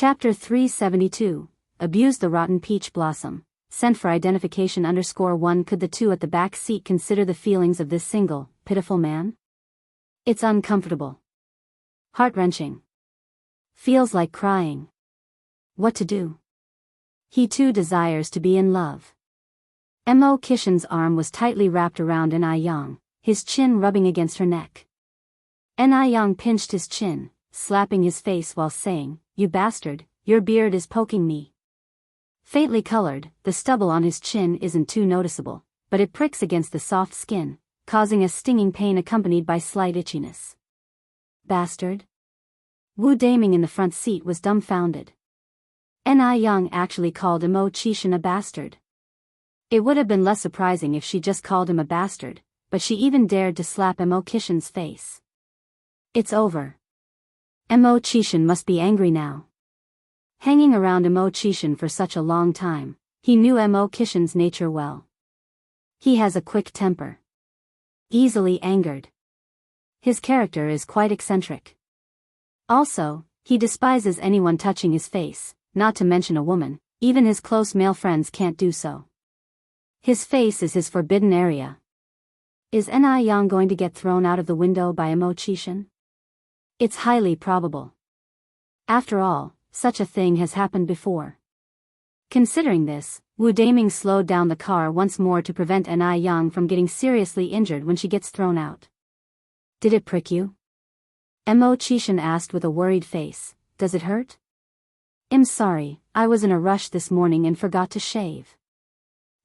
Chapter 372, Abuse the Rotten Peach Blossom, sent for identification _1. Could the two at the back seat consider the feelings of this single, pitiful man? It's uncomfortable. Heart-wrenching. Feels like crying. What to do? He too desires to be in love. Mo Kishan's arm was tightly wrapped around Na-young, his chin rubbing against her neck. Na-young pinched his chin, slapping his face while saying, "You bastard, your beard is poking me." Faintly colored, the stubble on his chin isn't too noticeable, but it pricks against the soft skin, causing a stinging pain accompanied by slight itchiness. Bastard? Wu Daming in the front seat was dumbfounded. Na-young actually called Mo Kishan a bastard. It would have been less surprising if she just called him a bastard, but she even dared to slap Mo Kishan's face. It's over. Mo Kishan must be angry now. Hanging around Mo Kishan for such a long time, he knew Mo Kishan's nature well. He has a quick temper. Easily angered. His character is quite eccentric. Also, he despises anyone touching his face, not to mention a woman. Even his close male friends can't do so. His face is his forbidden area. Is Na-young going to get thrown out of the window by Mo Kishan? It's highly probable. After all, such a thing has happened before. Considering this, Wu Daming slowed down the car once more to prevent Na-young from getting seriously injured when she gets thrown out. Did it prick you? Mo Kishan asked with a worried face. Does it hurt? I'm sorry, I was in a rush this morning and forgot to shave.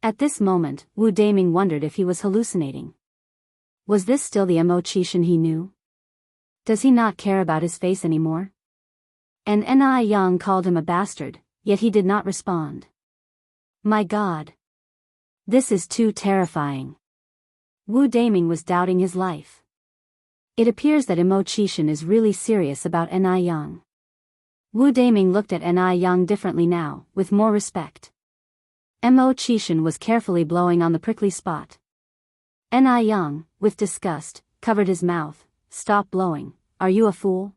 At this moment, Wu Daming wondered if he was hallucinating. Was this still the Mo Kishan he knew? Does he not care about his face anymore? And Na-young called him a bastard, yet he did not respond. My God. This is too terrifying. Wu Daming was doubting his life. It appears that Mo Kishan is really serious about Na-young. Wu Daming looked at Na-young differently now, with more respect. Mo Kishan was carefully blowing on the prickly spot. Na-young, with disgust, covered his mouth. Stop blowing, are you a fool?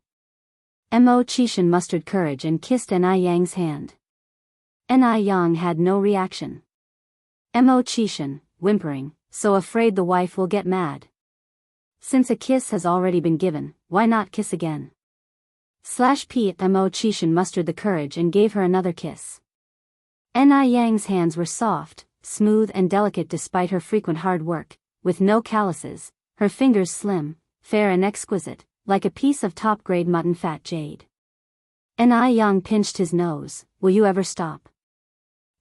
Mo Kishan mustered courage and kissed Na-young's hand. Na-young had no reaction. Mo Kishan, whimpering, so afraid the wife will get mad. Since a kiss has already been given, why not kiss again? Mo Kishan mustered the courage and gave her another kiss. Na-young's hands were soft, smooth and delicate despite her frequent hard work, with no calluses, her fingers slim, fair and exquisite, like a piece of top-grade mutton fat jade. Na-young pinched his nose. Will you ever stop?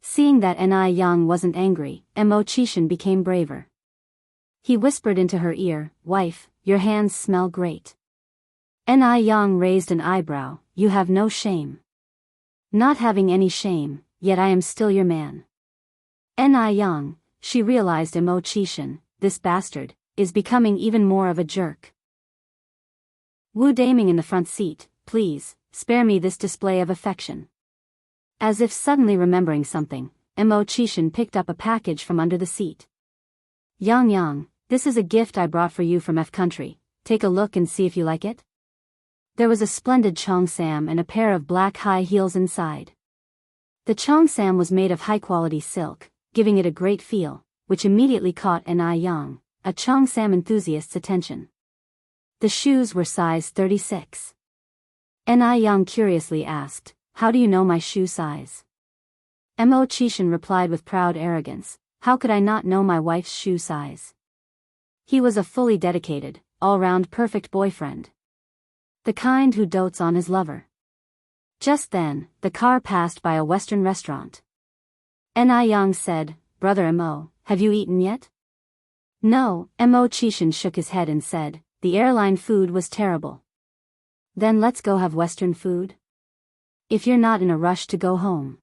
Seeing that Na-young wasn't angry, Mo Kishan became braver. He whispered into her ear, "Wife, your hands smell great." Na-young raised an eyebrow. You have no shame. Not having any shame, yet I am still your man. Na-young, she realized Mo Kishan, this bastard, is becoming even more of a jerk. Wu Daming in the front seat, please, spare me this display of affection. As if suddenly remembering something, Mo Kishan picked up a package from under the seat. Yang, this is a gift I brought for you from F country, take a look and see if you like it. There was a splendid cheongsam and a pair of black high heels inside. The cheongsam was made of high-quality silk, giving it a great feel, which immediately caught Na-young, a cheongsam enthusiast's attention. The shoes were size 36. Na-young curiously asked, "How do you know my shoe size?" Mo Kishan replied with proud arrogance, "How could I not know my wife's shoe size?" He was a fully dedicated, all-round perfect boyfriend. The kind who dotes on his lover. Just then, the car passed by a Western restaurant. Na-young said, "Brother Mo, have you eaten yet?" No, Mo Kishan shook his head and said, "The airline food was terrible." Then let's go have Western food? If you're not in a rush to go home.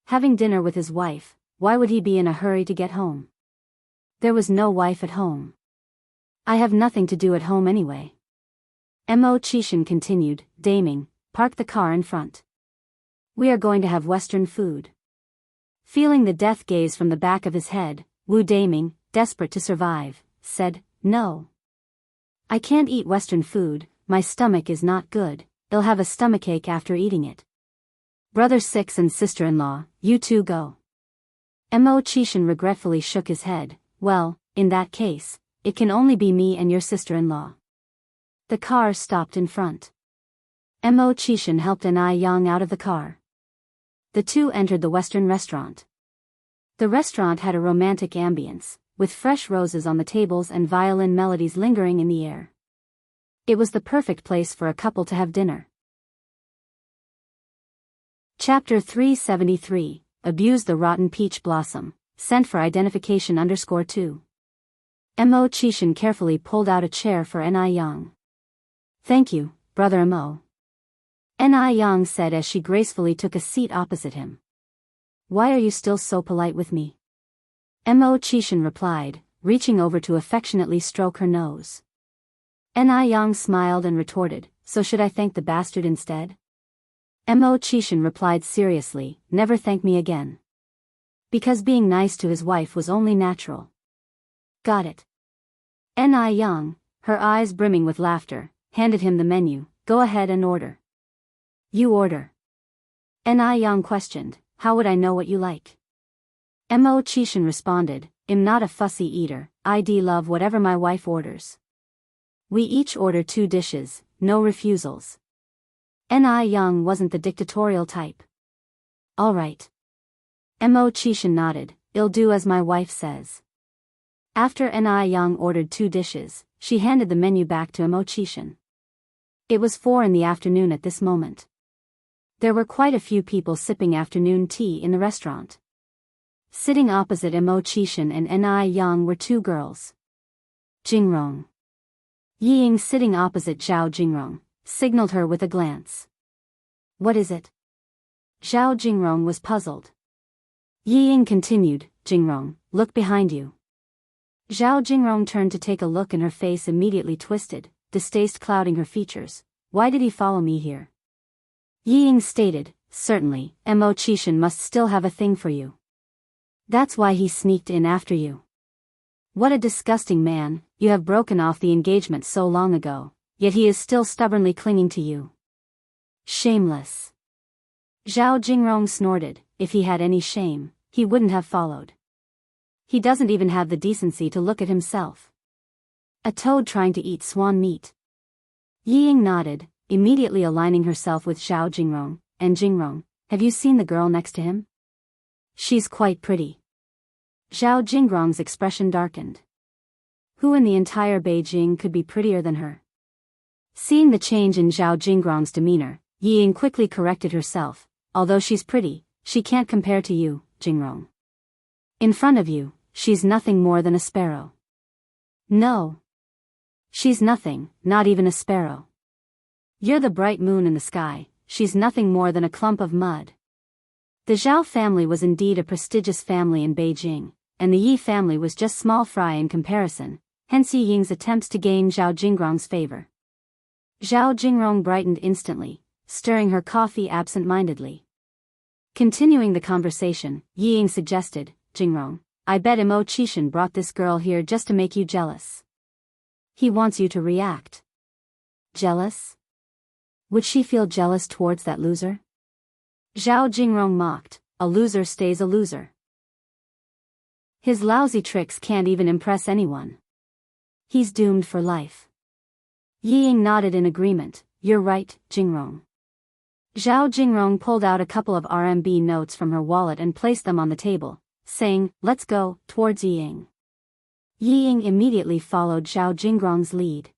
Having dinner with his wife, why would he be in a hurry to get home? There was no wife at home. I have nothing to do at home anyway. Mo Kishan continued, Daming, park the car in front. We are going to have Western food. Feeling the death gaze from the back of his head, Wu Daming, desperate to survive, said, "No. I can't eat Western food, my stomach is not good, I'll have a stomachache after eating it." Brother 6 and sister-in-law, you two go. Mo Chishan regretfully shook his head. Well, in that case, it can only be me and your sister-in-law. The car stopped in front. Mo Chishan helped Anai Yang out of the car. The two entered the Western restaurant. The restaurant had a romantic ambience, with fresh roses on the tables and violin melodies lingering in the air. It was the perfect place for a couple to have dinner. Chapter 373, Abuse the Rotten Peach Blossom, sent for identification _2. Mo Chishan carefully pulled out a chair for Anai Yang. Thank you, Brother Mo. Anai Yang said as she gracefully took a seat opposite him. Why are you still so polite with me? Mo Chishan replied, reaching over to affectionately stroke her nose. Anai Yang smiled and retorted, so should I thank the bastard instead? Mo Chishan replied seriously, never thank me again. Because being nice to his wife was only natural. Got it. Anai Yang, her eyes brimming with laughter, handed him the menu. Go ahead and order. You order. Anai Yang questioned, how would I know what you like? Mo Chishan responded, I'm not a fussy eater, I'd love whatever my wife orders. We each order 2 dishes, no refusals. Anai Yang wasn't the dictatorial type. All right. Mo Chishan nodded, I'll do as my wife says. After Anai Yang ordered 2 dishes, she handed the menu back to Mo Chishan. It was 4 in the afternoon at this moment. There were quite a few people sipping afternoon tea in the restaurant. Sitting opposite Mo Chishan and Anai Yang were 2 girls. Jingrong. Ying, sitting opposite Zhao Jingrong, signaled her with a glance. What is it? Zhao Jingrong was puzzled. Ying continued, Jingrong, look behind you. Zhao Jingrong turned to take a look and her face immediately twisted, distaste clouding her features. Why did he follow me here? Ying stated, certainly, Mo Chishan must still have a thing for you. That's why he sneaked in after you. What a disgusting man, you have broken off the engagement so long ago, yet he is still stubbornly clinging to you. Shameless. Zhao Jingrong snorted, if he had any shame, he wouldn't have followed. He doesn't even have the decency to look at himself. A toad trying to eat swan meat. Ying nodded, immediately aligning herself with Zhao Jingrong, and Jingrong, have you seen the girl next to him? She's quite pretty. Zhao Jingrong's expression darkened. Who in the entire Beijing could be prettier than her? Seeing the change in Zhao Jingrong's demeanor, Ying quickly corrected herself, although she's pretty, she can't compare to you, Jingrong. In front of you, she's nothing more than a sparrow. No. She's nothing, not even a sparrow. You're the bright moon in the sky, she's nothing more than a clump of mud. The Zhao family was indeed a prestigious family in Beijing, and the Yi family was just small fry in comparison, hence Ying's attempts to gain Zhao Jingrong's favor. Zhao Jingrong brightened instantly, stirring her coffee absent-mindedly. Continuing the conversation, Ying suggested, Jingrong, I bet Mo Chishan brought this girl here just to make you jealous. He wants you to react. Jealous? Would she feel jealous towards that loser? Zhao Jingrong mocked, a loser stays a loser. His lousy tricks can't even impress anyone. He's doomed for life. Ying nodded in agreement, you're right, Jingrong. Zhao Jingrong pulled out a couple of RMB notes from her wallet and placed them on the table, saying, let's go, towards Ying. Ying immediately followed Zhao Jingrong's lead.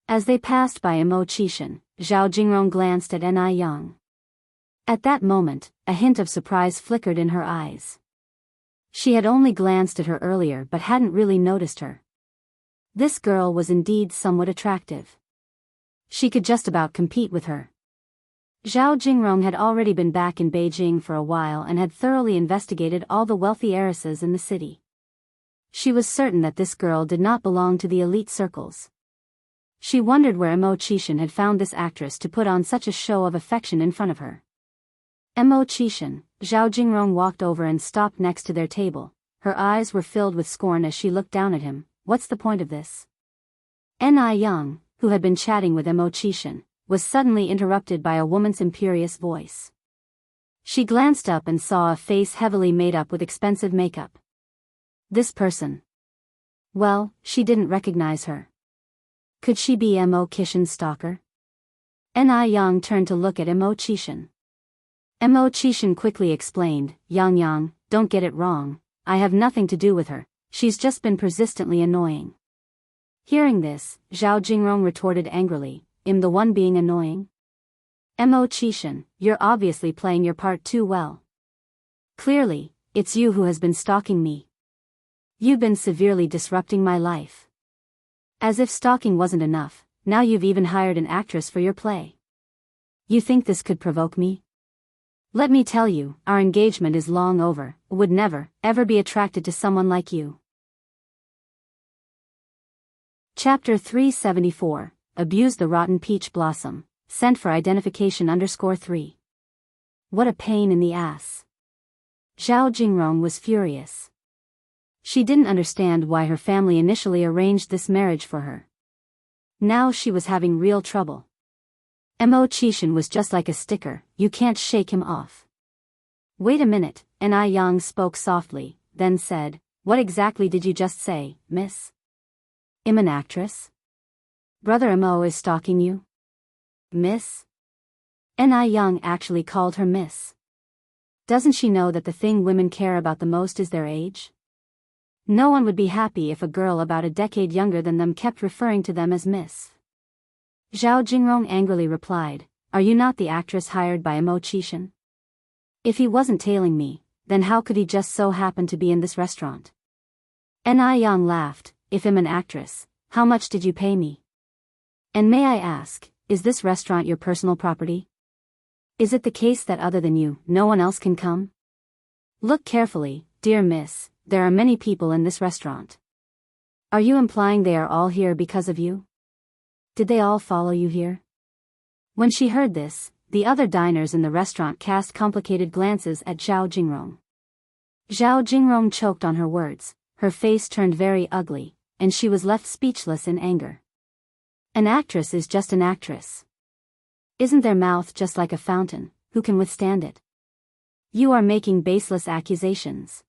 As they passed by Mo Chishan, Zhao Jingrong glanced at Anai Yang. At that moment, a hint of surprise flickered in her eyes. She had only glanced at her earlier but hadn't really noticed her. This girl was indeed somewhat attractive. She could just about compete with her. Zhao Jingrong had already been back in Beijing for a while and had thoroughly investigated all the wealthy heiresses in the city. She was certain that this girl did not belong to the elite circles. She wondered where Mo Chishan had found this actress to put on such a show of affection in front of her. Mo Chishan, Zhao Jingrong walked over and stopped next to their table. Her eyes were filled with scorn as she looked down at him. What's the point of this? Anai Yang, who had been chatting with Mo Chishan, was suddenly interrupted by a woman's imperious voice. She glanced up and saw a face heavily made up with expensive makeup. This person. Well, she didn't recognize her. Could she be Mo Kishin's stalker? Ni Yang turned to look at Mo Kishin. Mo Kishin quickly explained, Yang, don't get it wrong, I have nothing to do with her, she's just been persistently annoying. Hearing this, Zhao Jingrong retorted angrily, am the one being annoying? Mo Kishin, you're obviously playing your part too well. Clearly, it's you who has been stalking me. You've been severely disrupting my life. As if stalking wasn't enough, now you've even hired an actress for your play. You think this could provoke me? Let me tell you, our engagement is long over, would never, ever be attracted to someone like you. Chapter 374, Abuse the Rotten Peach Blossom, sent for identification _3. What a pain in the ass. Zhao Jingrong was furious. She didn't understand why her family initially arranged this marriage for her. Now she was having real trouble. Mo Kishin was just like a sticker, you can't shake him off. Wait a minute, Ni Yang spoke softly, then said, what exactly did you just say, miss? I'm an actress? Brother Mo is stalking you? Miss? Ni Yang actually called her miss. Doesn't she know that the thing women care about the most is their age? No one would be happy if a girl about a decade younger than them kept referring to them as miss. Zhao Jingrong angrily replied, are you not the actress hired by Mo Kishin? If he wasn't tailing me, then how could he just so happen to be in this restaurant? Ni Yang laughed, if I'm an actress, how much did you pay me? And may I ask, is this restaurant your personal property? Is it the case that other than you, no one else can come? Look carefully, dear miss, there are many people in this restaurant. Are you implying they are all here because of you? Did they all follow you here? When she heard this, the other diners in the restaurant cast complicated glances at Zhao Jingrong. Zhao Jingrong choked on her words, her face turned very ugly, and she was left speechless in anger. An actress is just an actress. Isn't their mouth just like a fountain, who can withstand it? You are making baseless accusations.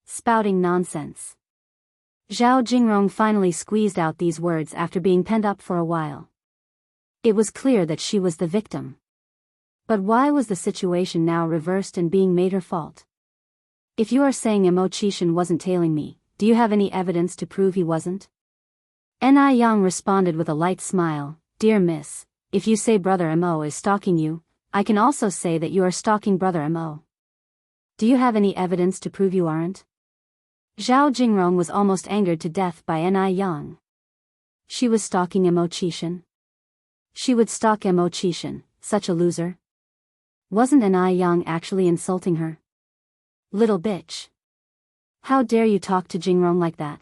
Spouting nonsense. Zhao Jingrong finally squeezed out these words after being pent up for a while. It was clear that she was the victim. But why was the situation now reversed and being made her fault? If you are saying Mo Kishin wasn't tailing me, do you have any evidence to prove he wasn't? Ni Yang responded with a light smile, dear miss, if you say brother Mo is stalking you, I can also say that you are stalking brother Mo. Do you have any evidence to prove you aren't? Zhao Jingrong was almost angered to death by Ni Yang. She was stalking Mo Kishin. She would stalk Mo Kishin, such a loser. Wasn't Ni Yang actually insulting her? Little bitch. How dare you talk to Jingrong like that?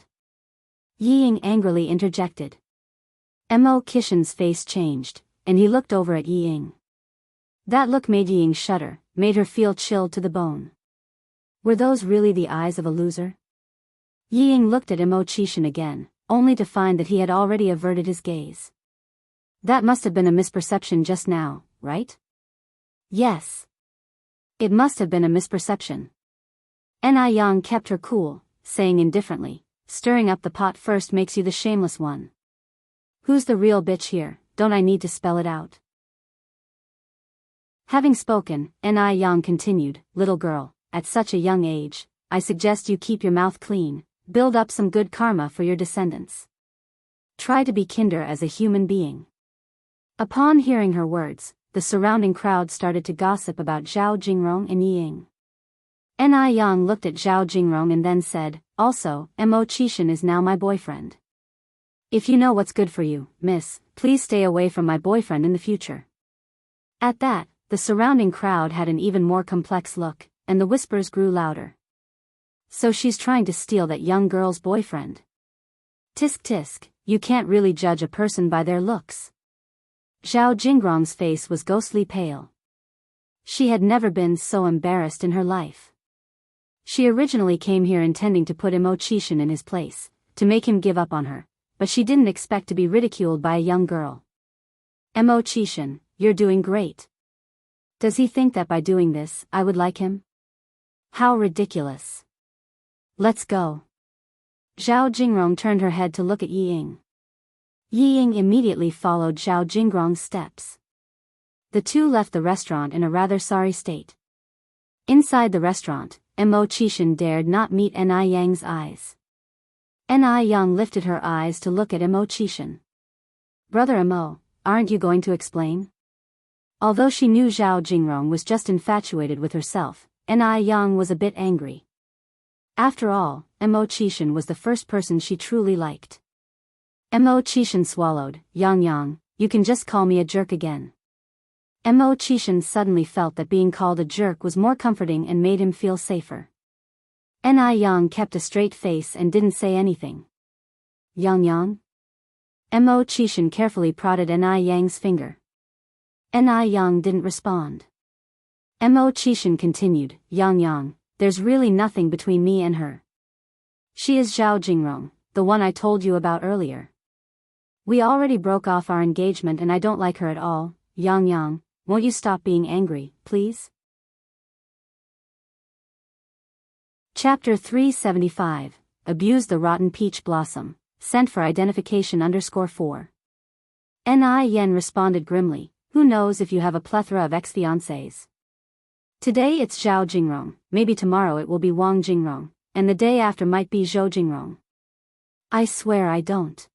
Yi Ying angrily interjected. Mo Kishin's face changed, and he looked over at Yi Ying. That look made Yi Ying shudder, made her feel chilled to the bone. Were those really the eyes of a loser? Yi Ying looked at Mo Kishin again, only to find that he had already averted his gaze. That must have been a misperception just now, right? Yes. It must have been a misperception. Ni Yang kept her cool, saying indifferently, stirring up the pot first makes you the shameless one. Who's the real bitch here, don't I need to spell it out? Having spoken, Ni Yang continued, little girl, at such a young age, I suggest you keep your mouth clean, build up some good karma for your descendants. Try to be kinder as a human being. Upon hearing her words, the surrounding crowd started to gossip about Zhao Jingrong and Yi Ying. Ni Yang looked at Zhao Jingrong and then said, also, Mo Kishin is now my boyfriend. If you know what's good for you, miss, please stay away from my boyfriend in the future. At that, the surrounding crowd had an even more complex look, and the whispers grew louder. So she's trying to steal that young girl's boyfriend. Tisk tisk, you can't really judge a person by their looks. Zhao Jingrong's face was ghostly pale. She had never been so embarrassed in her life. She originally came here intending to put Mo Kishin in his place, to make him give up on her, but she didn't expect to be ridiculed by a young girl. Mo Kishin, you're doing great. Does he think that by doing this, I would like him? How ridiculous. Let's go. Zhao Jingrong turned her head to look at Yi Ying. Yi Ying immediately followed Zhao Jingrong's steps. The two left the restaurant in a rather sorry state. Inside the restaurant, Mo Qishan dared not meet Ni Yang's eyes. Ni Yang lifted her eyes to look at Mo Qishan. Brother Mo, aren't you going to explain? Although she knew Zhao Jingrong was just infatuated with herself, Ni Yang was a bit angry. After all, Mo Qishan was the first person she truly liked. Mo Qishan swallowed. Yang, you can just call me a jerk again. Mo Qishan suddenly felt that being called a jerk was more comforting and made him feel safer. Ni Yang kept a straight face and didn't say anything. Yang? Mo Qishan carefully prodded Ni Yang's finger. Ni Yang didn't respond. Mo Qishan continued, Yang, there's really nothing between me and her. She is Zhao Jingrong, the one I told you about earlier. We already broke off our engagement and I don't like her at all. Yang, won't you stop being angry, please? Chapter 375, Abuse the Rotten Peach Blossom, sent for identification _4. Ni Yen responded grimly, who knows if you have a plethora of ex-fiancés. Today it's Zhao Jingrong, maybe tomorrow it will be Wang Jingrong, and the day after might be Zhou Jingrong. I swear I don't.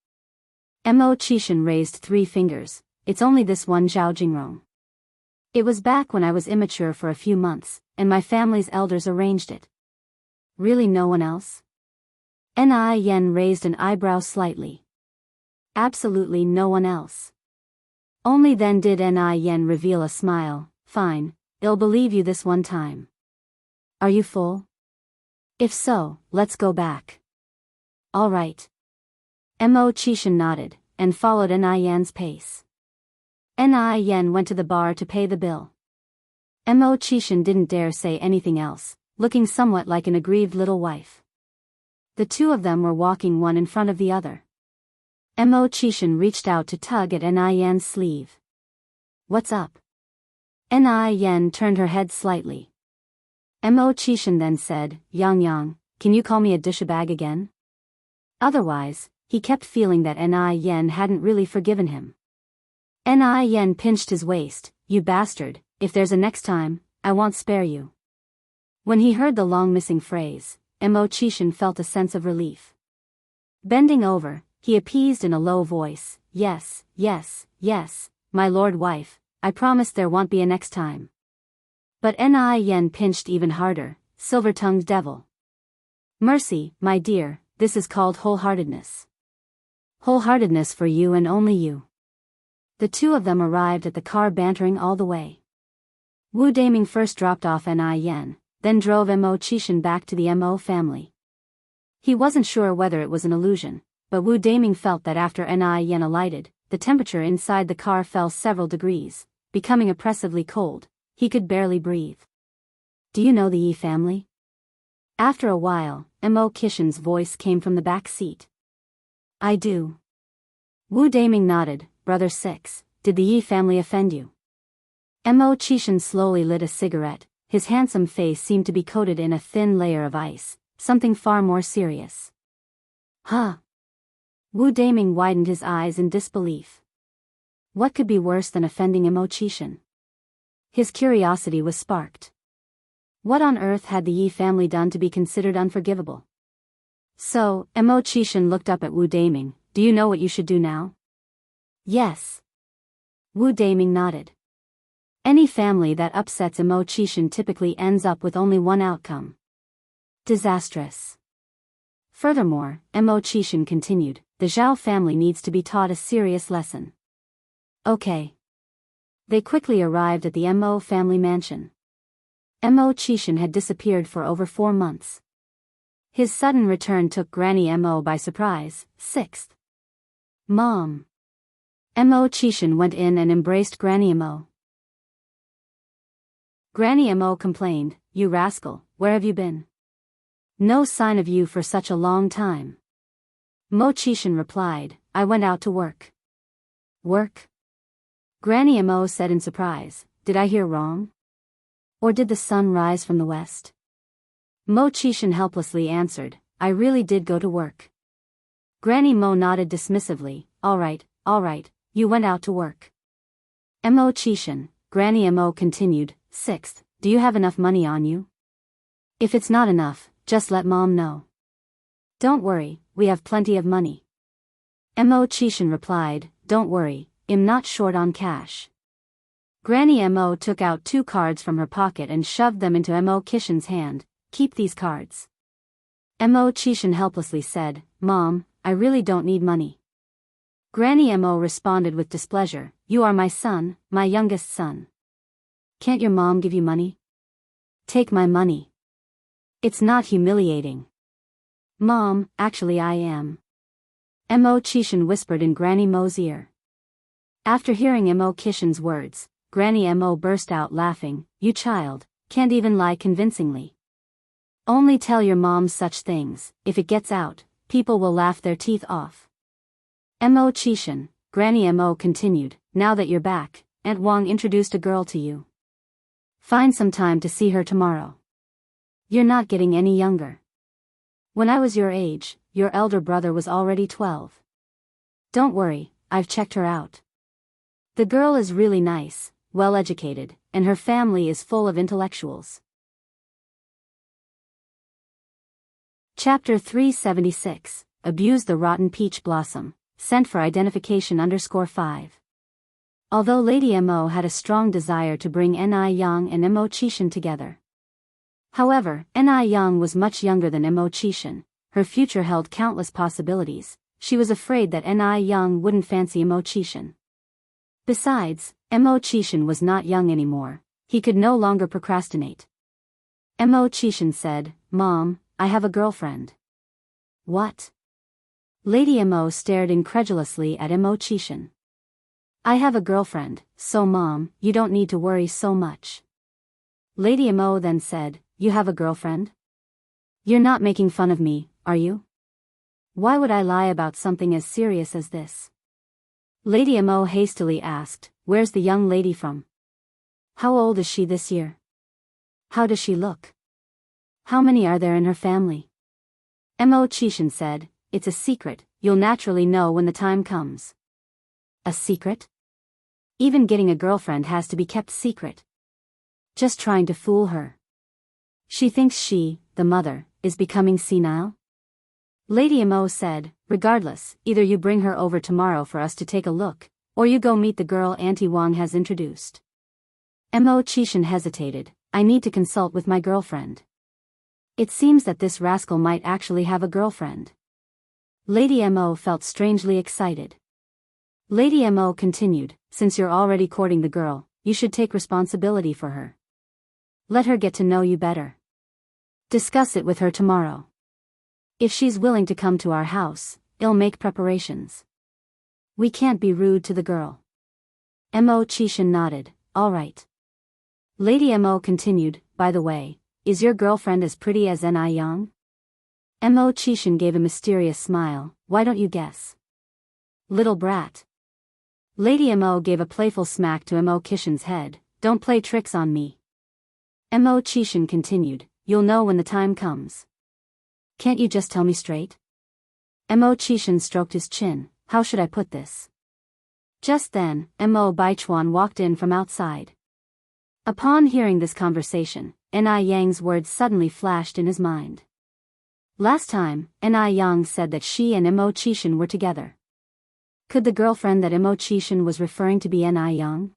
Mo Qishan raised 3 fingers, it's only this one Zhao Jingrong. It was back when I was immature for a few months, and my family's elders arranged it. Really no one else? Ni Yen raised an eyebrow slightly. Absolutely no one else. Only then did Ni Yen reveal a smile. Fine, I'll believe you this one time. Are you full? If so, let's go back. All right. Mo Qishan nodded, and followed Ni Yen's pace. Ni Yen went to the bar to pay the bill. Mo Qishan didn't dare say anything else, looking somewhat like an aggrieved little wife. The two of them were walking one in front of the other. Mo Qishan reached out to tug at Ni Yen's sleeve. What's up? Ni Yen turned her head slightly. Mo Qishan then said, Yang, can you call me a douchebag again? Otherwise, he kept feeling that Ni Yen hadn't really forgiven him. Ni Yen pinched his waist, you bastard, if there's a next time, I won't spare you. When he heard the long missing phrase, Mo Qishan felt a sense of relief. Bending over, he appeased in a low voice, yes, my lord wife, I promise there won't be a next time. But Ni Yen pinched even harder, silver-tongued devil. Mercy, my dear, this is called wholeheartedness. Wholeheartedness for you and only you. The two of them arrived at the car bantering all the way. Wu Daming first dropped off Ni Yen, then drove Mo Qishan back to the Mo family. He wasn't sure whether it was an illusion, but Wu Daming felt that after Ni Yen alighted, the temperature inside the car fell several degrees, becoming oppressively cold. He could barely breathe. Do you know the Yi family? After a while, Mo Qishan's voice came from the back seat. I do. Wu Daming nodded. Brother 6, did the Yi family offend you? Mo Qishan slowly lit a cigarette. His handsome face seemed to be coated in a thin layer of ice, something far more serious. Huh? Wu Daming widened his eyes in disbelief. What could be worse than offending Mo Qishan? His curiosity was sparked. What on earth had the Yi family done to be considered unforgivable? So, Mo Qishan looked up at Wu Daming. Do you know what you should do now? Yes. Wu Daming nodded. Any family that upsets Mo Qishan typically ends up with only one outcome. Disastrous. Furthermore, Mo Qishan continued, the Zhao family needs to be taught a serious lesson. Okay. They quickly arrived at the Mo family mansion. Mo Qishan had disappeared for over 4 months. His sudden return took Granny Mo by surprise. 6th. Mom. Mo Qishan went in and embraced Granny Mo. Granny Mo complained, you rascal, where have you been? No sign of you for such a long time. Mo Qishan replied, I went out to work. Work? Granny Mo said in surprise, did I hear wrong? Or did the sun rise from the west? Mo Chishan helplessly answered, I really did go to work. Granny Mo nodded dismissively, all right, you went out to work. Mo Chishan, Granny Mo continued, sixth, do you have enough money on you? If it's not enough, just let Mom know. Don't worry, we have plenty of money. Mo Chishan replied, don't worry, I'm not short on cash. Granny Mo took out 2 cards from her pocket and shoved them into Mo Chishan's hand. Keep these cards. Mo Chishan helplessly said, Mom, I really don't need money. Granny Mo responded with displeasure, you are my son, my youngest son. Can't your mom give you money? Take my money. It's not humiliating. Mom, actually I am. Mo Chishan whispered in Granny Mo's ear. After hearing Mo Chishan's words, Granny Mo burst out laughing, you child, can't even lie convincingly. Only tell your mom such things, if it gets out, people will laugh their teeth off. Mo Chishan, Granny Mo continued, now that you're back, Aunt Wang introduced a girl to you. Find some time to see her tomorrow. You're not getting any younger. When I was your age, your elder brother was already 12. Don't worry, I've checked her out. The girl is really nice, well educated, and her family is full of intellectuals. Chapter 376, Abuse the Rotten Peach Blossom, sent for identification _5. Although Lady Mo had a strong desire to bring Ni Yang and Mo Chishan together. However, Ni Yang was much younger than Mo Chishan, her future held countless possibilities, she was afraid that Ni Yang wouldn't fancy Mo Chishan. Besides, Mo Chishan was not young anymore, he could no longer procrastinate. Mo Chishan said, Mom, I have a girlfriend. What? Lady Mo stared incredulously at Mo Chishan. I have a girlfriend, so Mom, you don't need to worry so much. Lady Mo then said, you have a girlfriend? You're not making fun of me, are you? Why would I lie about something as serious as this? Lady Mo hastily asked, where's the young lady from? How old is she this year? How does she look? How many are there in her family? Mo Chishan said, it's a secret, you'll naturally know when the time comes. A secret? Even getting a girlfriend has to be kept secret. Just trying to fool her. She thinks she, the mother, is becoming senile? Lady Mo said, regardless, either you bring her over tomorrow for us to take a look, or you go meet the girl Auntie Wang has introduced. Mo Chishan hesitated, I need to consult with my girlfriend. It seems that this rascal might actually have a girlfriend. Lady Mo felt strangely excited. Lady Mo continued, since you're already courting the girl, you should take responsibility for her. Let her get to know you better. Discuss it with her tomorrow. If she's willing to come to our house, I'll make preparations. We can't be rude to the girl. Mo Chishan nodded, all right. Lady Mo continued, by the way, is your girlfriend as pretty as Ni Yang? Mo Chishan gave a mysterious smile, why don't you guess? Little brat. Lady Mo gave a playful smack to Mo Chishan's head, don't play tricks on me. Mo Chishan continued, you'll know when the time comes. Can't you just tell me straight? Mo Chishan stroked his chin, how should I put this? Just then, Mo Baichuan walked in from outside. Upon hearing this conversation, Ni Yang's words suddenly flashed in his mind. Last time, Ni Yang said that she and Mo Chishan were together. Could the girlfriend that Mo Chishan was referring to be Ni Yang?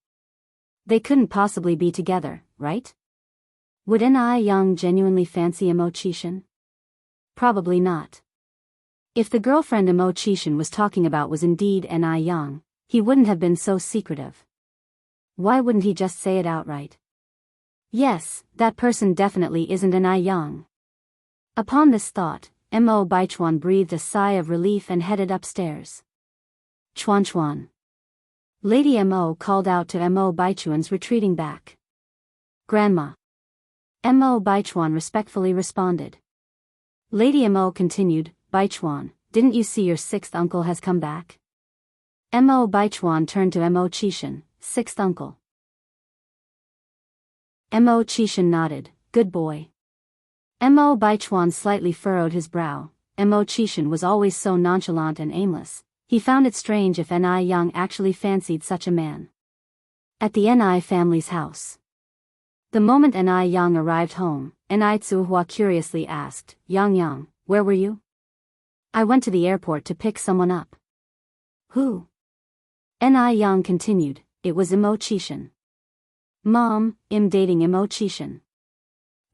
They couldn't possibly be together, right? Would Ni Yang genuinely fancy Mo Chishan? Probably not. If the girlfriend Mo Chishan was talking about was indeed Ni Yang, he wouldn't have been so secretive. Why wouldn't he just say it outright? Yes, that person definitely isn't Ni Yang. Upon this thought, Mo Baichuan breathed a sigh of relief and headed upstairs. Chuan Chuan. Lady Mo called out to Mo Baichuan's retreating back. Grandma. Mo Baichuan respectfully responded. Lady Mo continued, Baichuan, didn't you see your 6th uncle has come back? Mo Baichuan turned to Mo Chishan, 6th uncle. Mo Chishan nodded, good boy. Mo Baichuan slightly furrowed his brow. Mo Chishan was always so nonchalant and aimless. He found it strange if Ni Young actually fancied such a man. At the Ni family's house. The moment Ni Young arrived home, Ni Tsuhua curiously asked, Yang, where were you? I went to the airport to pick someone up. Who? Ni Young continued, it was Mo Chishan. Mom, I'm dating Mo Chishan.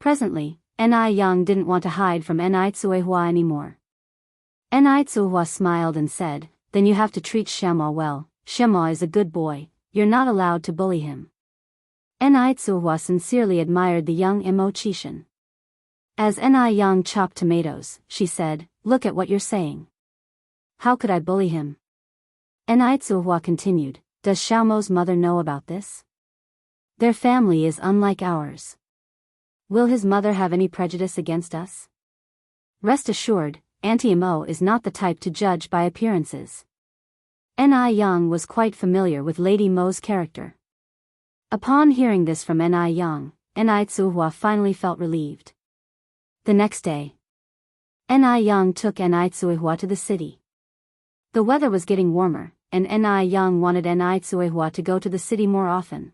Presently, Ni Young didn't want to hide from Ni Tsuhua anymore. Ni Tsuhua smiled and said, then you have to treat Shema well. Shema is a good boy, you're not allowed to bully him. Ni Tsuhua sincerely admired the young Mo Chishan. As Ni Young chopped tomatoes, she said, look at what you're saying. How could I bully him? Ni Tsuhua continued, does Xiaomo's mother know about this? Their family is unlike ours. Will his mother have any prejudice against us? Rest assured, Auntie Mo is not the type to judge by appearances. Ni Young was quite familiar with Lady Mo's character. Upon hearing this from Ni Young, Ni Tsuhua finally felt relieved. The next day, Ni Young took Ni Tsuhua to the city. The weather was getting warmer, and Ni Young wanted Ni Tsuhua to go to the city more often.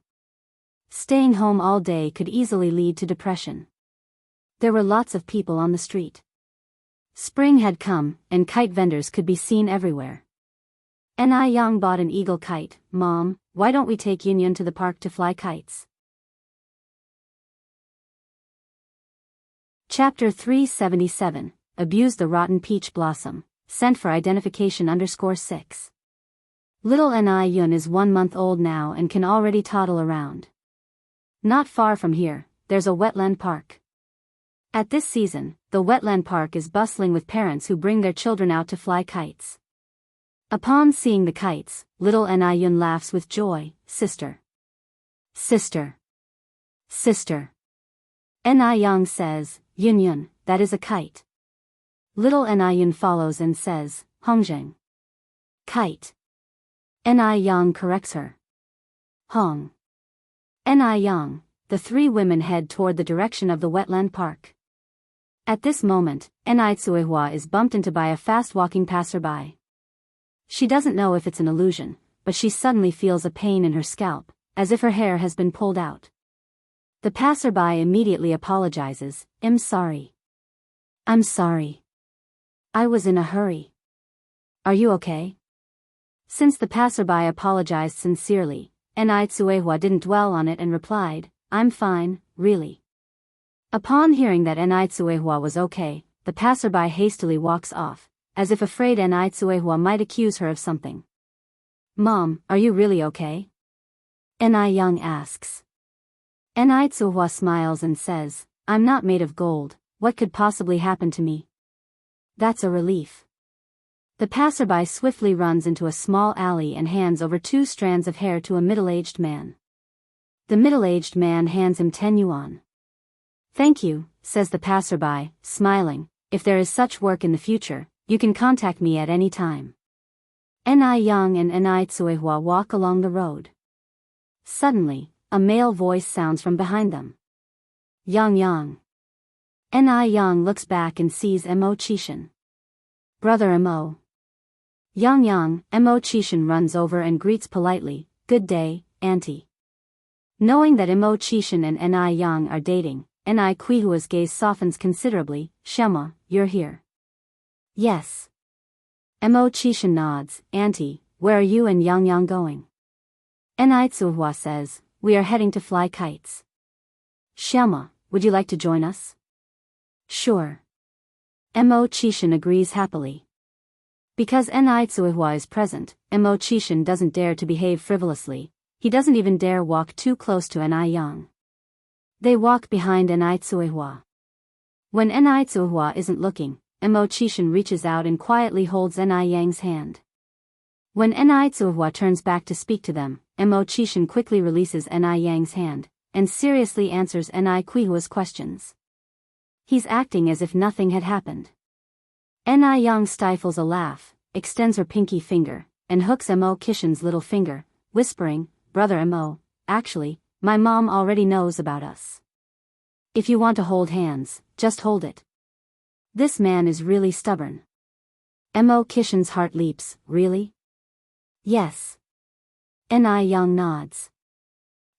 Staying home all day could easily lead to depression. There were lots of people on the street. Spring had come, and kite vendors could be seen everywhere. Ni Young bought an eagle kite. Mom, why don't we take Yun to the park to fly kites? Chapter 377, Abuse the Rotten Peach Blossom, sent for identification _6. Little Ni Yun is 1 month old now and can already toddle around. Not far from here, there's a wetland park. At this season, the wetland park is bustling with parents who bring their children out to fly kites. Upon seeing the kites, little Ni Yun laughs with joy, sister. Sister. Sister. Ni Young says, Yun, that is a kite. Little Ni Yun follows and says, Hongzheng. Kite. Ni Young corrects her. Hong. Ni Young, the 3 women head toward the direction of the wetland park. At this moment, Ni Tsuehua is bumped into by a fast-walking passerby. She doesn't know if it's an illusion, but she suddenly feels a pain in her scalp, as if her hair has been pulled out. The passerby immediately apologizes, I'm sorry. I'm sorry. I was in a hurry. Are you okay? Since the passerby apologized sincerely, Ni Tsuehua didn't dwell on it and replied, I'm fine, really. Upon hearing that Ni Tsuehua was okay, the passerby hastily walks off, as if afraid Ni Tsuehua might accuse her of something. Mom, are you really okay? Ni Young asks. Ni Tsuehua smiles and says, I'm not made of gold, what could possibly happen to me? That's a relief. The passerby swiftly runs into a small alley and hands over 2 strands of hair to a middle-aged man. The middle-aged man hands him 10 yuan. Thank you, says the passerby, smiling, if there is such work in the future, you can contact me at any time. Ni Young and Ni Tsuehua walk along the road. Suddenly, a male voice sounds from behind them. Yang. Ni Young looks back and sees Mo Chishan. Brother Mo. Yang, Mo Chishan runs over and greets politely, good day, auntie. Knowing that Mo Chishan and Ni Young are dating, Ni Quihua's gaze softens considerably, Shema, you're here. Yes. Mo Chishan nods, auntie, where are you and Yang going? Ni Tsuhua says, we are heading to fly kites. Shema, would you like to join us? Sure. Mo Chishan agrees happily. Because Ni Tsuehua is present, Mo Chishan doesn't dare to behave frivolously, he doesn't even dare walk too close to Ni Young. They walk behind Ni Tsuehua. When Ni Tsuehua isn't looking, Mo Chishan reaches out and quietly holds Ni Yang's hand. When Ni Tsuehua turns back to speak to them, Mo Chishan quickly releases Ni Yang's hand, and seriously answers Ni Quihua's questions. He's acting as if nothing had happened. Ni Young stifles a laugh, extends her pinky finger, and hooks Mo Chishan's little finger, whispering, Brother Mo, actually, my mom already knows about us. If you want to hold hands, just hold it. This man is really stubborn. Mo Kishin's heart leaps. Really? Yes. Ni Young nods.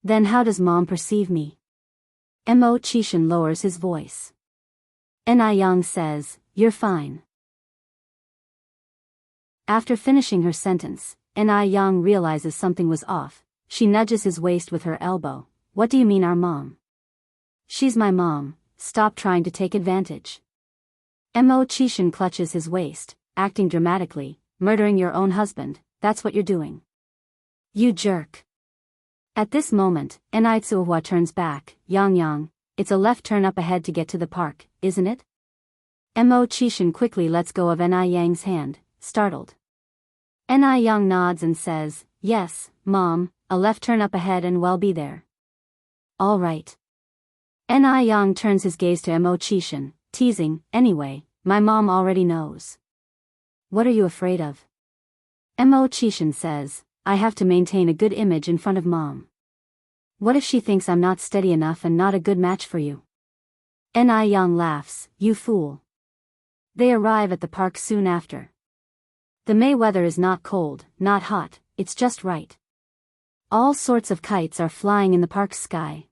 Then how does mom perceive me? Mo Chishin lowers his voice. Ni Young says, you're fine. After finishing her sentence, Ni Young realizes something was off. She nudges his waist with her elbow. What do you mean our mom? She's my mom, stop trying to take advantage. Mo Chishin clutches his waist, acting dramatically. Murdering your own husband, that's what you're doing. You jerk. At this moment, Ni Tsuhua turns back. Yang, it's a left turn up ahead to get to the park, isn't it? Mo Chishin quickly lets go of Ni Yang's hand, startled. Ni Yang nods and says, yes, mom, a left turn up ahead and we'll be there. All right. Ni Yang turns his gaze to Mo Chishin, teasing, anyway, my mom already knows. What are you afraid of? Mo Chishin says, I have to maintain a good image in front of mom. What if she thinks I'm not steady enough and not a good match for you? Ni Yang laughs, you fool. They arrive at the park soon after. The May weather is not cold, not hot, it's just right. All sorts of kites are flying in the park's sky.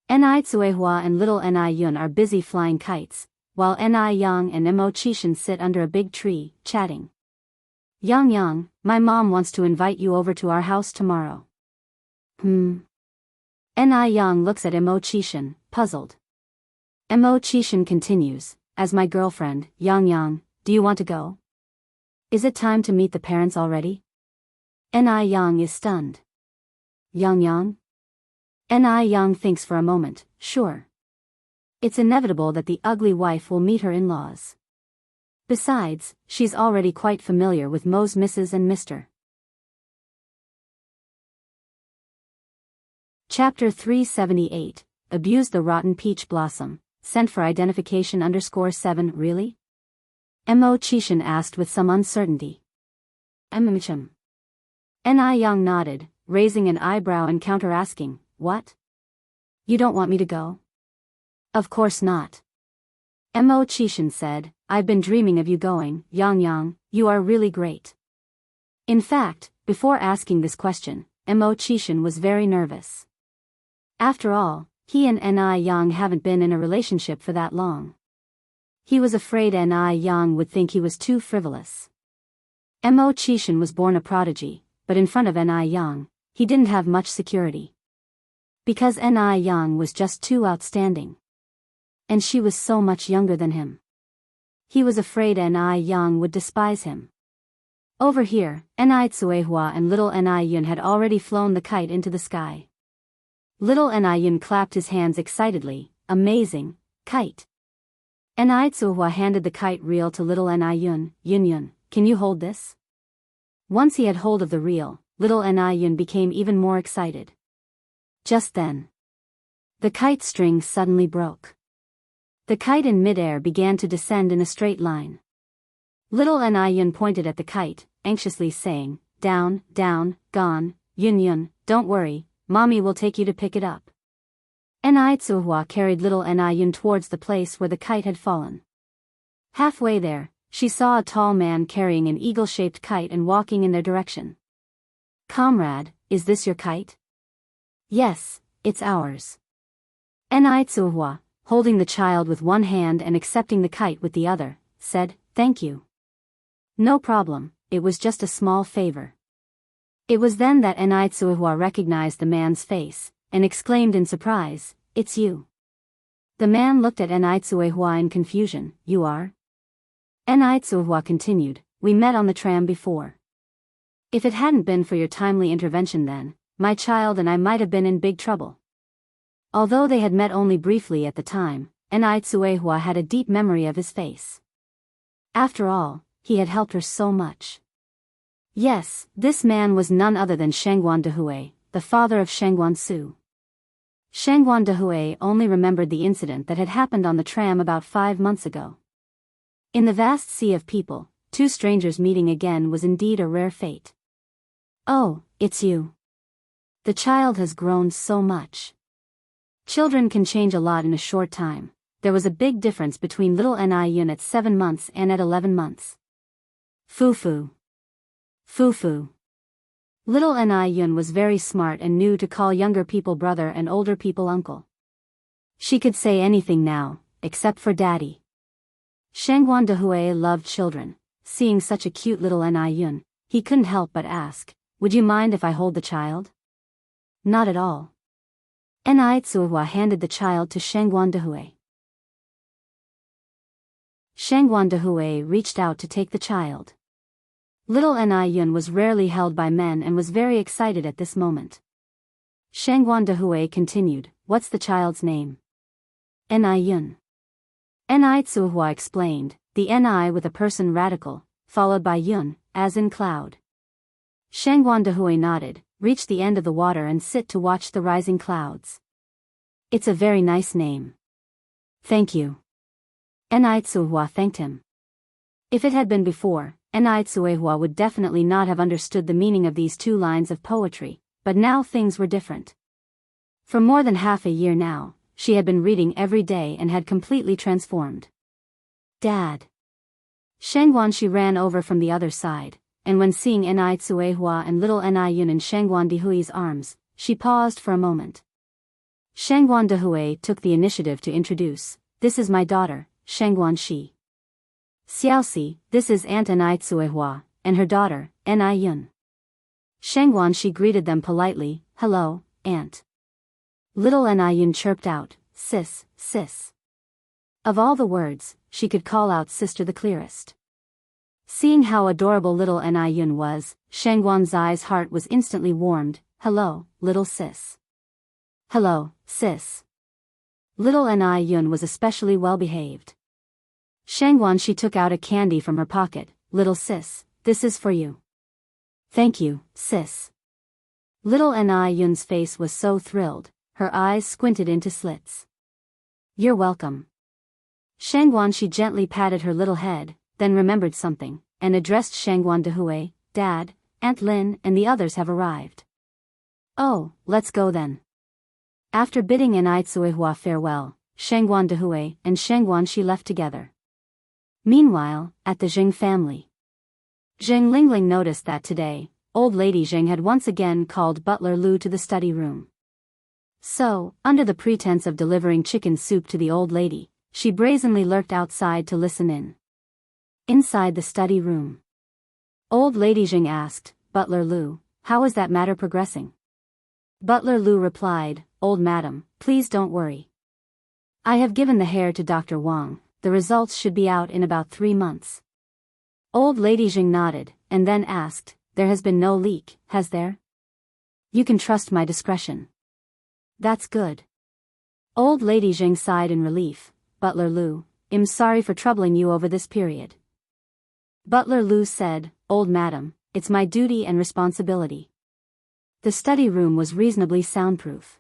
Ni Tsuehua and little Ni Yun are busy flying kites, while Ni Yang and Mo Chishin sit under a big tree, chatting. Yang, my mom wants to invite you over to our house tomorrow. Ni Yang looks at Mo Chishin, puzzled. Mo Chishin continues, as my girlfriend, Yang, do you want to go? Is it time to meet the parents already? Ni Yang is stunned. Yang? Ni Yang thinks for a moment, sure. It's inevitable that the ugly wife will meet her in-laws. Besides, she's already quite familiar with Mo's Mrs. and Mr. Chapter 378, Abuse the Rotten Peach Blossom, sent for identification _7 Really? Mo Chishin asked with some uncertainty. Ni Yang nodded, raising an eyebrow and counter-asking, what? You don't want me to go? Of course not. Mo Chishin said, I've been dreaming of you going. Yang, you are really great. In fact, before asking this question, Mo Chishin was very nervous. After all, he and Ni Yang haven't been in a relationship for that long. He was afraid Ni Yang would think he was too frivolous. Mo Chishin was born a prodigy, but in front of Ni Yang, he didn't have much security. Because Ni Yang was just too outstanding. And she was so much younger than him. He was afraid Ni Yang would despise him. Over here, Ni Tsuehua and little Ni Yun had already flown the kite into the sky. Little Ni Yun clapped his hands excitedly, amazing, kite. Ni Tsuehua handed the kite reel to little Ni Yun. Yun, can you hold this? Once he had hold of the reel, little Ni Yun became even more excited. Just then, the kite string suddenly broke. The kite in midair began to descend in a straight line. Little Ni Yun pointed at the kite, anxiously saying, down, gone, Yun, don't worry, mommy will take you to pick it up. Ni Tsuehua carried little Ni Yun towards the place where the kite had fallen. Halfway there, she saw a tall man carrying an eagle-shaped kite and walking in their direction. Comrade, is this your kite? Yes, it's ours. Ni Tsuehua, holding the child with one hand and accepting the kite with the other, said, thank you. No problem, it was just a small favor. It was then that Ni Tsuehua recognized the man's face, and exclaimed in surprise, it's you. The man looked at Ni Tsuehua in confusion, you are? Ni Tsuehua continued, we met on the tram before. If it hadn't been for your timely intervention then, my child and I might have been in big trouble. Although they had met only briefly at the time, Ni Tsuehua had a deep memory of his face. After all, he had helped her so much. Yes, this man was none other than Shangguan Dehui, the father of Shangguan Su. Shangguan Dehui only remembered the incident that had happened on the tram about 5 months ago. In the vast sea of people, two strangers meeting again was indeed a rare fate. Oh, it's you. The child has grown so much. Children can change a lot in a short time. There was a big difference between little Ni-yun at 7 months and at 11 months. Fufu. Fufu. Little Ni-yun was very smart and knew to call younger people brother and older people uncle. She could say anything now, except for daddy. Shangguan Dehui loved children. Seeing such a cute little Ni-yun, he couldn't help but ask, "Would you mind if I hold the child?" Not at all. Ni Tsuhua handed the child to Shangguan Dehui. Shangguan Dehui reached out to take the child. Little Ni-yun was rarely held by men and was very excited at this moment. Shangguan Dehui continued, "What's the child's name?" Ni-yun. Ni Tsuhua explained, the Ni with a person radical, followed by yun, as in cloud. Shangguan Dehui nodded, reach the end of the water and sit to watch the rising clouds. "It's a very nice name." "Thank you." Ni Tsuhua thanked him. If it had been before, Ni Tsuehua would definitely not have understood the meaning of these 2 lines of poetry, but now things were different. For more than half a year now, she had been reading every day and had completely transformed. "Dad." Shangguan she ran over from the other side, and when seeing Ni Tsuehua and little Ni-yun in Shangguan Dehui's arms, she paused for a moment. Shangguan Dehui took the initiative to introduce, "This is my daughter, Shangguan Shi. Xiaoxi, this is Aunt Ni Tsuehua, and her daughter, Ni-yun." Shangguan Shi greeted them politely, "Hello, Aunt." Little Ni-yun chirped out, "Sis, sis." Of all the words, she could call out sister the clearest. Seeing how adorable little Ni-yun was, Shangguan's heart was instantly warmed. "Hello, little sis." "Hello, sis." Little Ni-yun was especially well behaved. Shangguan she took out a candy from her pocket. "Little sis, this is for you." "Thank you, sis." Little Ni-yun's face was so thrilled, her eyes squinted into slits. "You're welcome." Shangguan she gently patted her little head, then remembered something, and addressed Shangguan Dehui, "Dad, Aunt Lin and the others have arrived." "Oh, let's go then." After bidding Ni Tsuehua farewell, Shangguan Dehui and Shangguan she left together. Meanwhile, at the Jing family. Zheng Lingling noticed that today, old lady Zheng had once again called butler Lu to the study room. So, under the pretense of delivering chicken soup to the old lady, she brazenly lurked outside to listen in. Inside the study room, old lady Jing asked, "Butler Lu, how is that matter progressing?" Butler Lu replied, "Old madam, please don't worry. I have given the hair to Dr. Wang, the results should be out in about 3 months." Old lady Jing nodded, and then asked, "There has been no leak, has there?" "You can trust my discretion." "That's good." Old lady Jing sighed in relief. "Butler Lu, I'm sorry for troubling you over this period." Butler Lu said, "Old madam, it's my duty and responsibility." The study room was reasonably soundproof.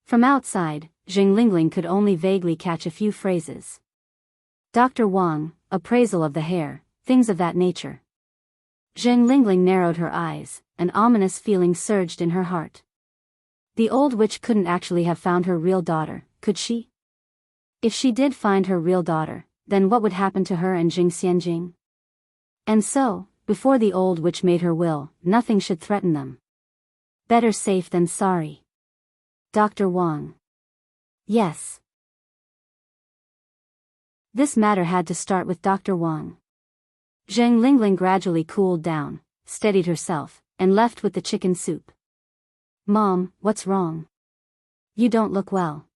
From outside, Zheng Lingling could only vaguely catch a few phrases. Dr. Wang, appraisal of the hair, things of that nature. Zheng Lingling narrowed her eyes, an ominous feeling surged in her heart. The old witch couldn't actually have found her real daughter, could she? If she did find her real daughter, then what would happen to her and Jing Xianjing? And so, before the old witch made her will, nothing should threaten them. Better safe than sorry. Dr. Wang. Yes. This matter had to start with Dr. Wang. Zheng Lingling gradually cooled down, steadied herself, and left with the chicken soup. "Mom, what's wrong? You don't look well."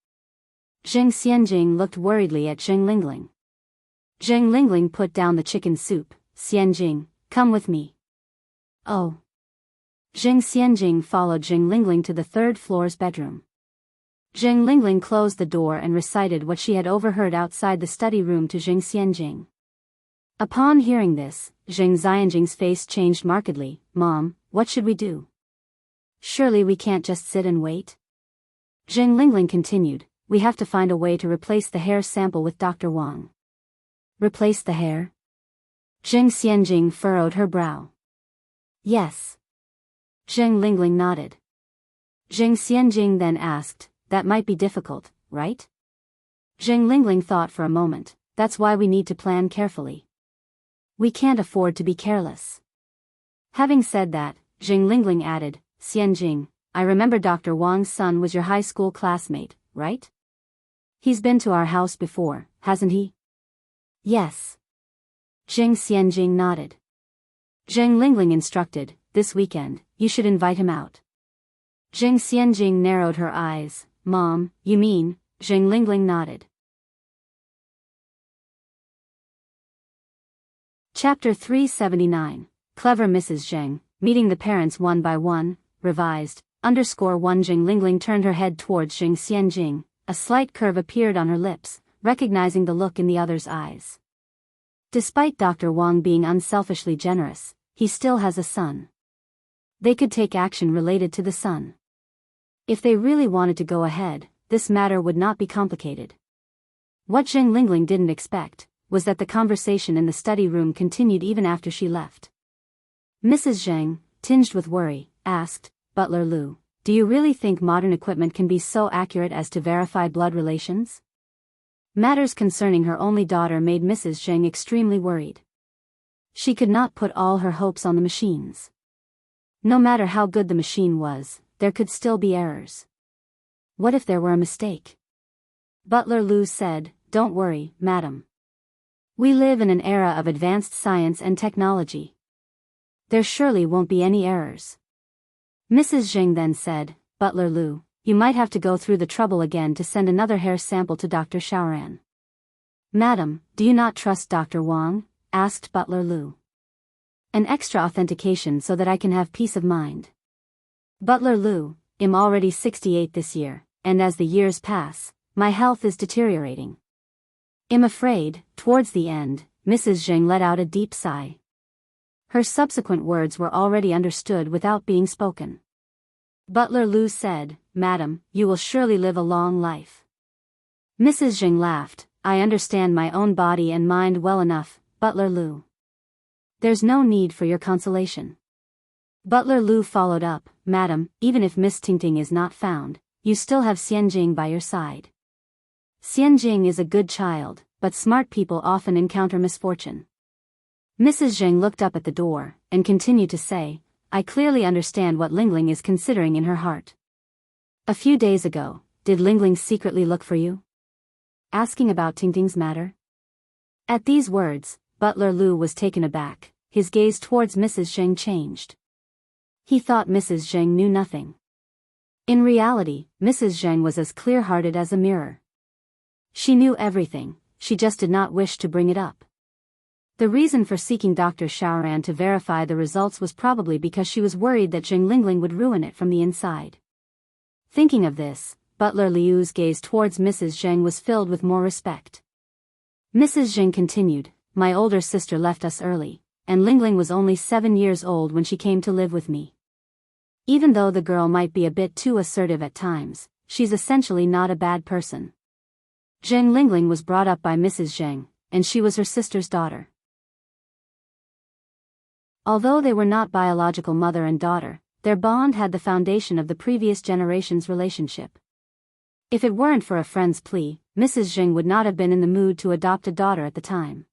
Jing Xianjing looked worriedly at Zheng Lingling. Zheng Lingling put down the chicken soup. "Xianjing, come with me." "Oh." Jing Xianjing followed Zheng Lingling to the 3rd floor's bedroom. Zheng Lingling closed the door and recited what she had overheard outside the study room to Jing Xianjing. Upon hearing this, Jing Xianjing's face changed markedly. "Mom, what should we do? Surely we can't just sit and wait?" Zheng Lingling continued, "We have to find a way to replace the hair sample with Dr. Wang." "Replace the hair?" Jing Xianjing furrowed her brow. "Yes." Zheng Lingling nodded. Zheng Xianjing then asked, that might be difficult, right? Zheng Lingling thought for a moment, that's why we need to plan carefully. We can't afford to be careless. Having said that, Zheng Lingling added, Xianjing, I remember Dr. Wang's son was your high school classmate, right? He's been to our house before, hasn't he? Yes. Zheng Xianjing nodded. Zheng Lingling instructed, this weekend, you should invite him out. Zheng Xianjing narrowed her eyes, Mom, you mean? Zheng Lingling nodded. Chapter 379, Clever Mrs. Zheng, meeting the parents one by one, revised, _1 Zheng Lingling turned her head towards Zheng Xianjing, a slight curve appeared on her lips, recognizing the look in the other's eyes. Despite Dr. Wang being unselfishly generous, he still has a son. They could take action related to the son. If they really wanted to go ahead, this matter would not be complicated. What Zheng Lingling didn't expect was that the conversation in the study room continued even after she left. Mrs. Zheng, tinged with worry, asked, Butler Lu, do you really think modern equipment can be so accurate as to verify blood relations? Matters concerning her only daughter made Mrs. Zheng extremely worried. She could not put all her hopes on the machines. No matter how good the machine was, there could still be errors. What if there were a mistake? Butler Lu said, Don't worry, madam. We live in an era of advanced science and technology. There surely won't be any errors. Mrs. Zheng then said, Butler Lu, you might have to go through the trouble again to send another hair sample to Dr. Xiaoran. Madam, do you not trust Dr. Wang? Asked Butler Lu. An extra authentication so that I can have peace of mind. Butler Lu, I'm already 68 this year, and as the years pass, my health is deteriorating. I'm afraid, towards the end, Mrs. Zheng let out a deep sigh. Her subsequent words were already understood without being spoken. Butler Lu said, Madam, you will surely live a long life. Mrs. Zheng laughed, I understand my own body and mind well enough, Butler Lu. There's no need for your consolation. Butler Lu followed up, Madam, even if Miss Tingting is not found, you still have Xianjing by your side. Xianjing is a good child, but smart people often encounter misfortune. Mrs. Zheng looked up at the door, and continued to say, I clearly understand what Lingling is considering in her heart. A few days ago, did Lingling secretly look for you? Asking about Tingting's matter? At these words, Butler Lu was taken aback, his gaze towards Mrs. Zheng changed. He thought Mrs. Zheng knew nothing. In reality, Mrs. Zheng was as clear-hearted as a mirror. She knew everything, she just did not wish to bring it up. The reason for seeking Dr. Xiaoran to verify the results was probably because she was worried that Zheng Lingling would ruin it from the inside. Thinking of this, Butler Liu's gaze towards Mrs. Zheng was filled with more respect. Mrs. Zheng continued, My older sister left us early, and Lingling was only 7 years old when she came to live with me. Even though the girl might be a bit too assertive at times, she's essentially not a bad person. Zheng Lingling was brought up by Mrs. Zheng, and she was her sister's daughter. Although they were not biological mother and daughter, their bond had the foundation of the previous generation's relationship. If it weren't for a friend's plea, Mrs. Zheng would not have been in the mood to adopt a daughter at the time.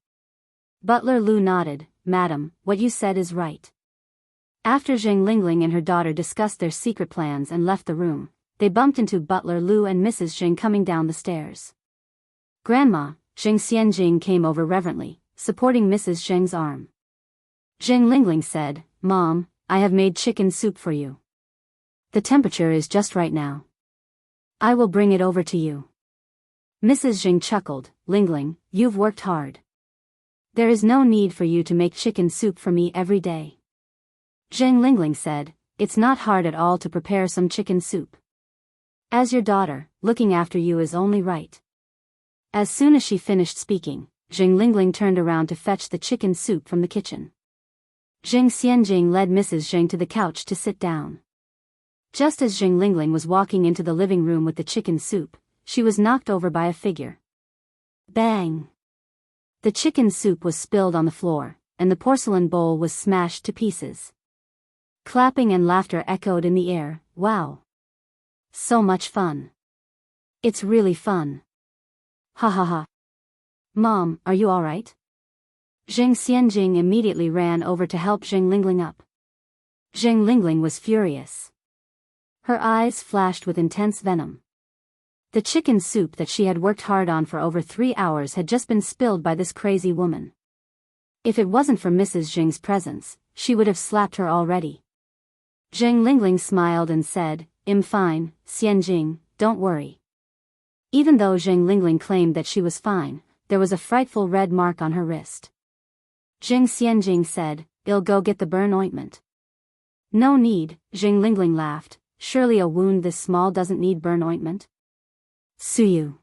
Butler Lu nodded, Madam, what you said is right. After Zheng Lingling and her daughter discussed their secret plans and left the room, they bumped into Butler Lu and Mrs. Zheng coming down the stairs. Grandma, Zheng Xianjing came over reverently, supporting Mrs. Zheng's arm. Zheng Lingling said, Mom, I have made chicken soup for you. The temperature is just right now. I will bring it over to you. Mrs. Zheng chuckled, Lingling, you've worked hard. There is no need for you to make chicken soup for me every day. Zheng Lingling said, It's not hard at all to prepare some chicken soup. As your daughter, looking after you is only right. As soon as she finished speaking, Zheng Lingling turned around to fetch the chicken soup from the kitchen. Zheng Xianjing led Mrs. Zheng to the couch to sit down. Just as Zheng Lingling was walking into the living room with the chicken soup, she was knocked over by a figure. Bang! The chicken soup was spilled on the floor, and the porcelain bowl was smashed to pieces. Clapping and laughter echoed in the air, Wow! So much fun. It's really fun. Ha ha ha. Mom, are you alright? Zheng Xianjing immediately ran over to help Zheng Lingling up. Zheng Lingling was furious. Her eyes flashed with intense venom. The chicken soup that she had worked hard on for over 3 hours had just been spilled by this crazy woman. If it wasn't for Mrs. Zheng's presence, she would have slapped her already. Zheng Lingling smiled and said, "I'm fine, Xianjing, don't worry." Even though Zheng Lingling claimed that she was fine, there was a frightful red mark on her wrist. Zheng Xianjing said, "I'll go get the burn ointment." "No need," Zheng Lingling laughed, "surely a wound this small doesn't need burn ointment." Suyu.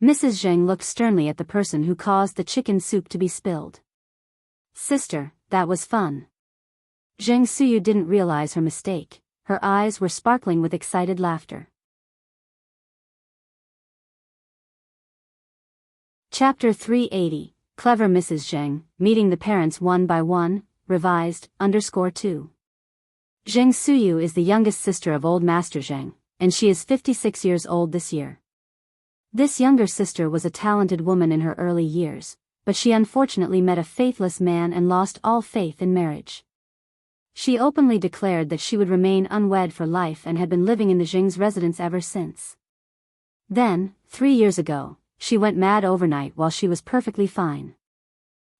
Mrs. Zheng looked sternly at the person who caused the chicken soup to be spilled. "Sister, that was fun." Zheng Suyu didn't realize her mistake. Her eyes were sparkling with excited laughter. Chapter 380, Clever Mrs. Zheng, Meeting the Parents One by One, Revised, _2. Zheng Suyu is the youngest sister of Old Master Zheng, and she is 56 years old this year. This younger sister was a talented woman in her early years, but she unfortunately met a faithless man and lost all faith in marriage. She openly declared that she would remain unwed for life and had been living in the Zheng's residence ever since. Then, 3 years ago, she went mad overnight while she was perfectly fine.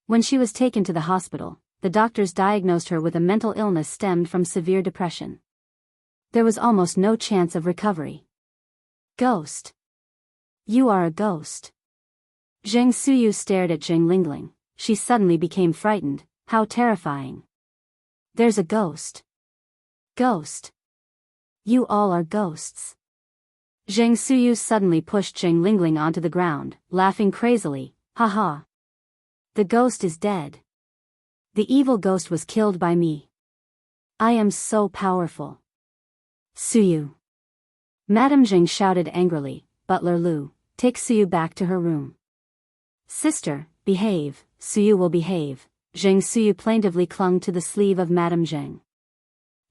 When she was taken to the hospital, the doctors diagnosed her with a mental illness stemmed from severe depression. There was almost no chance of recovery. Ghost. You are a ghost. Zheng Suyu stared at Zheng Lingling. She suddenly became frightened. How terrifying. There's a ghost. Ghost. You all are ghosts. Zheng Suyu suddenly pushed Zheng Lingling onto the ground, laughing crazily. Ha ha. The ghost is dead. The evil ghost was killed by me. I am so powerful. Suyu. Madame Zheng shouted angrily. Butler Lu, take Suyu back to her room. Sister, behave. Suyu will behave. Zheng Suyu plaintively clung to the sleeve of Madame Zheng.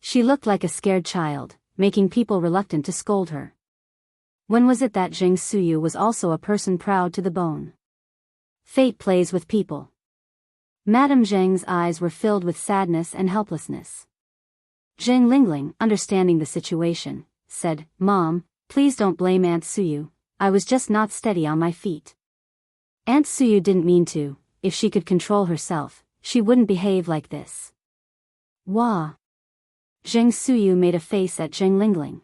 She looked like a scared child, making people reluctant to scold her. When was it that Zheng Suyu was also a person proud to the bone? Fate plays with people. Madame Zheng's eyes were filled with sadness and helplessness. Zheng Lingling, understanding the situation, said, "Mom, please don't blame Aunt Suyu. I was just not steady on my feet." Aunt Suyu didn't mean to. If she could control herself, she wouldn't behave like this. Wah. Zheng Suyu made a face at Zheng Lingling.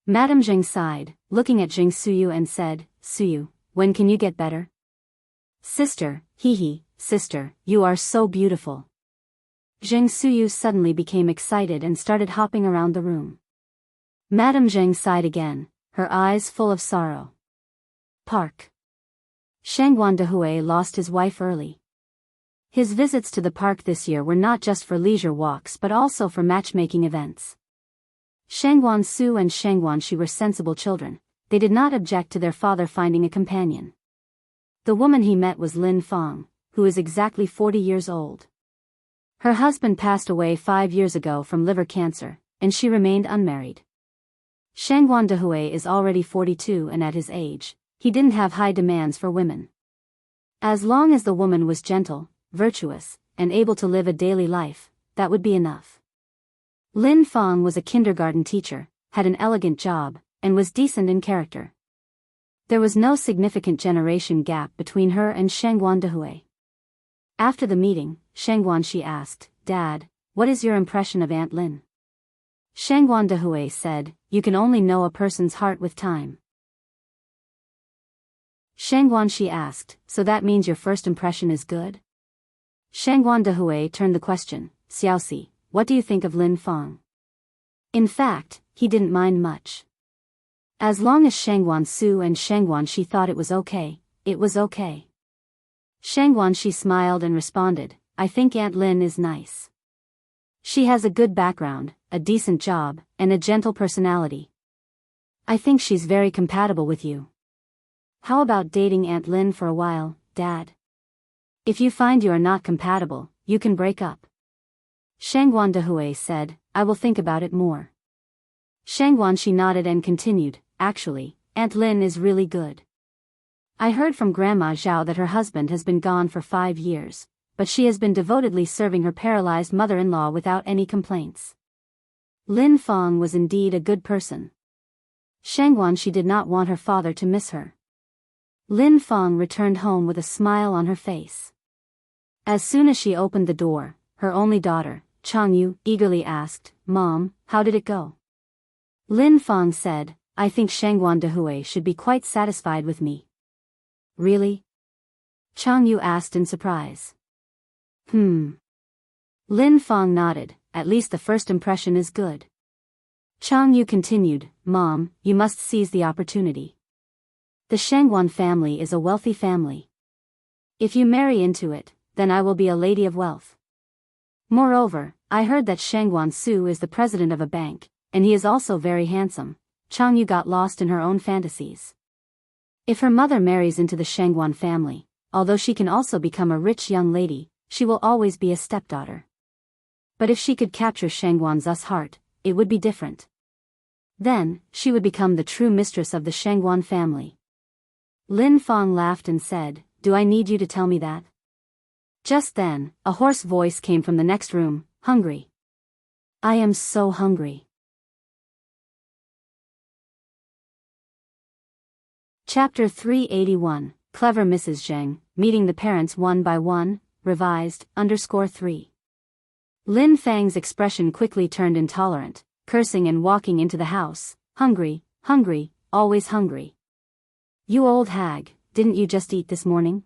Madame Zheng sighed, looking at Zheng Suyu and said, "Suyu, when can you get better?" "Sister, sister, you are so beautiful." Zheng Suyu suddenly became excited and started hopping around the room. Madame Zheng sighed again, her eyes full of sorrow. Park. Shangguan Dehui lost his wife early. His visits to the park this year were not just for leisure walks but also for matchmaking events. Shangguan Su and Shangguan Shi were sensible children. They did not object to their father finding a companion. The woman he met was Lin Fong, who is exactly 40 years old. Her husband passed away 5 years ago from liver cancer, and she remained unmarried. Shangguan Dehui is already 42 and at his age, he didn't have high demands for women. As long as the woman was gentle, virtuous, and able to live a daily life, that would be enough. Lin Fong was a kindergarten teacher, had an elegant job, and was decent in character. There was no significant generation gap between her and Shangguan Dehui. After the meeting, Shangguan Shi asked, "Dad, what is your impression of Aunt Lin?" Shangguan Dehui said, "You can only know a person's heart with time." Shangguan Shi asked, "So that means your first impression is good?" Shangguan Dehui turned the question, "Xiaoxi, what do you think of Lin Fong?" In fact, he didn't mind much. As long as Shangguan Su and Shangguan Shi thought it was okay, it was okay. Shangguan Shi smiled and responded, "I think Aunt Lin is nice. She has a good background, a decent job, and a gentle personality. I think she's very compatible with you. How about dating Aunt Lin for a while, Dad? If you find you are not compatible, you can break up." Shangguan Dehui said, "I will think about it more." Shangwan. She nodded and continued, actually, Aunt Lin is really good. I heard from Grandma Zhao that her husband has been gone for 5 years, but she has been devotedly serving her paralyzed mother-in-law without any complaints. Lin Feng was indeed a good person. Shangwan. She did not want her father to miss her. Lin Feng returned home with a smile on her face. As soon as she opened the door, her only daughter, Changyu, eagerly asked, Mom, how did it go? Lin Feng said, I think Shangwan Dehui should be quite satisfied with me. Really? Changyu asked in surprise. Lin Feng nodded, at least the first impression is good. Changyu continued, Mom, you must seize the opportunity. The Shangwan family is a wealthy family. If you marry into it, then I will be a lady of wealth. Moreover, I heard that Shangwan Su is the president of a bank, and he is also very handsome. Changyu got lost in her own fantasies. If her mother marries into the Shangwan family, although she can also become a rich young lady, she will always be a stepdaughter. But if she could capture Shangwan's heart, it would be different. Then, she would become the true mistress of the Shangwan family. Lin Feng laughed and said, Do I need you to tell me that? Just then, a hoarse voice came from the next room, hungry. I am so hungry. Chapter 381, Clever Mrs. Zheng, Meeting the Parents One by One, revised, _3. Lin Feng's expression quickly turned intolerant, cursing and walking into the house, hungry, hungry, always hungry. You old hag, didn't you just eat this morning?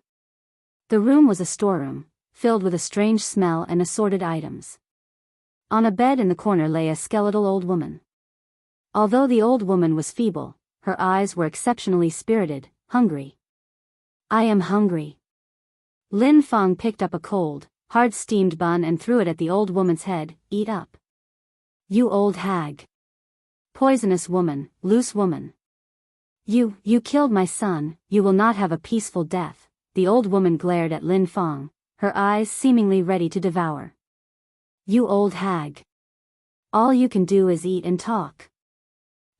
The room was a storeroom, filled with a strange smell and assorted items. On a bed in the corner lay a skeletal old woman. Although the old woman was feeble, her eyes were exceptionally spirited, hungry. I am hungry. Lin Feng picked up a cold, hard steamed bun and threw it at the old woman's head, Eat up. You old hag. Poisonous woman, loose woman. You killed my son, you will not have a peaceful death. The old woman glared at Lin Feng, her eyes seemingly ready to devour. You old hag. All you can do is eat and talk.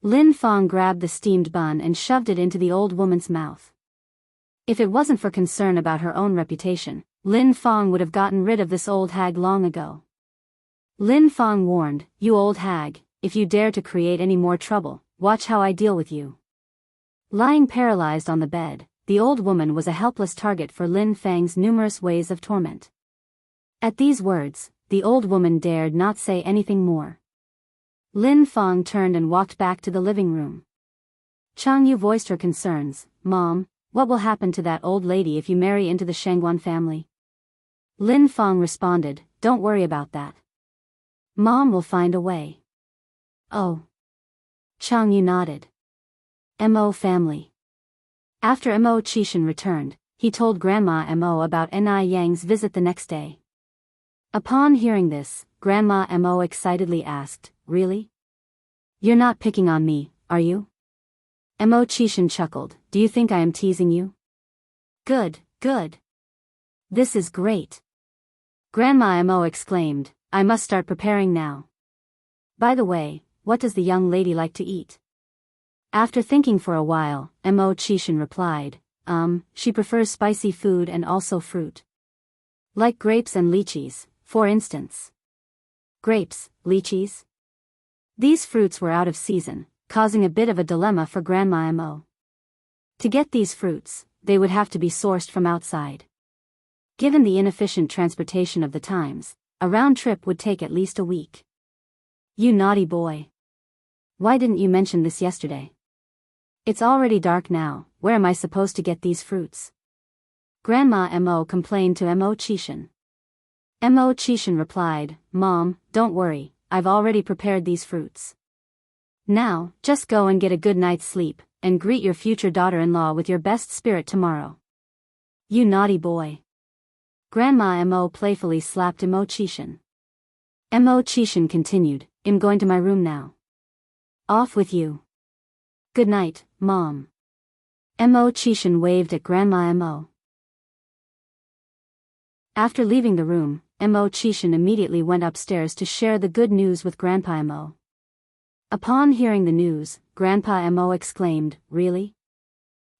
Lin Feng grabbed the steamed bun and shoved it into the old woman's mouth. If it wasn't for concern about her own reputation, Lin Feng would have gotten rid of this old hag long ago. Lin Feng warned, You old hag, if you dare to create any more trouble, watch how I deal with you. Lying paralyzed on the bed, the old woman was a helpless target for Lin Feng's numerous ways of torment. At these words, the old woman dared not say anything more. Lin Feng turned and walked back to the living room. Changyu voiced her concerns, Mom, what will happen to that old lady if you marry into the Shangwan family? Lin Feng responded, Don't worry about that. Mom will find a way. Oh. Changyu nodded. Mo family. After Mo Qishan returned, he told Grandma Mo about Ni Yang's visit the next day. Upon hearing this, Grandma Mo excitedly asked, Really? You're not picking on me, are you? Mo Qishan chuckled, Do you think I am teasing you? Good, good. This is great. Grandma Mo exclaimed, I must start preparing now. By the way, what does the young lady like to eat? After thinking for a while, Mo Qishan replied, she prefers spicy food and also fruit. Like grapes and lychees, for instance. Grapes, lychees? These fruits were out of season, causing a bit of a dilemma for Grandma Mo. To get these fruits, they would have to be sourced from outside. Given the inefficient transportation of the times, a round trip would take at least a week. You naughty boy. Why didn't you mention this yesterday? It's already dark now, where am I supposed to get these fruits? Grandma Mo complained to Mo Qishan. Mo Qishan replied, Mom, don't worry, I've already prepared these fruits. Now, just go and get a good night's sleep, and greet your future daughter-in-law with your best spirit tomorrow. You naughty boy. Grandma Mo playfully slapped Mo Qishan. Mo Qishan continued, I'm going to my room now. Off with you. Good night, Mom. Mo Qishan waved at Grandma Mo. After leaving the room, Mo Qishan immediately went upstairs to share the good news with Grandpa Mo. Upon hearing the news, Grandpa Mo exclaimed, "Really?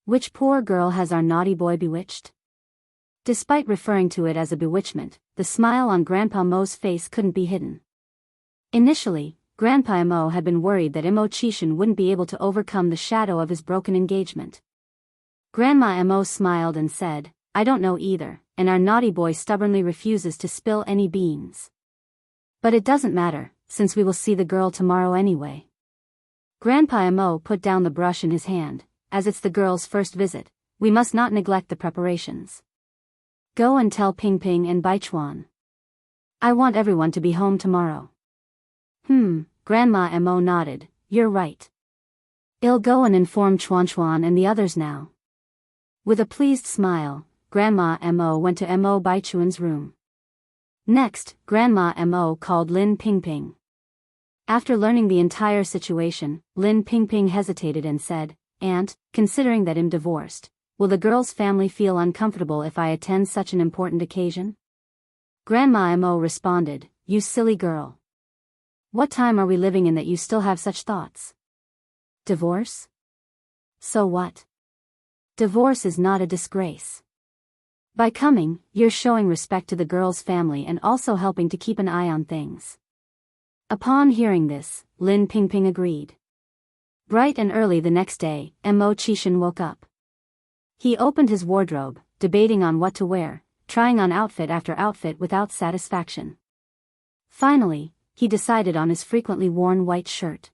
Which poor girl has our naughty boy bewitched?" Despite referring to it as a bewitchment, the smile on Grandpa Mo's face couldn't be hidden. Initially, Grandpa Mo had been worried that Mo Chishan wouldn't be able to overcome the shadow of his broken engagement. Grandma Mo smiled and said, "I don't know either, and our naughty boy stubbornly refuses to spill any beans. But it doesn't matter, since we will see the girl tomorrow anyway." Grandpa Mo put down the brush in his hand. "As it's the girl's first visit, we must not neglect the preparations. Go and tell Ping Ping and Baichuan. I want everyone to be home tomorrow." Grandma Mo nodded. "You're right. I'll go and inform Chuan Chuan and the others now." With a pleased smile, Grandma Mo went to Mo Baichuan's room. Next, Grandma Mo called Lin Ping Ping. After learning the entire situation, Lin Ping Ping hesitated and said, "Aunt, considering that I'm divorced, will the girl's family feel uncomfortable if I attend such an important occasion?" Grandma Mo responded, "You silly girl. What time are we living in that you still have such thoughts? Divorce? So what? Divorce is not a disgrace. By coming, you're showing respect to the girl's family and also helping to keep an eye on things." Upon hearing this, Lin Ping Ping agreed. Bright and early the next day, Mo Chishan woke up. He opened his wardrobe, debating on what to wear, trying on outfit after outfit without satisfaction. Finally, he decided on his frequently worn white shirt.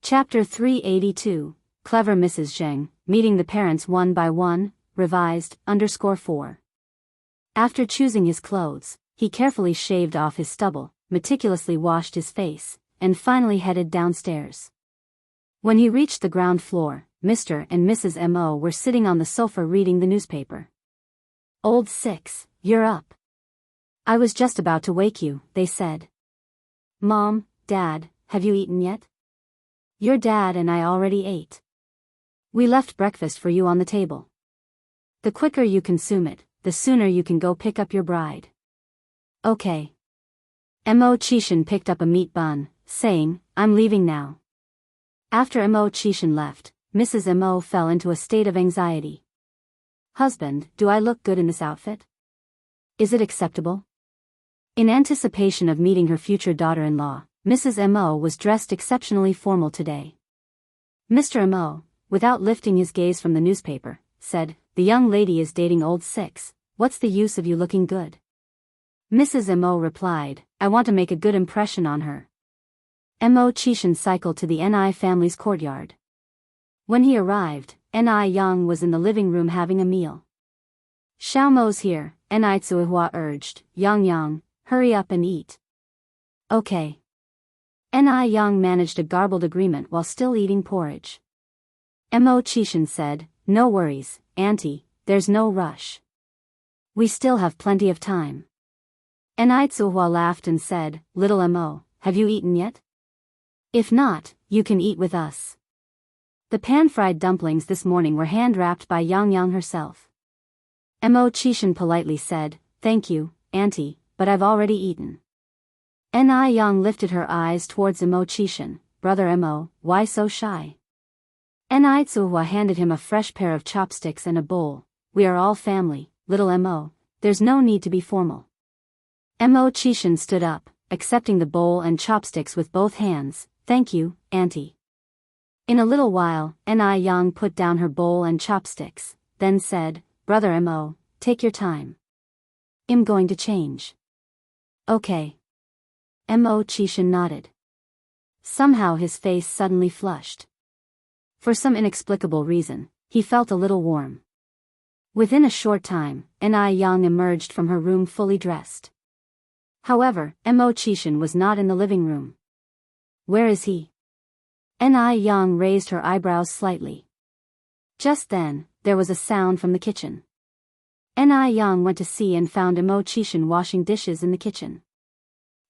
Chapter 382, Clever Mrs. Zheng, Meeting the Parents One by One, revised, _4. After choosing his clothes, he carefully shaved off his stubble, meticulously washed his face, and finally headed downstairs. When he reached the ground floor, Mr. and Mrs. Mo were sitting on the sofa reading the newspaper. "Old Six, you're up. I was just about to wake you," they said. "Mom, Dad, have you eaten yet?" "Your dad and I already ate. We left breakfast for you on the table. The quicker you consume it, the sooner you can go pick up your bride." "Okay." Mo Chishan picked up a meat bun, saying, "I'm leaving now." After Mo Chishan left, Mrs. Mo fell into a state of anxiety. "Husband, do I look good in this outfit? Is it acceptable?" In anticipation of meeting her future daughter-in-law, Mrs. Mo was dressed exceptionally formal today. Mr. Mo, without lifting his gaze from the newspaper, said, "The young lady is dating Old Six, what's the use of you looking good?" Mrs. Mo replied, "I want to make a good impression on her." Mo Chishan cycled to the Ni family's courtyard. When he arrived, Ni Yang was in the living room having a meal. "Xiao Mo's here," Ni Tsuihua urged. Yang, hurry up and eat." "Okay." Ni Yang managed a garbled agreement while still eating porridge. Mo Chishan said, "No worries, Auntie, there's no rush. We still have plenty of time." Ni Tsuihua laughed and said, "Little Mo, have you eaten yet? If not, you can eat with us." The pan-fried dumplings this morning were hand-wrapped by Yang herself. Mo Chishan politely said, "Thank you, Auntie, but I've already eaten." Ni Yang lifted her eyes towards Mo Chishan. "Brother Mo, why so shy?" Ni Tsuihua handed him a fresh pair of chopsticks and a bowl. "We are all family, little Mo, there's no need to be formal." Mo Chishan stood up, accepting the bowl and chopsticks with both hands. "Thank you, Auntie." In a little while, Ni Yang put down her bowl and chopsticks, then said, "Brother Mo, take your time. I'm going to change." "Okay." Mo Chishan nodded. Somehow his face suddenly flushed. For some inexplicable reason, he felt a little warm. Within a short time, Ni Yang emerged from her room fully dressed. However, Mo Chishan was not in the living room. "Where is he?" Ni Yang raised her eyebrows slightly. Just then, there was a sound from the kitchen. Ni Yang went to see and found Mo Chishan washing dishes in the kitchen.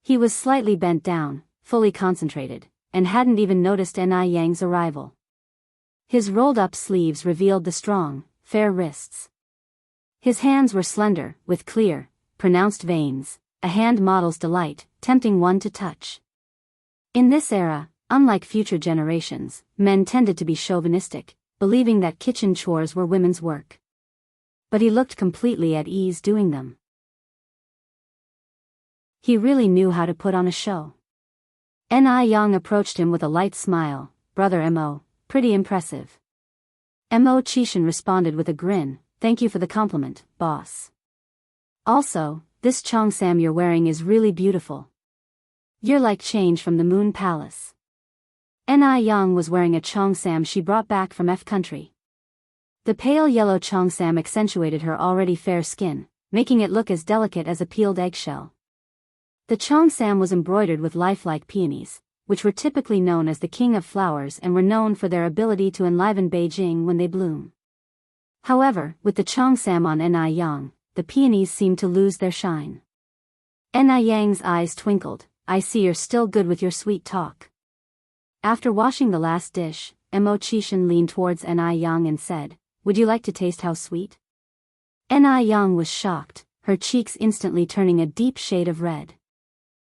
He was slightly bent down, fully concentrated, and hadn't even noticed Ni Yang's arrival. His rolled-up sleeves revealed the strong, fair wrists. His hands were slender, with clear, pronounced veins, a hand model's delight, tempting one to touch. In this era, unlike future generations, men tended to be chauvinistic, believing that kitchen chores were women's work. But he looked completely at ease doing them. He really knew how to put on a show. Ni Young approached him with a light smile. Brother Mo, pretty impressive. Mo Chishan responded with a grin. Thank you for the compliment, boss. Also, this cheongsam you're wearing is really beautiful. You're like change from the Moon Palace. Ni Young was wearing a cheongsam she brought back from F country. The pale yellow cheongsam accentuated her already fair skin, making it look as delicate as a peeled eggshell. The cheongsam was embroidered with lifelike peonies, which were typically known as the king of flowers and were known for their ability to enliven Beijing when they bloom. However, with the cheongsam on Ni Yang, the peonies seemed to lose their shine. Ni Yang's eyes twinkled. I see you're still good with your sweet talk. After washing the last dish, Mo Chishan leaned towards Ni Yang and said, would you like to taste how sweet? Ni Yang was shocked, her cheeks instantly turning a deep shade of red.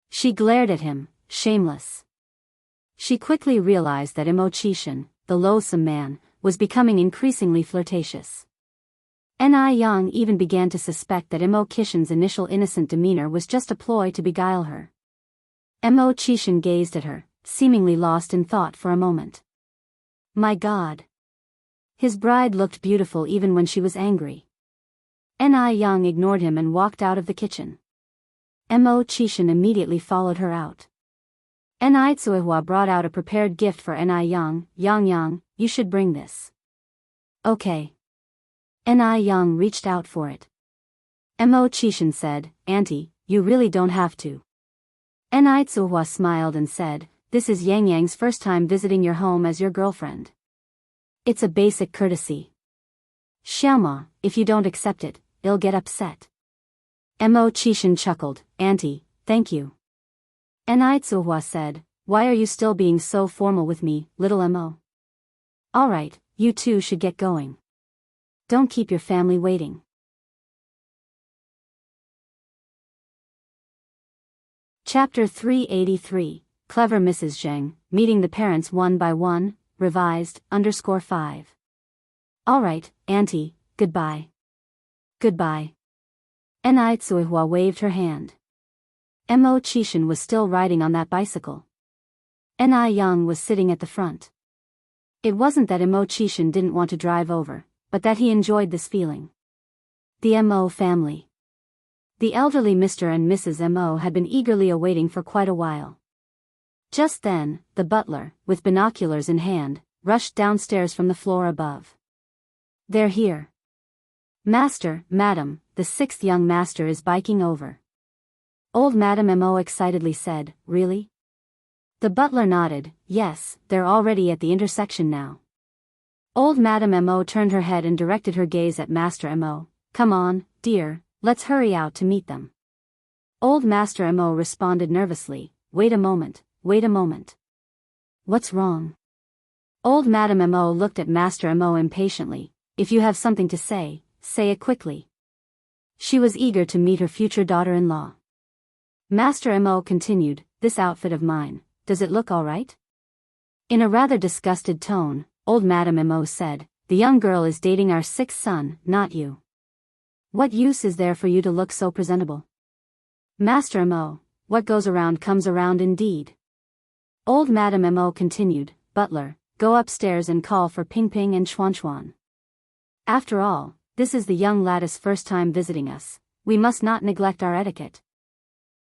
She glared at him, shameless. She quickly realized that Mo Chishan, the loathsome man, was becoming increasingly flirtatious. Ni Yang even began to suspect that Mo Chishan's initial innocent demeanor was just a ploy to beguile her. Mo Chishan gazed at her, seemingly lost in thought for a moment. My God! His bride looked beautiful even when she was angry. Ni Yang ignored him and walked out of the kitchen. Mo Chishan immediately followed her out. Ni Tsuehua brought out a prepared gift for Ni Yang. Yang, you should bring this. Okay. Ni Yang reached out for it. Mo Chishan said, Auntie, you really don't have to. Ni Tsuehua smiled and said, this is Yang Yang's first time visiting your home as your girlfriend. It's a basic courtesy. Xiaoma, if you don't accept it, he'll get upset. Mo Chishan chuckled, Auntie, thank you. Ni Tsuehua said, why are you still being so formal with me, little Mo? Alright, you two should get going. Don't keep your family waiting. Chapter 383, Clever Mrs. Zheng, Meeting the Parents One by One, Revised, _5. Alright, Auntie, goodbye. Goodbye. Ni Tsuehua waved her hand. Mo Chishan was still riding on that bicycle. Ni Yang was sitting at the front. It wasn't that Mo Chishan didn't want to drive over, but that he enjoyed this feeling. The Mo family. The elderly Mr. and Mrs. Mo had been eagerly awaiting for quite a while. Just then, the butler, with binoculars in hand, rushed downstairs from the floor above. They're here. Master, Madam, the sixth young master is biking over. Old Madam Mo excitedly said, really? The butler nodded, yes, they're already at the intersection now. Old Madam Mo turned her head and directed her gaze at Master Mo. Come on, dear, let's hurry out to meet them. Old Master Mo responded nervously, wait a moment. Wait a moment. What's wrong? Old Madam Mo looked at Master Mo impatiently. If you have something to say, say it quickly. She was eager to meet her future daughter-in-law. Master Mo continued, this outfit of mine, does it look all right? In a rather disgusted tone, Old Madam Mo said, the young girl is dating our sixth son, not you. What use is there for you to look so presentable? Master Mo, what goes around comes around indeed. Old Madam Mo continued, butler, go upstairs and call for Ping Ping and Chuan Chuan. After all, this is the young lad's first time visiting us, we must not neglect our etiquette.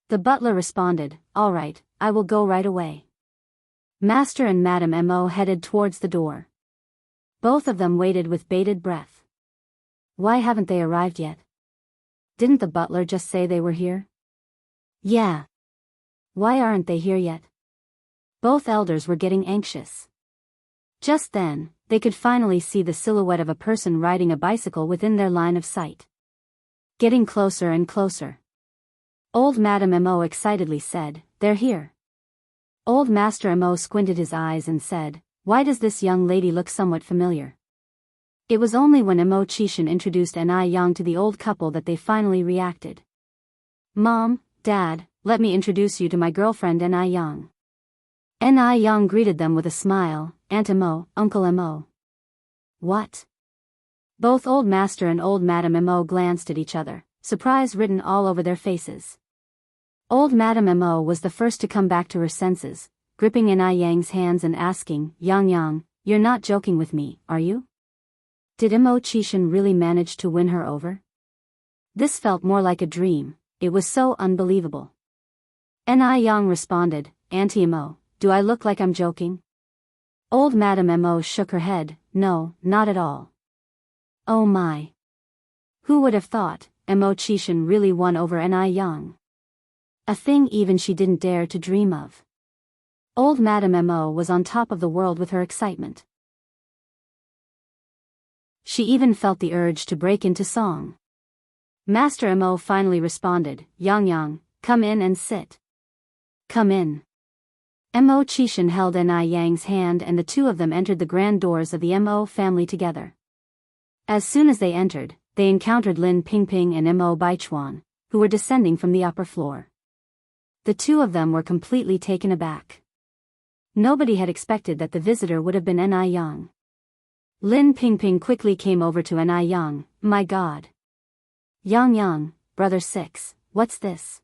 The butler responded, all right, I will go right away. Master and Madam Mo headed towards the door. Both of them waited with bated breath. Why haven't they arrived yet? Didn't the butler just say they were here? Yeah. Why aren't they here yet? Both elders were getting anxious. Just then, they could finally see the silhouette of a person riding a bicycle within their line of sight. Getting closer and closer. Old Madam Mo excitedly said, they're here. Old Master Mo squinted his eyes and said, why does this young lady look somewhat familiar? It was only when Mo Chishan introduced Ni Yang to the old couple that they finally reacted. Mom, Dad, let me introduce you to my girlfriend N.I. Young. N.I. Young greeted them with a smile. Aunt Mo, Uncle Mo. What? Both Old Master and Old Madam Mo glanced at each other, surprise written all over their faces. Old Madam Mo was the first to come back to her senses, gripping N.I. Yang's hands and asking, Yang, you're not joking with me, are you? Did Mo Chishan really manage to win her over? This felt more like a dream, it was so unbelievable. N.I. Yang responded, Auntie Mo, do I look like I'm joking? Old Madam Mo shook her head, no, not at all. Oh my. Who would have thought, Mo Chishan really won over N.I. Young? A thing even she didn't dare to dream of. Old Madam Mo was on top of the world with her excitement. She even felt the urge to break into song. Master Mo finally responded, Yang, come in and sit. Come in. Mo Chishan held N.I. Yang's hand and the two of them entered the grand doors of the Mo family together. As soon as they entered, they encountered Lin Pingping and Mo Baichuan, who were descending from the upper floor. The two of them were completely taken aback. Nobody had expected that the visitor would have been N.I. Young. Lin Pingping quickly came over to N.I. Young, my God. Yang, brother 6, what's this?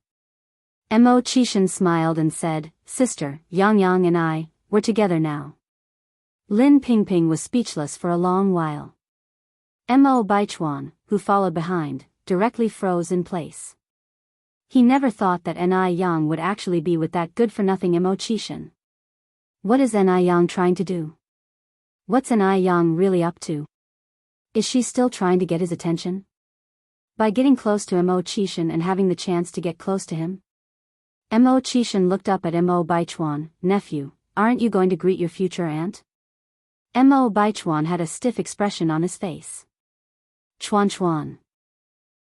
Mo Chishan smiled and said, Sister, Yang and I, we're together now. Lin Pingping was speechless for a long while. Mo Baichuan, who followed behind, directly froze in place. He never thought that N.I. Young would actually be with that good-for-nothing Mo Chishan. What is N.I. Young trying to do? What's N.I. Young really up to? Is she still trying to get his attention? By getting close to Mo Chishan and having the chance to get close to him? Mo Chishan looked up at Mo Baichuan, nephew, aren't you going to greet your future aunt? Mo Baichuan had a stiff expression on his face. Chuan.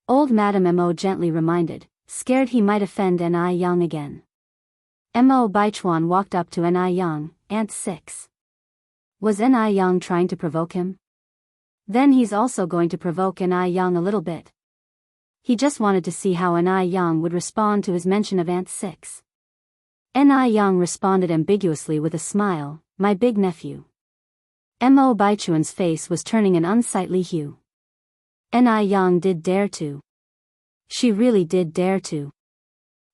Old Madam Mo gently reminded, scared he might offend N.I. Young again. Mo Baichuan walked up to N.I. Young, Aunt 6. Was N.I. Young trying to provoke him? Then he's also going to provoke N.I. Young a little bit. He just wanted to see how N.I. Young would respond to his mention of Aunt 6. N.I. Young responded ambiguously with a smile, my big nephew. Mo Baichuan's face was turning an unsightly hue. N.I. Young did dare to. She really did dare to.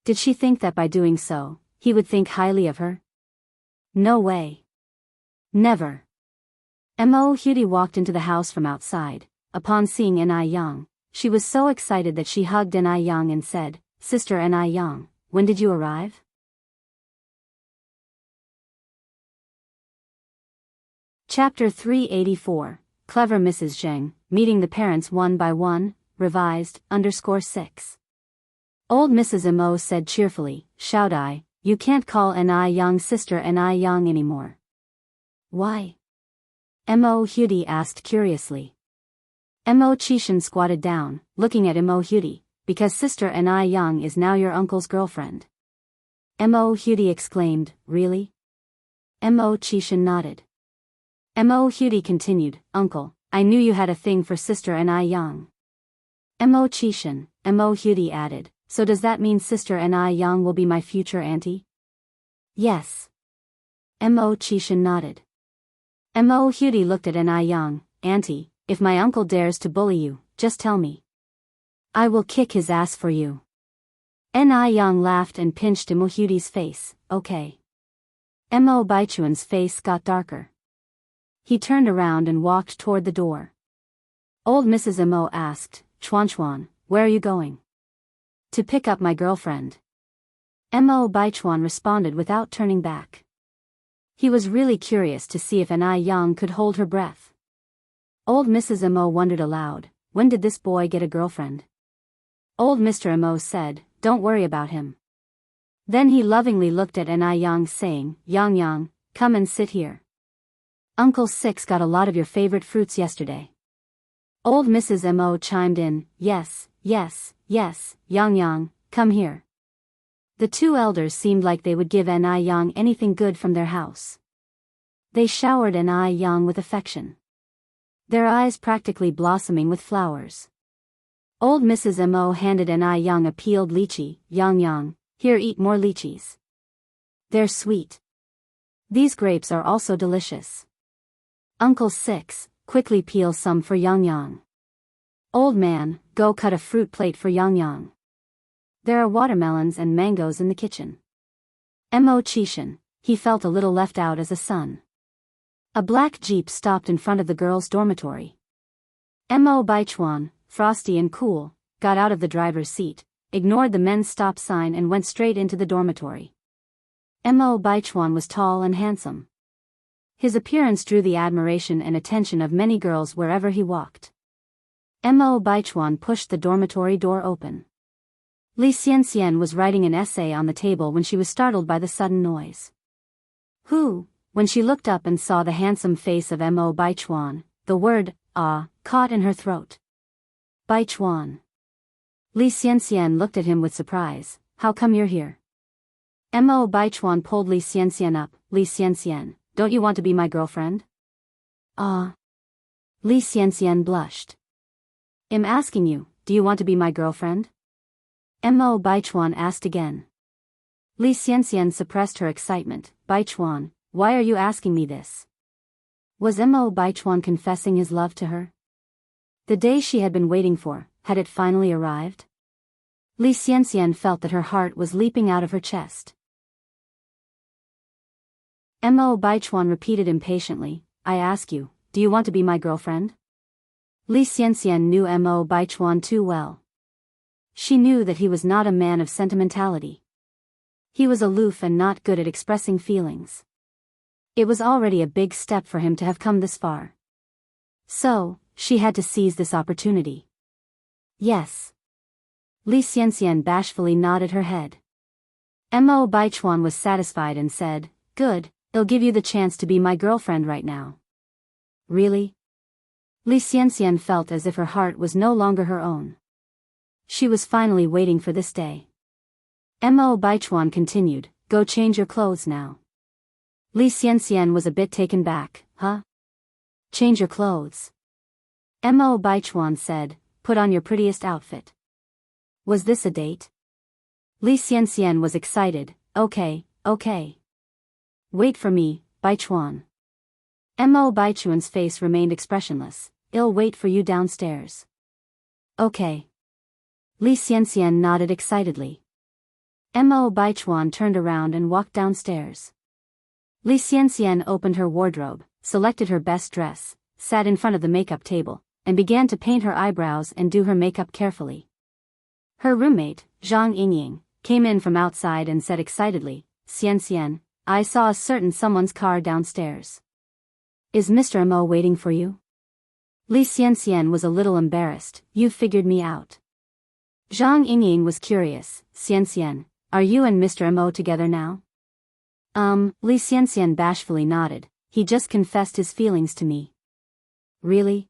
Did she think that by doing so, he would think highly of her? No way. Never. Mo Hudi walked into the house from outside. Upon seeing N.I. Young, she was so excited that she hugged N.I. Young and said, Sister N.I. Young, when did you arrive? Chapter 384, Clever Mrs. Zheng, Meeting the Parents One by One, revised, _6. Old Mrs. Mo said cheerfully, Shout I, you can't call N.I. Young Sister N.I. Young anymore. Why? Mo Hudi asked curiously. Mo Chishan squatted down, looking at Mo Hudi, because Sister N.I. Young is now your uncle's girlfriend. Mo Hudi exclaimed, Really? Mo Chishan nodded. Mo Hudi continued, Uncle, I knew you had a thing for Sister N.I. Young. Mo Chishan, Mo Hudi added, So does that mean Sister N.I. Young will be my future auntie? Yes. Mo Chishan nodded. Mo Hudi looked at N.I. Young, Auntie, if my uncle dares to bully you, just tell me. I will kick his ass for you. N.I. Young laughed and pinched Mo Hudi's face, okay. Mo Baichuan's face got darker. He turned around and walked toward the door. Old Mrs. Mo asked, Chuan, where are you going? To pick up my girlfriend. Mo Baichuan responded without turning back. He was really curious to see if N.I. Young could hold her breath. Old Mrs. Mo wondered aloud, when did this boy get a girlfriend? Old Mr. Mo said, Don't worry about him. Then he lovingly looked at N.I. Young saying, Yang, come and sit here. Uncle 6 got a lot of your favorite fruits yesterday. Old Mrs. Mo chimed in, Yes, Yang, come here. The two elders seemed like they would give N.I. Young anything good from their house. They showered N.I. Young with affection. Their eyes practically blossoming with flowers. Old Mrs. Mo handed An Yang a peeled lychee. Yang, here, eat more lychees. They're sweet. These grapes are also delicious. Uncle 6, quickly peel some for Yang. Old man, go cut a fruit plate for Yang. There are watermelons and mangoes in the kitchen. Mo Chishan, he felt a little left out as a son. A black jeep stopped in front of the girls' dormitory. Mo Baichuan, frosty and cool, got out of the driver's seat, ignored the men's stop sign and went straight into the dormitory. Mo Baichuan was tall and handsome. His appearance drew the admiration and attention of many girls wherever he walked. Mo Baichuan pushed the dormitory door open. Li Xianxian was writing an essay on the table when she was startled by the sudden noise. Who? When she looked up and saw the handsome face of Mo Baichuan, the word, ah, caught in her throat. Baichuan. Li Xianxian looked at him with surprise. How come you're here? Mo Baichuan pulled Li Xianxian up. Li Xianxian, don't you want to be my girlfriend? Ah. Li Xianxian blushed. I'm asking you, do you want to be my girlfriend? Mo Baichuan asked again. Li Xianxian suppressed her excitement. Baichuan, why are you asking me this? Was Mo Baichuan confessing his love to her? The day she had been waiting for, had it finally arrived? Li Xianxian felt that her heart was leaping out of her chest. Mo Baichuan repeated impatiently, I ask you, do you want to be my girlfriend? Li Xianxian knew Mo Baichuan too well. She knew that he was not a man of sentimentality. He was aloof and not good at expressing feelings. It was already a big step for him to have come this far. So, she had to seize this opportunity. Yes. Li Xianxian bashfully nodded her head. Mo Baichuan was satisfied and said, good, I'll give you the chance to be my girlfriend right now. Really? Li Xianxian felt as if her heart was no longer her own. She was finally waiting for this day. Mo Baichuan continued, go change your clothes now. Li Xianxian was a bit taken back. Huh? Change your clothes. Mo Baichuan said, put on your prettiest outfit. Was this a date? Li Xianxian was excited. Okay. Wait for me, Baichuan. Mo Baichuan's face remained expressionless. I'll wait for you downstairs. Okay. Li Xianxian nodded excitedly. Mo Baichuan turned around and walked downstairs. Li Xianxian opened her wardrobe, selected her best dress, sat in front of the makeup table, and began to paint her eyebrows and do her makeup carefully. Her roommate, Zhang Yingying, came in from outside and said excitedly, Xianxian, I saw a certain someone's car downstairs. Is Mr. Mo waiting for you? Li Xianxian was a little embarrassed. You figured me out. Zhang Yingying was curious. Xianxian, are you and Mr. Mo together now? Li Xianxian bashfully nodded. He just confessed his feelings to me. Really?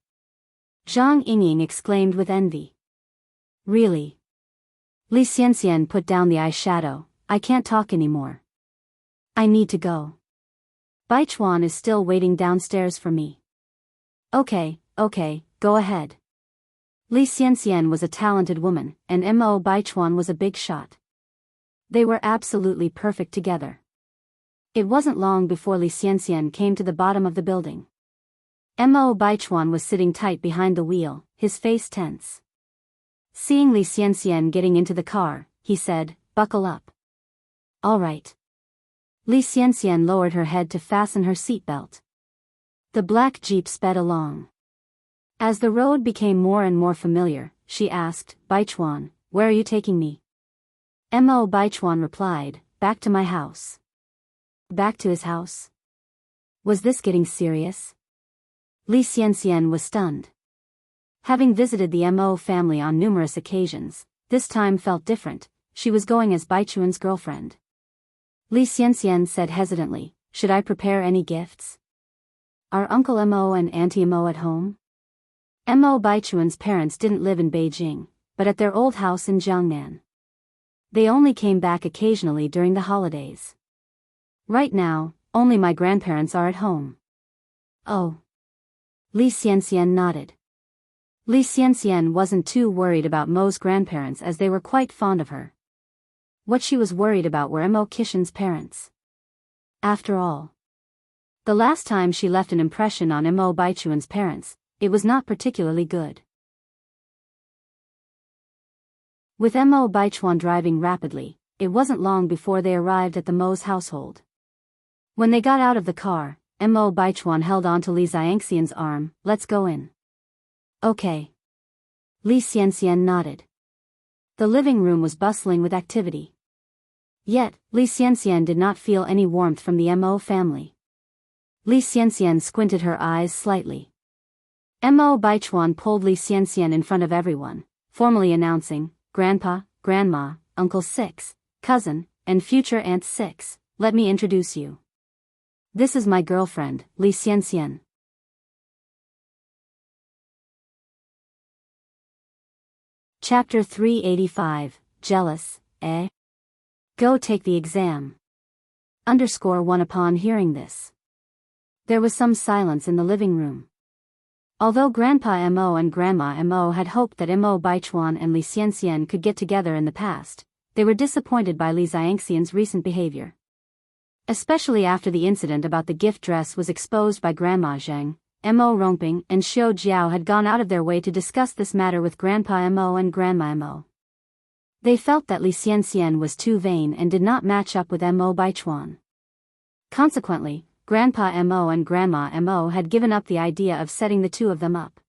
Zhang Yingying exclaimed with envy. Really? Li Xianxian put down the eyeshadow. I can't talk anymore. I need to go. Baichuan is still waiting downstairs for me. Okay, go ahead. Li Xianxian was a talented woman, and Mo Baichuan was a big shot. They were absolutely perfect together. It wasn't long before Li Xianxian came to the bottom of the building. Mo Baichuan was sitting tight behind the wheel, his face tense. Seeing Li Xianxian getting into the car, he said, buckle up. All right. Li Xianxian lowered her head to fasten her seatbelt. The black jeep sped along. As the road became more and more familiar, she asked, Baichuan, where are you taking me? Mo Baichuan replied, back to my house. Back to his house? Was this getting serious? Li Xianxian was stunned. Having visited the Mo family on numerous occasions, this time felt different. She was going as Baichuan's girlfriend. Li Xianxian said hesitantly, should I prepare any gifts? Are Uncle Mo and Auntie Mo at home? Mo Baichuan's parents didn't live in Beijing, but at their old house in Jiangnan. They only came back occasionally during the holidays. Right now, only my grandparents are at home. Oh. Li Xianxian nodded. Li Xianxian wasn't too worried about Mo's grandparents as they were quite fond of her. What she was worried about were Mo Qixin's parents. After all, the last time she left an impression on Mo Baichuan's parents, it was not particularly good. With Mo Baichuan driving rapidly, it wasn't long before they arrived at the Mo's household. When they got out of the car, Mo Baichuan held onto Li Xianxian's arm. "Let's go in." "Okay." Li Xianxian nodded. The living room was bustling with activity. Yet, Li Xianxian did not feel any warmth from the Mo family. Li Xianxian squinted her eyes slightly. Mo Baichuan pulled Li Xianxian in front of everyone, formally announcing, "Grandpa, Grandma, Uncle 6, Cousin, and future Aunt 6, let me introduce you. This is my girlfriend, Li Xianxian." Chapter 385, Jealous, eh? Go take the exam. _1 Upon hearing this, there was some silence in the living room. Although Grandpa Mo and Grandma Mo had hoped that Mo Baichuan and Li Xianxian could get together in the past, they were disappointed by Li Xianxian's recent behavior. Especially after the incident about the gift dress was exposed by Grandma Zheng, Mo Rongping and Xiao Jiao had gone out of their way to discuss this matter with Grandpa Mo and Grandma Mo. They felt that Li Xianxian was too vain and did not match up with Mo Baichuan. Consequently, Grandpa Mo and Grandma Mo had given up the idea of setting the two of them up.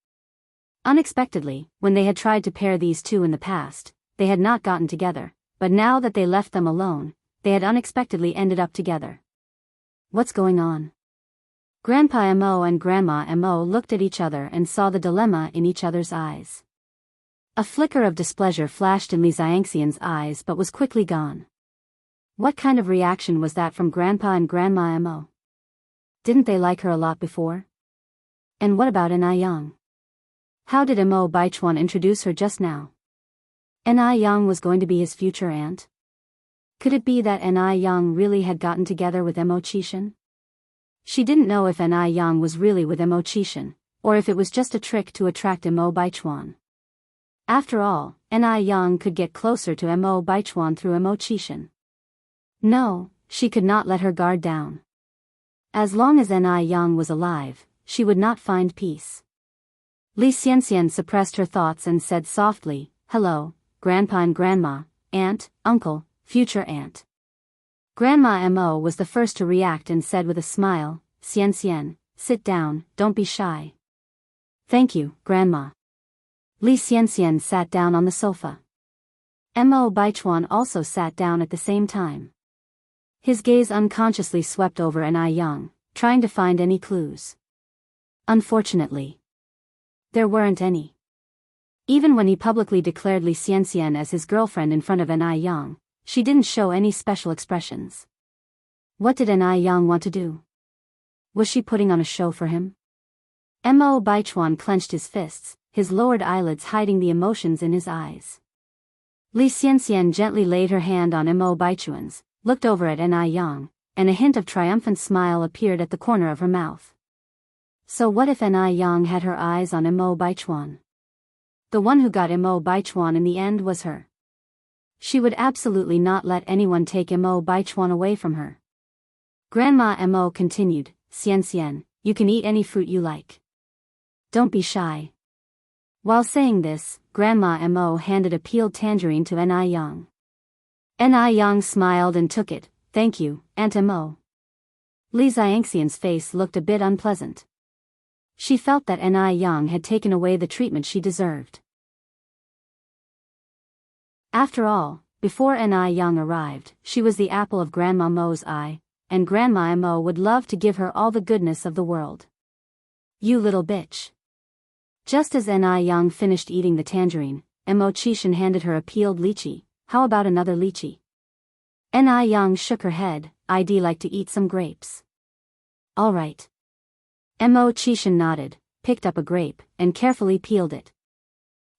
Unexpectedly, when they had tried to pair these two in the past, they had not gotten together, but now that they left them alone, they had unexpectedly ended up together. What's going on? Grandpa Mo and Grandma Mo looked at each other and saw the dilemma in each other's eyes. A flicker of displeasure flashed in Li Xianxian's eyes but was quickly gone. What kind of reaction was that from Grandpa and Grandma Mo? Didn't they like her a lot before? And what about Yang? How did Mo Baichuan introduce her just now? Yang was going to be his future aunt? Could it be that Yang really had gotten together with Mo Qixin? She didn't know if Yang was really with Mo Qixin, or if it was just a trick to attract Mo Baichuan. After all, Yang could get closer to Mo Baichuan through Mo Qixin. No, she could not let her guard down. As long as Yang was alive, she would not find peace. Li Xianxian suppressed her thoughts and said softly, "Hello, Grandpa and Grandma, Aunt, Uncle, future Aunt." Grandma Mo was the first to react and said with a smile, "Xianxian, sit down, don't be shy." "Thank you, Grandma." Li Xianxian sat down on the sofa. Mo Baichuan also sat down at the same time. His gaze unconsciously swept over Yang, trying to find any clues. Unfortunately, there weren't any. Even when he publicly declared Li Xianxian as his girlfriend in front of Yang, she didn't show any special expressions. What did Yang want to do? Was she putting on a show for him? Mo Baichuan clenched his fists, his lowered eyelids hiding the emotions in his eyes. Li Xianxian gently laid her hand on Mo Baichuan's, looked over at Yang, and a hint of triumphant smile appeared at the corner of her mouth. So what if Yang had her eyes on Mo Baichuan? The one who got Mo Baichuan in the end was her. She would absolutely not let anyone take Mo Baichuan away from her. Grandma Mo continued, "Xianxian, you can eat any fruit you like. Don't be shy." While saying this, Grandma Mo handed a peeled tangerine to Yang. Yang smiled and took it. "Thank you, Aunt Mo." Li Xianxian's face looked a bit unpleasant. She felt that Yang had taken away the treatment she deserved. After all, before Yang arrived, she was the apple of Grandma Mo's eye, and Grandma Mo would love to give her all the goodness of the world. "You little bitch." Just as Yang finished eating the tangerine, Mo Qixin handed her a peeled lychee. "How about another lychee?" Yang shook her head. "I'd like to eat some grapes." "All right." Mo Qixin nodded, picked up a grape, and carefully peeled it.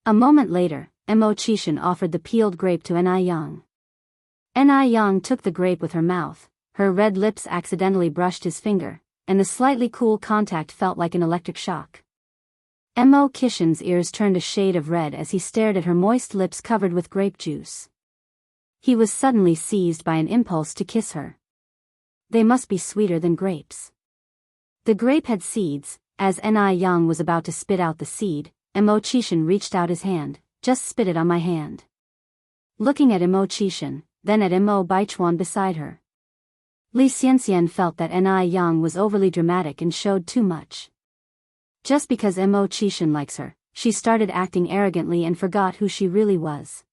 A moment later, Mo Qixin offered the peeled grape to Yang. Yang took the grape with her mouth, her red lips accidentally brushed his finger, and the slightly cool contact felt like an electric shock. Mo Kishin's ears turned a shade of red as he stared at her moist lips covered with grape juice. He was suddenly seized by an impulse to kiss her. They must be sweeter than grapes. The grape had seeds. As Ni Young was about to spit out the seed, Mo Kishin reached out his hand. Just spit it on my hand. Looking at Mo Kishin, then at Mo Baichuan beside her. Li Xianxian felt that Ni Young was overly dramatic and showed too much. Just because Mo Kishin likes her, she started acting arrogantly and forgot who she really was.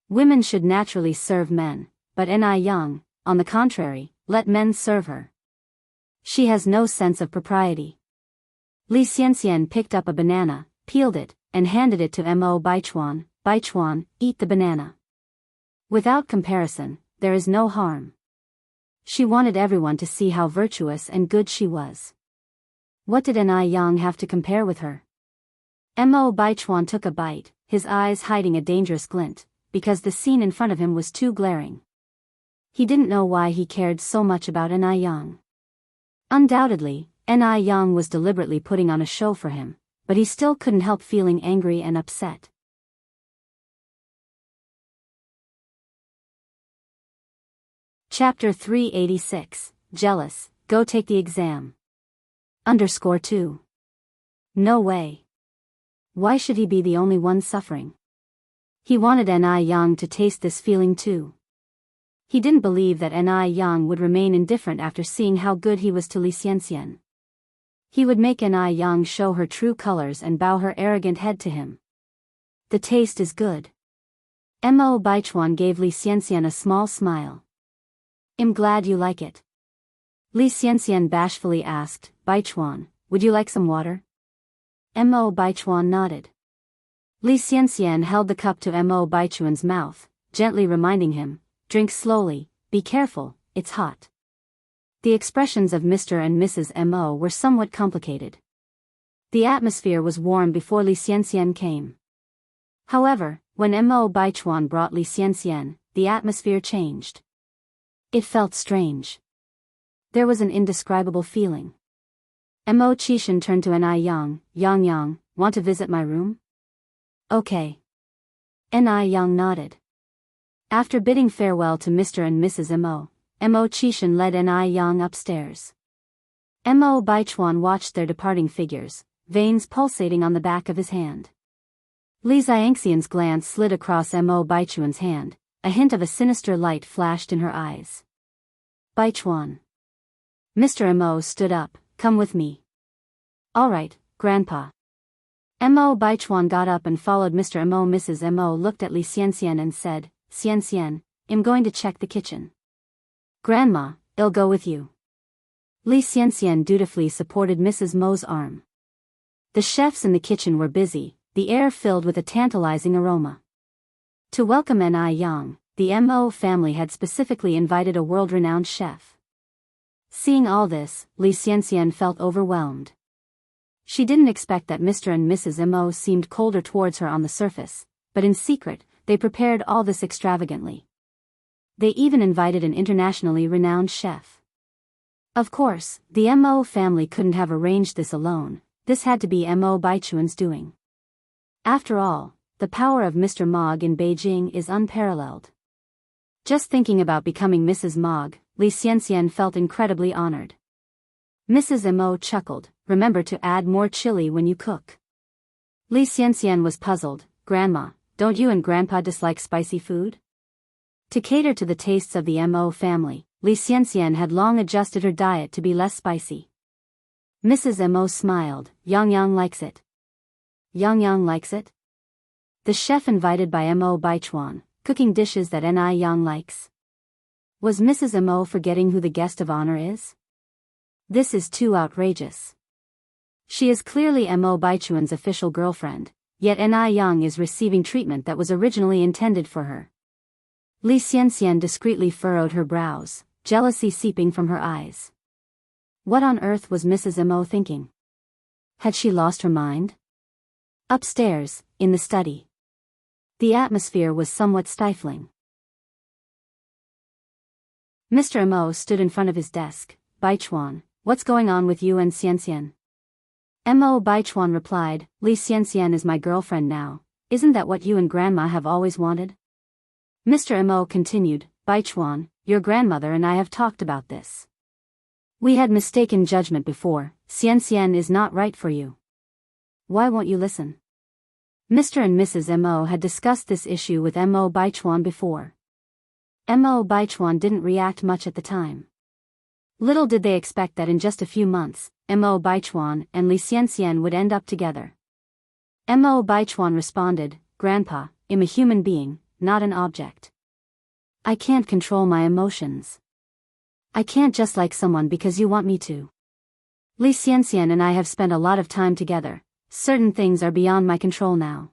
Women should naturally serve men, but Ni Young, on the contrary, let men serve her. She has no sense of propriety. Li Xianxian picked up a banana, peeled it, and handed it to Mo Baichuan. Baichuan, eat the banana. Without comparison, there is no harm. She wanted everyone to see how virtuous and good she was. What did Ni Young have to compare with her? Mo Baichuan took a bite, his eyes hiding a dangerous glint, because the scene in front of him was too glaring. He didn't know why he cared so much about Ni Young. Undoubtedly, Ni Young was deliberately putting on a show for him, but he still couldn't help feeling angry and upset. Chapter 386, Jealous, Go Take the Exam. _2. No way. Why should he be the only one suffering? He wanted Ni Young to taste this feeling too. He didn't believe that Ni Young would remain indifferent after seeing how good he was to Li Xianxian. He would make Ni Young show her true colors and bow her arrogant head to him. The taste is good. Mo Baichuan gave Li Xianxian a small smile. I'm glad you like it. Li Xianxian bashfully asked, Baichuan, would you like some water? Mo Baichuan nodded. Li Xianxian held the cup to Mo Baichuan's mouth, gently reminding him, drink slowly, be careful, it's hot. The expressions of Mr. and Mrs. Mo were somewhat complicated. The atmosphere was warm before Li Xianxian came. However, when Mo Baichuan brought Li Xianxian, the atmosphere changed. It felt strange. There was an indescribable feeling. Mo Kishin turned to Ni Young. Yang, want to visit my room? Okay. Ni Young nodded. After bidding farewell to Mr. and Mrs. Mo Kishin led Ni Young upstairs. Mo Baichuan watched their departing figures, veins pulsating on the back of his hand. Li Xianxian's glance slid across Mo Baichuan's hand, a hint of a sinister light flashed in her eyes. Baichuan. Mr. Mo stood up, come with me. All right, Grandpa. Mo Baichuan got up and followed Mr. Mo. Mrs. Mo looked at Li Xianxian and said, Xianxian, I'm going to check the kitchen. Grandma, I'll go with you. Li Xianxian dutifully supported Mrs. Mo's arm. The chefs in the kitchen were busy, the air filled with a tantalizing aroma. To welcome Ni Young, the Mo family had specifically invited a world-renowned chef. Seeing all this, Li Xianxian felt overwhelmed. She didn't expect that Mr. and Mrs. Mo seemed colder towards her on the surface, but in secret, they prepared all this extravagantly. They even invited an internationally renowned chef. Of course, the Mo family couldn't have arranged this alone, this had to be Mo Baichuan's doing. After all, the power of Mr. Mog in Beijing is unparalleled. Just thinking about becoming Mrs. Mog, Li Xianxian felt incredibly honored. Mrs. Mo chuckled, remember to add more chili when you cook. Li Xianxian was puzzled, Grandma, don't you and Grandpa dislike spicy food? To cater to the tastes of the Mo family, Li Xianxian had long adjusted her diet to be less spicy. Mrs. Mo smiled, Yang likes it. Yang likes it? The chef invited by Mo Baichuan, cooking dishes that Ni Young likes. Was Mrs. Mo forgetting who the guest of honor is? This is too outrageous. She is clearly Mo Baichuan's official girlfriend, yet Ni Young is receiving treatment that was originally intended for her. Li Xianxian discreetly furrowed her brows, jealousy seeping from her eyes. What on earth was Mrs. Mo thinking? Had she lost her mind? Upstairs, in the study. The atmosphere was somewhat stifling. Mr. Mo stood in front of his desk. Baichuan, what's going on with you and Xianxian? Mo Baichuan replied, Li Xianxian is my girlfriend now. Isn't that what you and Grandma have always wanted? Mr. Mo continued, Baichuan, your grandmother and I have talked about this. We had mistaken judgment before. Xianxian is not right for you. Why won't you listen? Mr. and Mrs. Mo had discussed this issue with Mo Baichuan before. Mo Baichuan didn't react much at the time. Little did they expect that in just a few months, Mo Baichuan and Li Xianxian would end up together. Mo Baichuan responded, Grandpa, I'm a human being, not an object. I can't control my emotions. I can't just like someone because you want me to. Li Xianxian and I have spent a lot of time together. Certain things are beyond my control now.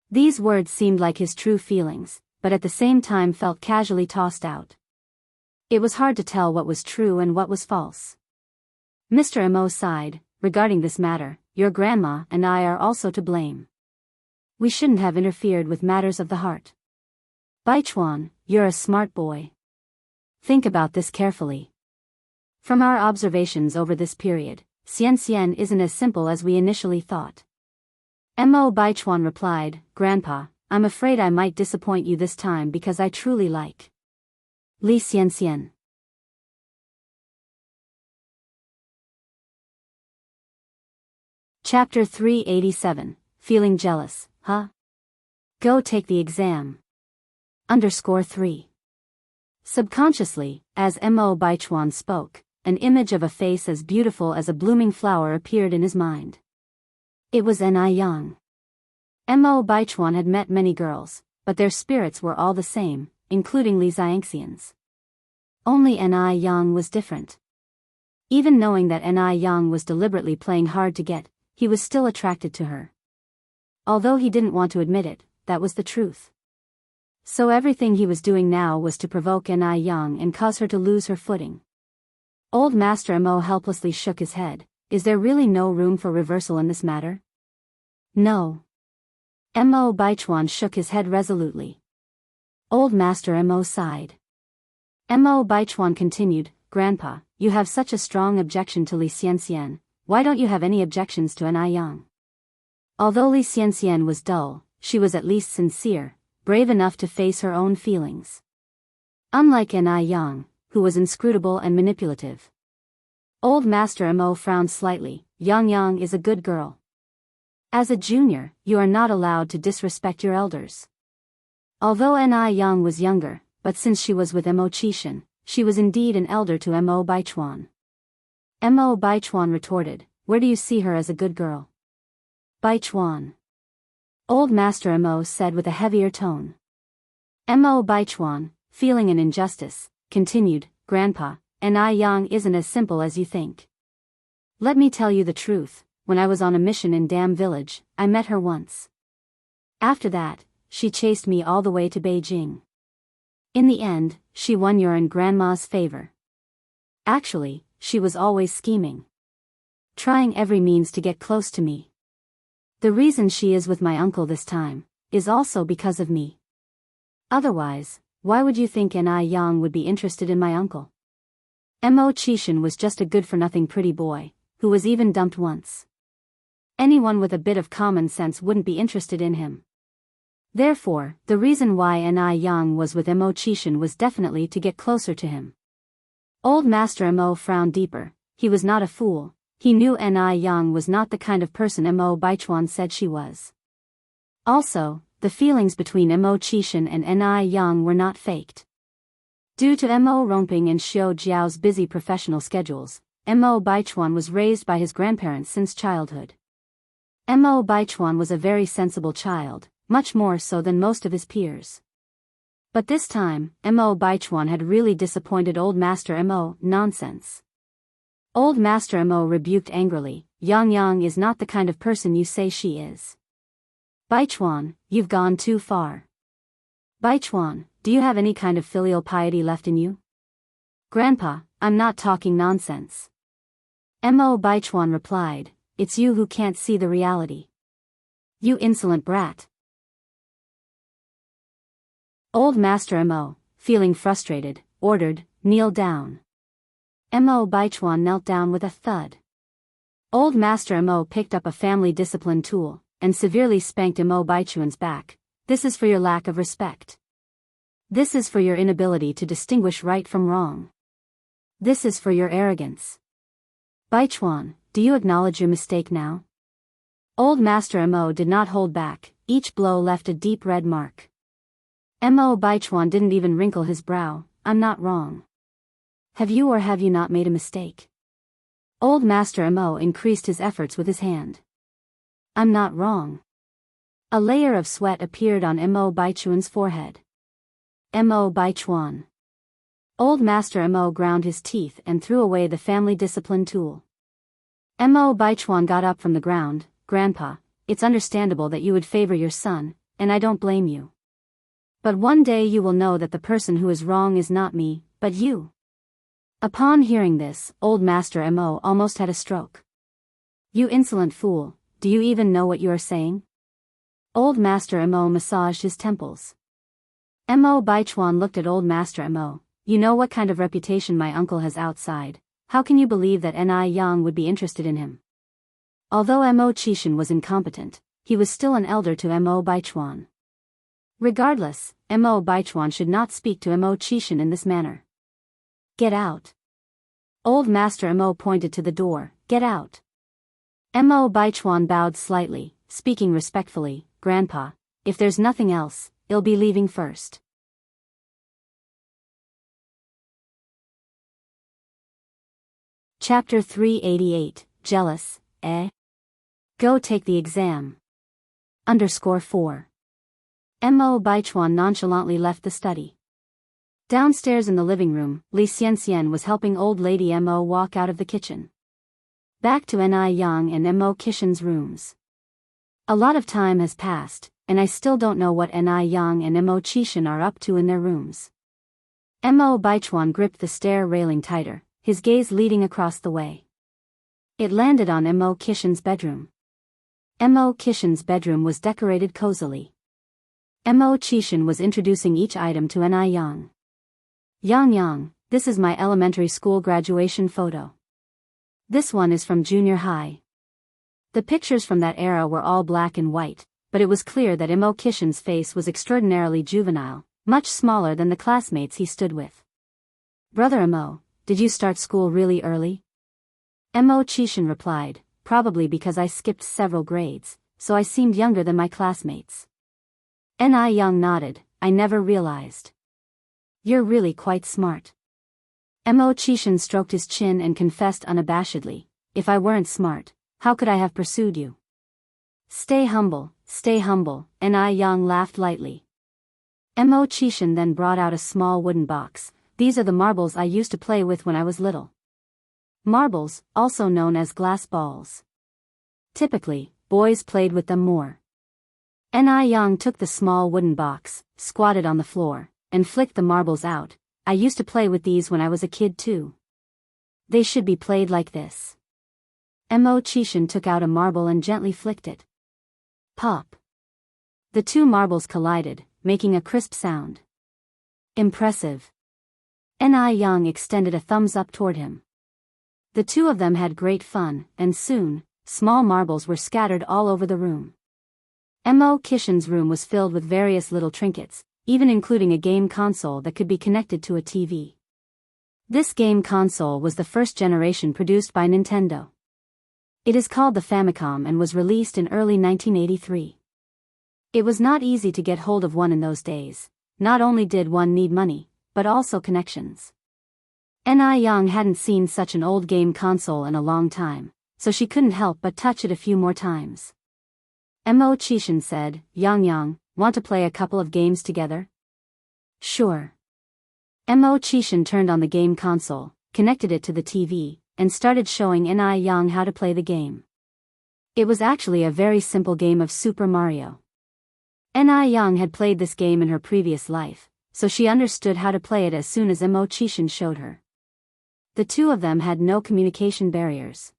These words seemed like his true feelings, but at the same time felt casually tossed out. It was hard to tell what was true and what was false. Mr. Mo sighed, regarding this matter, your grandma and I are also to blame. We shouldn't have interfered with matters of the heart. Baichuan, you're a smart boy. Think about this carefully. From our observations over this period, Xianxian isn't as simple as we initially thought. Mo Baichuan replied, Grandpa, I'm afraid I might disappoint you this time because I truly like Li Xianxian. Chapter 387, Feeling Jealous, huh? Go take the exam. _3. Subconsciously, as Mo Baichuan spoke, an image of a face as beautiful as a blooming flower appeared in his mind. It was Ni Yang. Mo Baichuan had met many girls, but their spirits were all the same, including Li Xianxian's. Only Ni Yang was different. Even knowing that Ni Yang was deliberately playing hard to get, he was still attracted to her. Although he didn't want to admit it, that was the truth. So everything he was doing now was to provoke Ni Yang and cause her to lose her footing. Old Master Mo helplessly shook his head. Is there really no room for reversal in this matter? No. Mo Baichuan shook his head resolutely. Old Master Mo sighed. Mo Baichuan continued, Grandpa, you have such a strong objection to Li Xianxian. Why don't you have any objections to Ni Yang? Although Li Xianxian was dull, she was at least sincere, brave enough to face her own feelings. Unlike Ni Yang, who was inscrutable and manipulative. Old Master Mo frowned slightly. Yang is a good girl. As a junior, you are not allowed to disrespect your elders. Although Ni Yang was younger, but since she was with Mo Qishan, she was indeed an elder to Mo Baichuan. Mo Baichuan retorted, where do you see her as a good girl? Baichuan. Old Master Mo said with a heavier tone. Mo Baichuan, feeling an injustice, continued, Grandpa, Ni Yang isn't as simple as you think. Let me tell you the truth, when I was on a mission in Dam Village, I met her once. After that, she chased me all the way to Beijing. In the end, she won your and Grandma's favor. Actually, she was always scheming. Trying every means to get close to me. The reason she is with my uncle this time, is also because of me. Otherwise, why would you think Ni Yang would be interested in my uncle? Mo Qishan was just a good-for-nothing pretty boy, who was even dumped once. Anyone with a bit of common sense wouldn't be interested in him. Therefore, the reason why Ni Yang was with Mo Qishan was definitely to get closer to him. Old Master Mo frowned deeper. He was not a fool. He knew Ni Yang was not the kind of person Mo Baichuan said she was. Also, the feelings between Mo Qishan and Ni Yang were not faked. Due to Mo Rongping and Xiao Jiao's busy professional schedules, Mo Baichuan was raised by his grandparents since childhood. Mo Baichuan was a very sensible child, much more so than most of his peers. But this time, Mo Baichuan had really disappointed Old Master Mo. Nonsense. Old Master Mo rebuked angrily, Yang is not the kind of person you say she is. Baichuan, you've gone too far. Baichuan, do you have any kind of filial piety left in you? Grandpa, I'm not talking nonsense. Mo Baichuan replied, it's you who can't see the reality. You insolent brat. Old Master Mo, feeling frustrated, ordered, kneel down. Mo Baichuan knelt down with a thud. Old Master Mo picked up a family discipline tool, and severely spanked Mo Baichuan's back. This is for your lack of respect. This is for your inability to distinguish right from wrong. This is for your arrogance. Baichuan, do you acknowledge your mistake now? Old Master Mo did not hold back, each blow left a deep red mark. Mo Baichuan didn't even wrinkle his brow. I'm not wrong. Have you or have you not made a mistake? Old Master Mo increased his efforts with his hand. I'm not wrong. A layer of sweat appeared on Mo Baichuan's forehead. Mo Baichuan. Old Master Mo ground his teeth and threw away the family discipline tool. Mo Baichuan got up from the ground. Grandpa, it's understandable that you would favor your son, and I don't blame you. But one day you will know that the person who is wrong is not me, but you. Upon hearing this, Old Master Mo almost had a stroke. You insolent fool, do you even know what you are saying? Old Master Mo massaged his temples. Mo Baichuan looked at Old Master Mo. You know what kind of reputation my uncle has outside. How can you believe that Ni Yang would be interested in him? Although Mo Qishan was incompetent, he was still an elder to Mo Baichuan. Regardless, Mo Baichuan should not speak to Mo Qishan in this manner. Get out. Old Master Mo pointed to the door. Get out. Mo Baichuan bowed slightly, speaking respectfully. Grandpa, if there's nothing else, I'll be leaving first. Chapter 388, Jealous, eh? Go take the exam. _4. Mo Baichuan nonchalantly left the study. Downstairs in the living room, Li Xianxian was helping old lady Mo walk out of the kitchen. Back to Ni Yang and Mo Qishan's rooms. A lot of time has passed, and I still don't know what Ni Yang and Mo Qishan are up to in their rooms. Mo Baichuan gripped the stair railing tighter, his gaze leading across the way. It landed on Mo Qishan's bedroom. Mo Qishan's bedroom was decorated cozily. Mo Qishan was introducing each item to Ni Yang. Yang, this is my elementary school graduation photo. This one is from junior high. The pictures from that era were all black and white, but it was clear that Mo Qishan's face was extraordinarily juvenile, much smaller than the classmates he stood with. Brother Mo, did you start school really early? Mo Qishan replied, probably because I skipped several grades, so I seemed younger than my classmates. Ni Yang nodded, I never realized. You're really quite smart. Mo Qishan stroked his chin and confessed unabashedly, if I weren't smart, how could I have pursued you? Stay humble, Ni Yang laughed lightly. Mo Qishan then brought out a small wooden box. These are the marbles I used to play with when I was little. Marbles, also known as glass balls. Typically, boys played with them more. Ni Yang took the small wooden box, squatted on the floor, and flicked the marbles out. I used to play with these when I was a kid too. They should be played like this. Mo Qishan took out a marble and gently flicked it. Pop. The two marbles collided, making a crisp sound. Impressive. Ni Yang extended a thumbs up toward him. The two of them had great fun, and soon, small marbles were scattered all over the room. Mo Qishan's room was filled with various little trinkets, even including a game console that could be connected to a TV. This game console was the first generation produced by Nintendo. It is called the Famicom and was released in early 1983. It was not easy to get hold of one in those days. Not only did one need money, but also connections. Ni Yang hadn't seen such an old game console in a long time, so she couldn't help but touch it a few more times. Mo Qishan said, Yang, want to play a couple of games together? Sure. Mo Qishan turned on the game console, connected it to the TV, and started showing Ni Yang how to play the game. It was actually a very simple game of Super Mario. Ni Yang had played this game in her previous life, so she understood how to play it as soon as Mo Qishan showed her. The two of them had no communication barriers.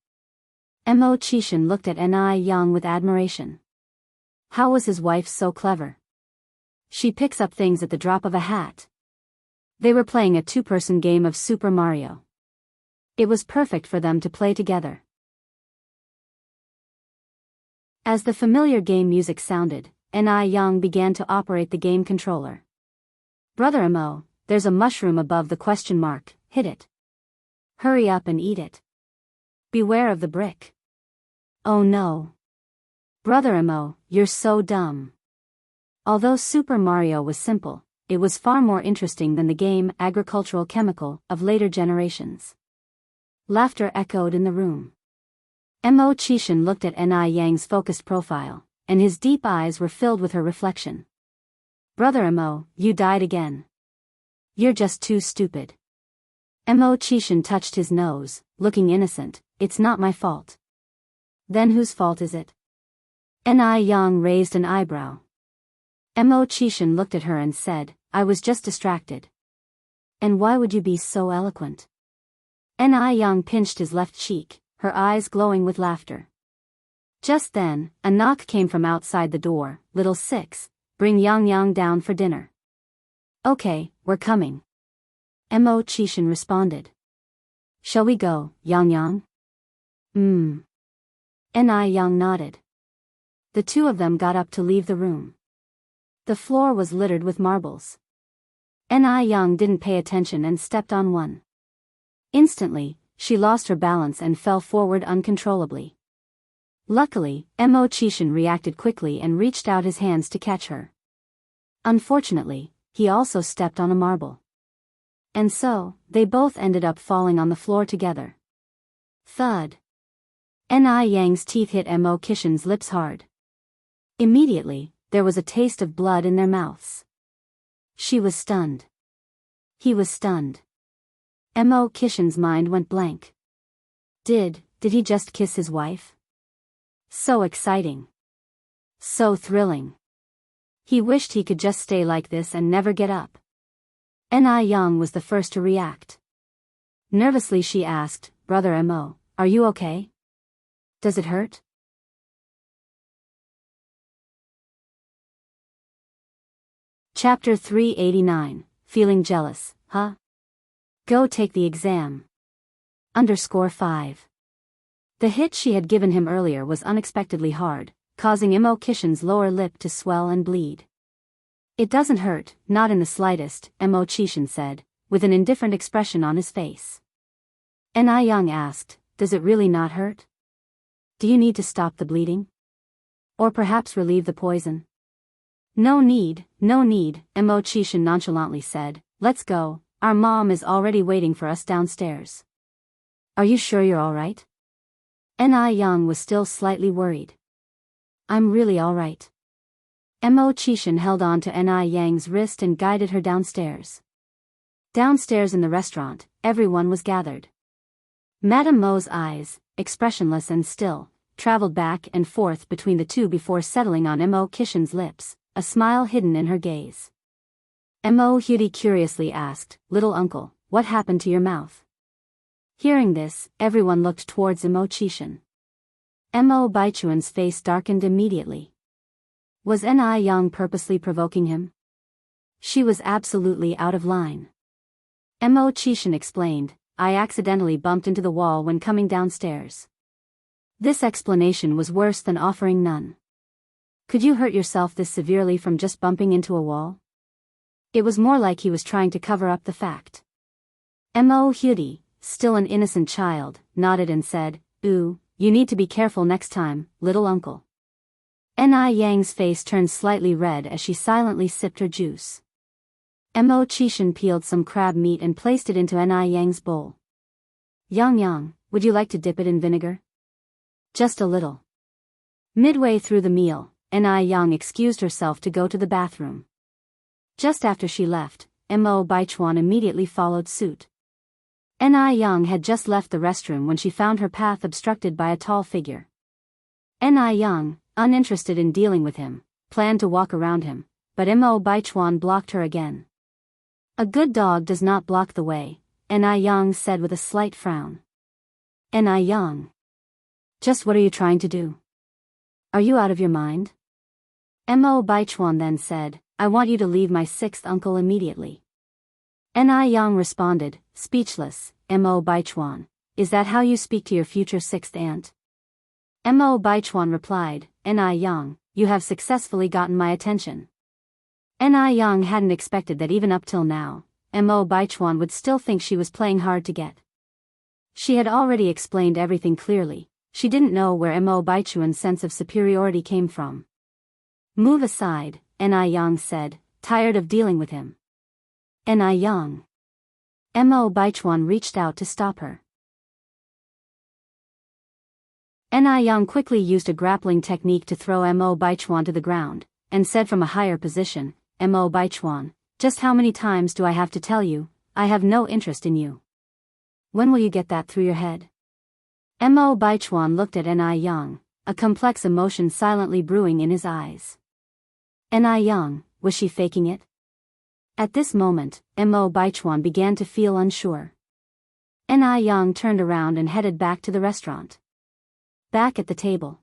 Mo Qishan looked at Ni Yang with admiration. How was his wife so clever? She picks up things at the drop of a hat. They were playing a two-person game of Super Mario. It was perfect for them to play together. As the familiar game music sounded, Ni Yang began to operate the game controller. Brother Mo, there's a mushroom above the question mark, hit it. Hurry up and eat it. Beware of the brick. Oh no. Brother Mo, you're so dumb. Although Super Mario was simple, it was far more interesting than the game Agricultural Chemical of later generations. Laughter echoed in the room. Mo Chishan looked at Ni Yang's focused profile, and his deep eyes were filled with her reflection. Brother Mo, you died again. You're just too stupid. Mo Chishan touched his nose, looking innocent. It's not my fault. Then whose fault is it? Ni Yang raised an eyebrow. Mo Chishan looked at her and said, I was just distracted. And why would you be so eloquent? Ni Yang pinched his left cheek, her eyes glowing with laughter. Just then, a knock came from outside the door. Little Six, bring Yang Yang down for dinner. Okay, we're coming. Mo Chishan responded. Shall we go, Yang Yang? Ni Yang nodded. The two of them got up to leave the room. The floor was littered with marbles. Ni Yang didn't pay attention and stepped on one. Instantly, she lost her balance and fell forward uncontrollably. Luckily, Mo Chishan reacted quickly and reached out his hands to catch her. Unfortunately, he also stepped on a marble. And so, they both ended up falling on the floor together. Thud. Ni Yang's teeth hit Mo Chishan's lips hard. Immediately, there was a taste of blood in their mouths. She was stunned. He was stunned. Mo Chishan's mind went blank. Did he just kiss his wife? So exciting. So thrilling. He wished he could just stay like this and never get up. Ni Yang was the first to react. Nervously she asked, Brother Mo, are you okay? Does it hurt? Chapter 389, Feeling Jealous, huh? Go take the exam. _5. The hit she had given him earlier was unexpectedly hard, causing Mo Chishan's lower lip to swell and bleed. It doesn't hurt, not in the slightest, Mo Chishan said, with an indifferent expression on his face. Ni Yang asked, does it really not hurt? Do you need to stop the bleeding? Or perhaps relieve the poison? No need, Mo Chishan nonchalantly said, let's go, our mom is already waiting for us downstairs. Are you sure you're alright? Ni Yang was still slightly worried. I'm really alright. Mo Chishan held on to Ni Yang's wrist and guided her downstairs. Downstairs in the restaurant, everyone was gathered. Madame Mo's eyes, expressionless and still, traveled back and forth between the two before settling on Mo Chishan's lips, a smile hidden in her gaze. Mo Hudy curiously asked, Little uncle, what happened to your mouth? Hearing this, everyone looked towards Mo Chishan. Mo Baichuan's face darkened immediately. Was Ni Yang purposely provoking him? She was absolutely out of line. Mo Chishan explained, I accidentally bumped into the wall when coming downstairs. This explanation was worse than offering none. Could you hurt yourself this severely from just bumping into a wall? It was more like he was trying to cover up the fact. Mo Hudy, still an innocent child, nodded and said, Ooh, you need to be careful next time, little uncle. Ni Yang's face turned slightly red as she silently sipped her juice. Mo Chishan peeled some crab meat and placed it into Ni Yang's bowl. Yang Yang, would you like to dip it in vinegar? Just a little. Midway through the meal, Ni Yang excused herself to go to the bathroom. Just after she left, Mo Baichuan immediately followed suit. Ni Yang had just left the restroom when she found her path obstructed by a tall figure. Ni Yang, uninterested in dealing with him, planned to walk around him, but Mo Baichuan blocked her again. A good dog does not block the way, Ni Yang said with a slight frown. Ni Yang. Just what are you trying to do? Are you out of your mind? Mo Baichuan then said, I want you to leave my sixth uncle immediately. Ni Yang responded, speechless, Mo Baichuan, is that how you speak to your future sixth aunt? Mo Baichuan replied, "Ni Yang, you have successfully gotten my attention." Ni Yang hadn't expected that even up till now, Mo Baichuan would still think she was playing hard to get. She had already explained everything clearly. She didn't know where Mo Baichuan's sense of superiority came from. "Move aside," Ni Yang said, tired of dealing with him. Ni Yang. Mo Baichuan reached out to stop her. Ni Yang quickly used a grappling technique to throw Mo Baichuan to the ground, and said from a higher position, "Mo Baichuan, just how many times do I have to tell you, I have no interest in you? When will you get that through your head?" Mo Baichuan looked at Ni Yang, a complex emotion silently brewing in his eyes. Ni Yang, was she faking it? At this moment, Mo Baichuan began to feel unsure. Ni Yang turned around and headed back to the restaurant. Back at the table,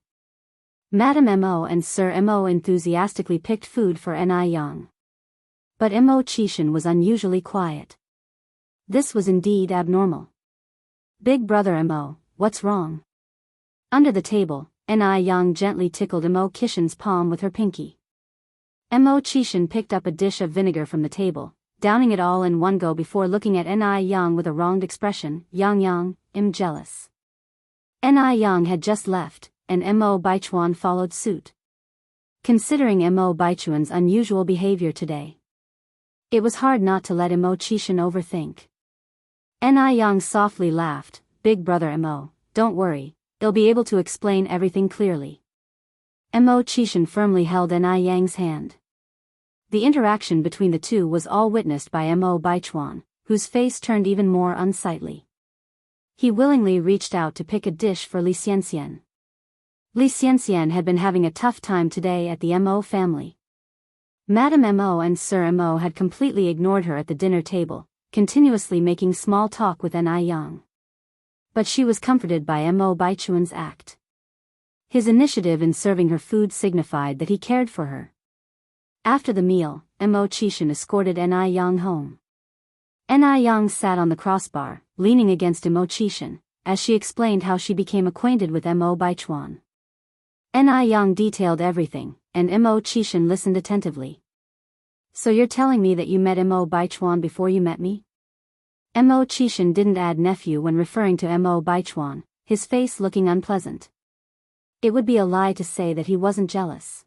Madame Mo and Sir Mo enthusiastically picked food for Ni Yang. But Mo Qishan was unusually quiet. This was indeed abnormal. "Big brother Mo, what's wrong?" Under the table, Ni Yang gently tickled Mo Qishan's palm with her pinky. Mo Qishan picked up a dish of vinegar from the table, downing it all in one go before looking at Ni Yang with a wronged expression. "Yang, I'm jealous." Ni Yang had just left, and Mo Baichuan followed suit. Considering Mo Baichuan's unusual behavior today, it was hard not to let Mo Qishan overthink. Ni Yang softly laughed. "Big brother Mo, don't worry, they'll be able to explain everything clearly." Mo Qishan firmly held Ni Yang's hand. The interaction between the two was all witnessed by Mo Baichuan, whose face turned even more unsightly. He willingly reached out to pick a dish for Li Xianxian. Li Xianxian had been having a tough time today at the Mo family. Madame Mo and Sir Mo had completely ignored her at the dinner table, continuously making small talk with Ni Yang. But she was comforted by Mo Baichuan's act. His initiative in serving her food signified that he cared for her. After the meal, Mo Qishan escorted Ni Yang home. Ni Yang sat on the crossbar, leaning against Mo Qishan, as she explained how she became acquainted with Mo Baichuan. Ni Yang detailed everything, and Mo Qishan listened attentively. "So you're telling me that you met Mo Baichuan before you met me?" Mo Qishan didn't add nephew when referring to Mo Baichuan, his face looking unpleasant. It would be a lie to say that he wasn't jealous.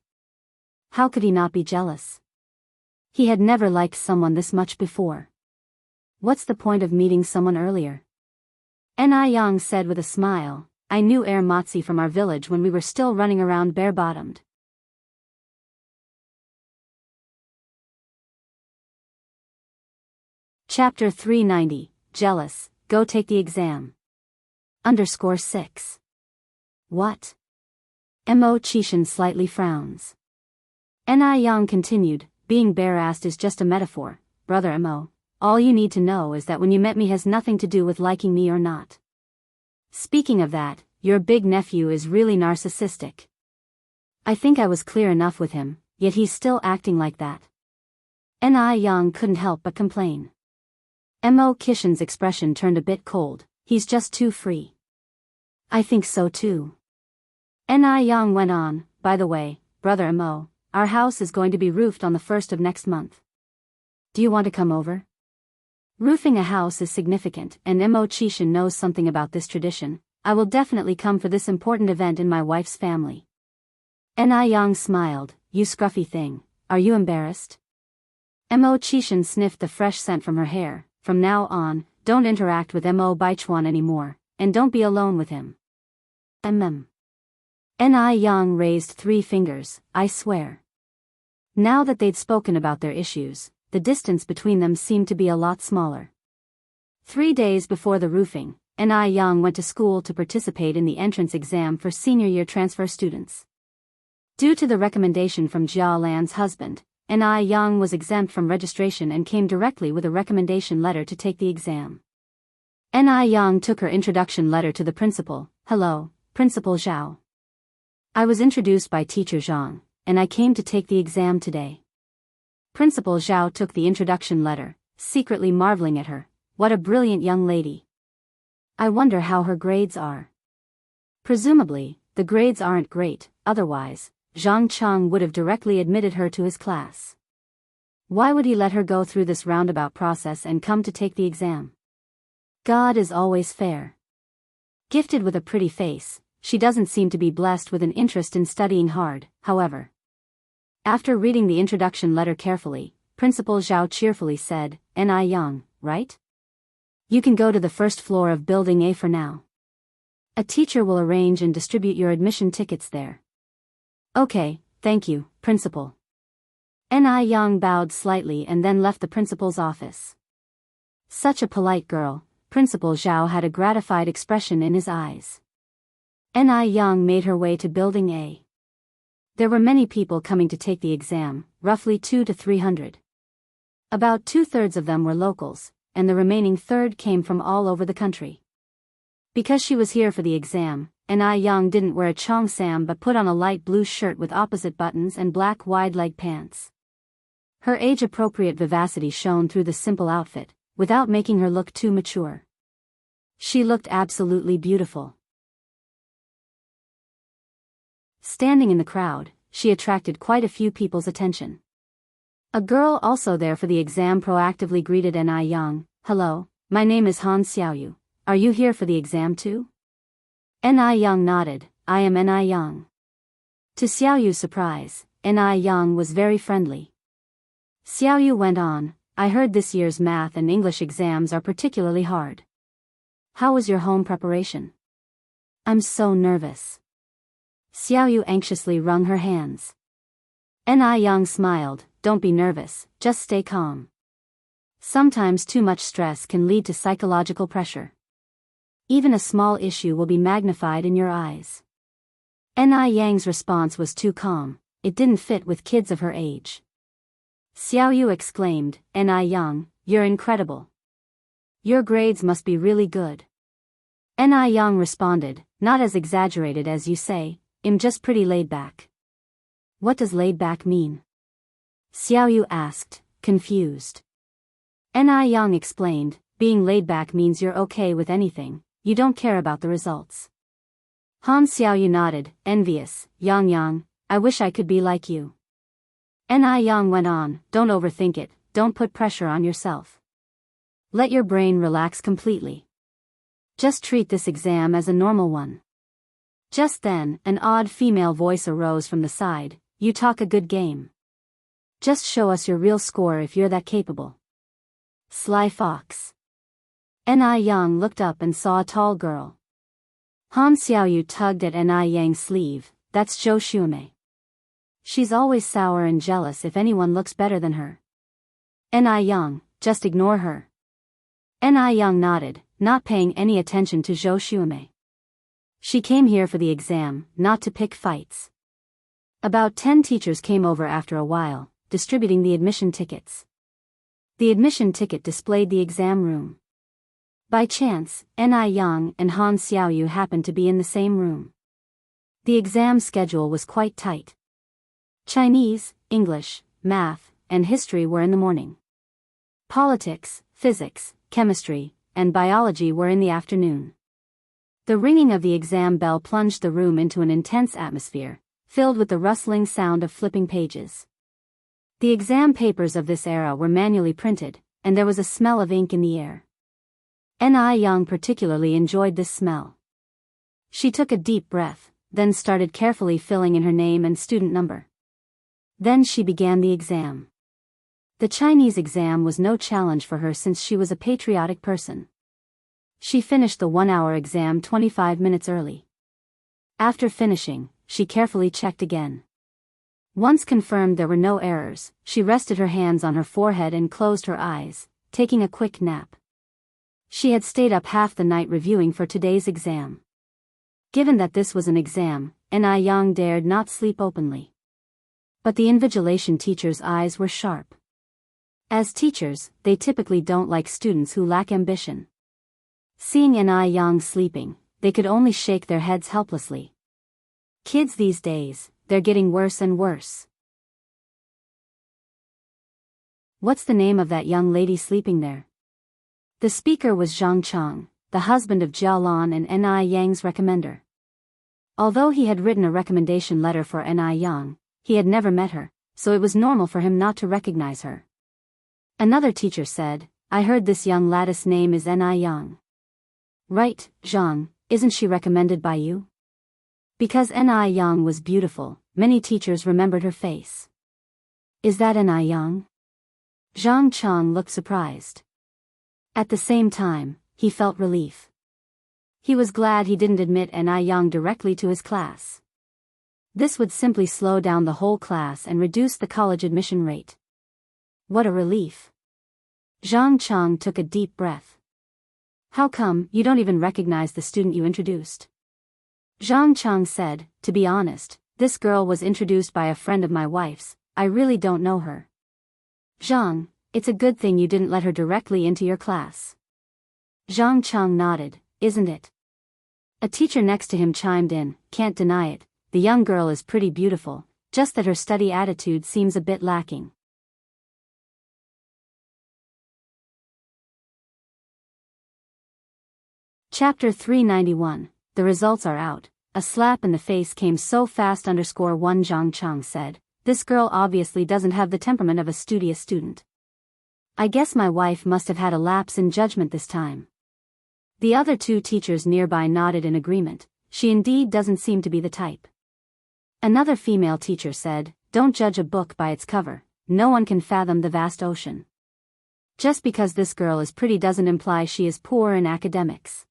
How could he not be jealous? He had never liked someone this much before. What's the point of meeting someone earlier? Ni Yang said with a smile, "I knew Matzi from our village when we were still running around bare-bottomed." Chapter 390, Jealous, Go Take the Exam. _6. What? Mo Qishan slightly frowns. Ni Yang continued, "Being bare-assed is just a metaphor, brother Mo. All you need to know is that when you met me has nothing to do with liking me or not. Speaking of that, your big nephew is really narcissistic. I think I was clear enough with him, yet he's still acting like that." Ni Yang couldn't help but complain. Mo Qishan's expression turned a bit cold. "He's just too free." "I think so too." Ni Yang went on, "By the way, brother Mo, our house is going to be roofed on the 1st of next month. Do you want to come over? Roofing a house is significant, and Mo Qishan knows something about this tradition. I will definitely come for this important event in my wife's family." Ni Yang smiled. "You scruffy thing, are you embarrassed?" Mo Qishan sniffed the fresh scent from her hair. "From now on, don't interact with Mo Baichuan anymore, and don't be alone with him." Ni Yang raised 3 fingers. "I swear." Now that they'd spoken about their issues, the distance between them seemed to be a lot smaller. 3 days before the roofing, Ni Yang went to school to participate in the entrance exam for senior year transfer students. Due to the recommendation from Jia Lan's husband, Ni Yang was exempt from registration and came directly with a recommendation letter to take the exam. Ni Yang took her introduction letter to the principal. "Hello, Principal Zhao. I was introduced by Teacher Zhang, and I came to take the exam today." Principal Zhao took the introduction letter, secretly marveling at her. What a brilliant young lady. I wonder how her grades are. Presumably, the grades aren't great, otherwise, Zhang Cheng would have directly admitted her to his class. Why would he let her go through this roundabout process and come to take the exam? God is always fair. Gifted with a pretty face, she doesn't seem to be blessed with an interest in studying hard, however. After reading the introduction letter carefully, Principal Zhao cheerfully said, "Ni Yang, right? You can go to the first floor of Building A for now. A teacher will arrange and distribute your admission tickets there." "Okay, thank you, Principal." Ni Yang bowed slightly and then left the principal's office. Such a polite girl, Principal Zhao had a gratified expression in his eyes. Ni Yang made her way to Building A. There were many people coming to take the exam, roughly 200 to 300. About 2/3 of them were locals, and the remaining third came from all over the country. Because she was here for the exam, Ni Yang didn't wear a cheongsam but put on a light blue shirt with opposite buttons and black wide-leg pants. Her age-appropriate vivacity shone through the simple outfit, without making her look too mature. She looked absolutely beautiful. Standing in the crowd, she attracted quite a few people's attention. A girl also there for the exam proactively greeted Ni Yang. "Hello, my name is Han Xiaoyu. Are you here for the exam too?" Ni Yang nodded. "I am Ni Yang." To Xiaoyu's surprise, Ni Yang was very friendly. Xiaoyu went on, "I heard this year's math and English exams are particularly hard. How was your home preparation?" "I'm so nervous." Xiaoyu anxiously wrung her hands. Ni Yang smiled, "Don't be nervous, just stay calm. Sometimes too much stress can lead to psychological pressure. Even a small issue will be magnified in your eyes." Ni Yang's response was too calm, it didn't fit with kids of her age. Xiaoyu exclaimed, "Ni Yang, you're incredible. Your grades must be really good." Ni Yang responded, "Not as exaggerated as you say, I'm just pretty laid back." "What does laid back mean?" Xiaoyu asked, confused. Ni Yang explained, "Being laid back means you're okay with anything, you don't care about the results." Han Xiaoyu nodded, envious, Yang, I wish I could be like you." Ni Yang went on, "Don't overthink it, don't put pressure on yourself. Let your brain relax completely. Just treat this exam as a normal one." Just then, an odd female voice arose from the side, "You talk a good game. Just show us your real score if you're that capable." Sly fox. Ni Yang looked up and saw a tall girl. Han Xiaoyu tugged at Ni Yang's sleeve, "That's Zhou Xuemei. She's always sour and jealous if anyone looks better than her. Ni Yang, just ignore her." Ni Yang nodded, not paying any attention to Zhou Xuemei. She came here for the exam, not to pick fights. About 10 teachers came over after a while, distributing the admission tickets. The admission ticket displayed the exam room. By chance, Ni Yang and Han Xiaoyu happened to be in the same room. The exam schedule was quite tight. Chinese, English, math, and history were in the morning. Politics, physics, chemistry, and biology were in the afternoon. The ringing of the exam bell plunged the room into an intense atmosphere, filled with the rustling sound of flipping pages. The exam papers of this era were manually printed, and there was a smell of ink in the air. Ni Yang particularly enjoyed this smell. She took a deep breath, then started carefully filling in her name and student number. Then she began the exam. The Chinese exam was no challenge for her since she was a patriotic person. She finished the 1-hour exam 25 minutes early. After finishing, she carefully checked again. Once confirmed there were no errors, she rested her hands on her forehead and closed her eyes, taking a quick nap. She had stayed up half the night reviewing for today's exam. Given that this was an exam, Ni Yang dared not sleep openly. But the invigilation teacher's eyes were sharp. As teachers, they typically don't like students who lack ambition. Seeing Ni Yang sleeping, they could only shake their heads helplessly. Kids these days, they're getting worse and worse. "What's the name of that young lady sleeping there?" The speaker was Zhang Cheng, the husband of Jia Lan and Ni Yang's recommender. Although he had written a recommendation letter for Ni Yang, he had never met her, so it was normal for him not to recognize her. Another teacher said, I heard this young lady's name is Ni Yang. Right, Zhang, isn't she recommended by you? Because Ni Yang was beautiful, many teachers remembered her face. Is that Ni Yang? Zhang Chang looked surprised. At the same time, he felt relief. He was glad he didn't admit Ni Yang directly to his class. This would simply slow down the whole class and reduce the college admission rate. What a relief. Zhang Chang took a deep breath. How come you don't even recognize the student you introduced? Zhang Chang said, to be honest, this girl was introduced by a friend of my wife's, I really don't know her. Zhang, it's a good thing you didn't let her directly into your class. Zhang Chang nodded, isn't it? A teacher next to him chimed in, can't deny it, the young girl is pretty beautiful, just that her study attitude seems a bit lacking. Chapter 391, The results are out. A slap in the face came so fast. _1 Zhang Chang said, this girl obviously doesn't have the temperament of a studious student. I guess my wife must have had a lapse in judgment this time. The other two teachers nearby nodded in agreement, she indeed doesn't seem to be the type. Another female teacher said, don't judge a book by its cover, no one can fathom the vast ocean. Just because this girl is pretty doesn't imply she is poor in academics.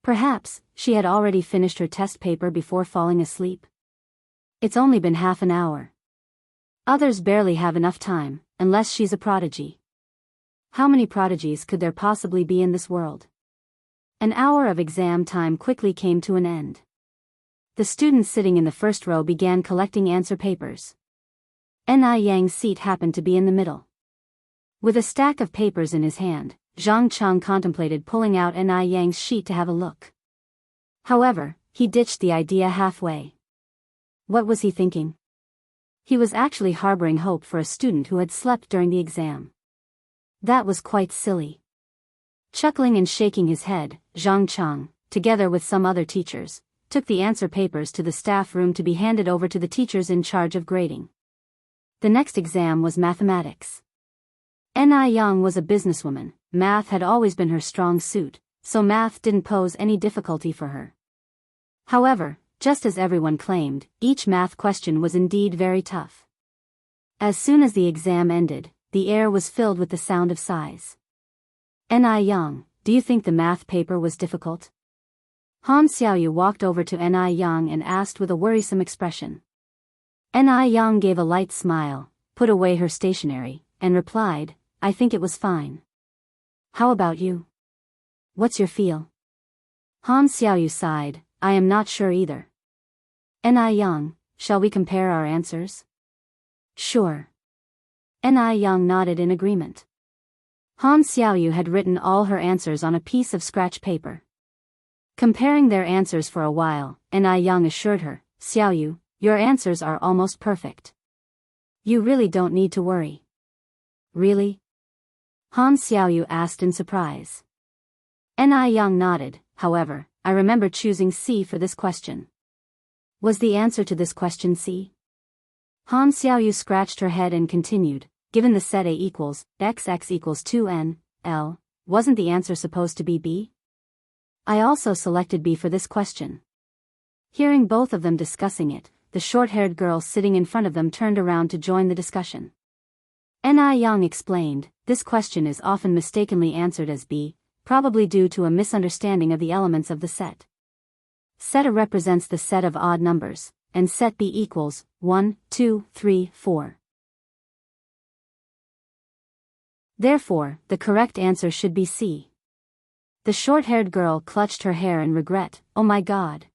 Perhaps, she had already finished her test paper before falling asleep. It's only been half an hour. Others barely have enough time, unless she's a prodigy. How many prodigies could there possibly be in this world? An hour of exam time quickly came to an end. The students sitting in the first row began collecting answer papers. Ni Yang's seat happened to be in the middle. With a stack of papers in his hand, Zhang Chang contemplated pulling out Ni Yang's sheet to have a look. However, he ditched the idea halfway. What was he thinking? He was actually harboring hope for a student who had slept during the exam. That was quite silly. Chuckling and shaking his head, Zhang Chang, together with some other teachers, took the answer papers to the staff room to be handed over to the teachers in charge of grading. The next exam was mathematics. Ni Yang was a businesswoman, math had always been her strong suit, so math didn't pose any difficulty for her. However, just as everyone claimed, each math question was indeed very tough. As soon as the exam ended, the air was filled with the sound of sighs. Ni Yang, do you think the math paper was difficult? Han Xiaoyu walked over to Ni Yang and asked with a worrisome expression. Ni Yang gave a light smile, put away her stationery, and replied, I think it was fine. How about you? What's your feel? Han Xiaoyu sighed, I am not sure either. Ni Yang, shall we compare our answers? Sure. Ni Yang nodded in agreement. Han Xiaoyu had written all her answers on a piece of scratch paper. Comparing their answers for a while, Ni Yang assured her, Xiaoyu, your answers are almost perfect. You really don't need to worry. Really? Han Xiaoyu asked in surprise. Ni Yang nodded, however, I remember choosing C for this question. Was the answer to this question C? Han Xiaoyu scratched her head and continued, given the set A equals, XX equals 2N, L, wasn't the answer supposed to be B? I also selected B for this question. Hearing both of them discussing it, the short-haired girl sitting in front of them turned around to join the discussion. Ni Yang explained, this question is often mistakenly answered as B, probably due to a misunderstanding of the elements of the set. Set A represents the set of odd numbers, and set B equals 1, 2, 3, 4. Therefore, the correct answer should be C. The short-haired girl clutched her hair in regret, oh my god.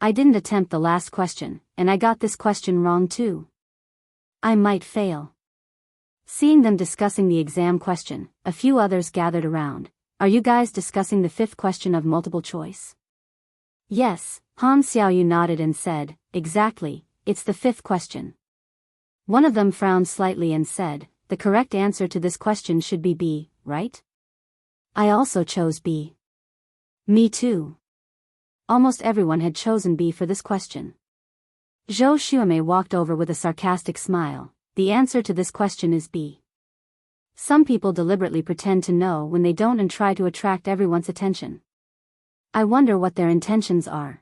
I didn't attempt the last question, and I got this question wrong too. I might fail. Seeing them discussing the exam question, a few others gathered around. Are you guys discussing the fifth question of multiple choice? Yes, Han Xiaoyu nodded and said, exactly, it's the fifth question. One of them frowned slightly and said, the correct answer to this question should be B, right? I also chose B. Me too. Almost everyone had chosen B for this question. Zhou Xuemei walked over with a sarcastic smile. The answer to this question is B. Some people deliberately pretend to know when they don't and try to attract everyone's attention. I wonder what their intentions are.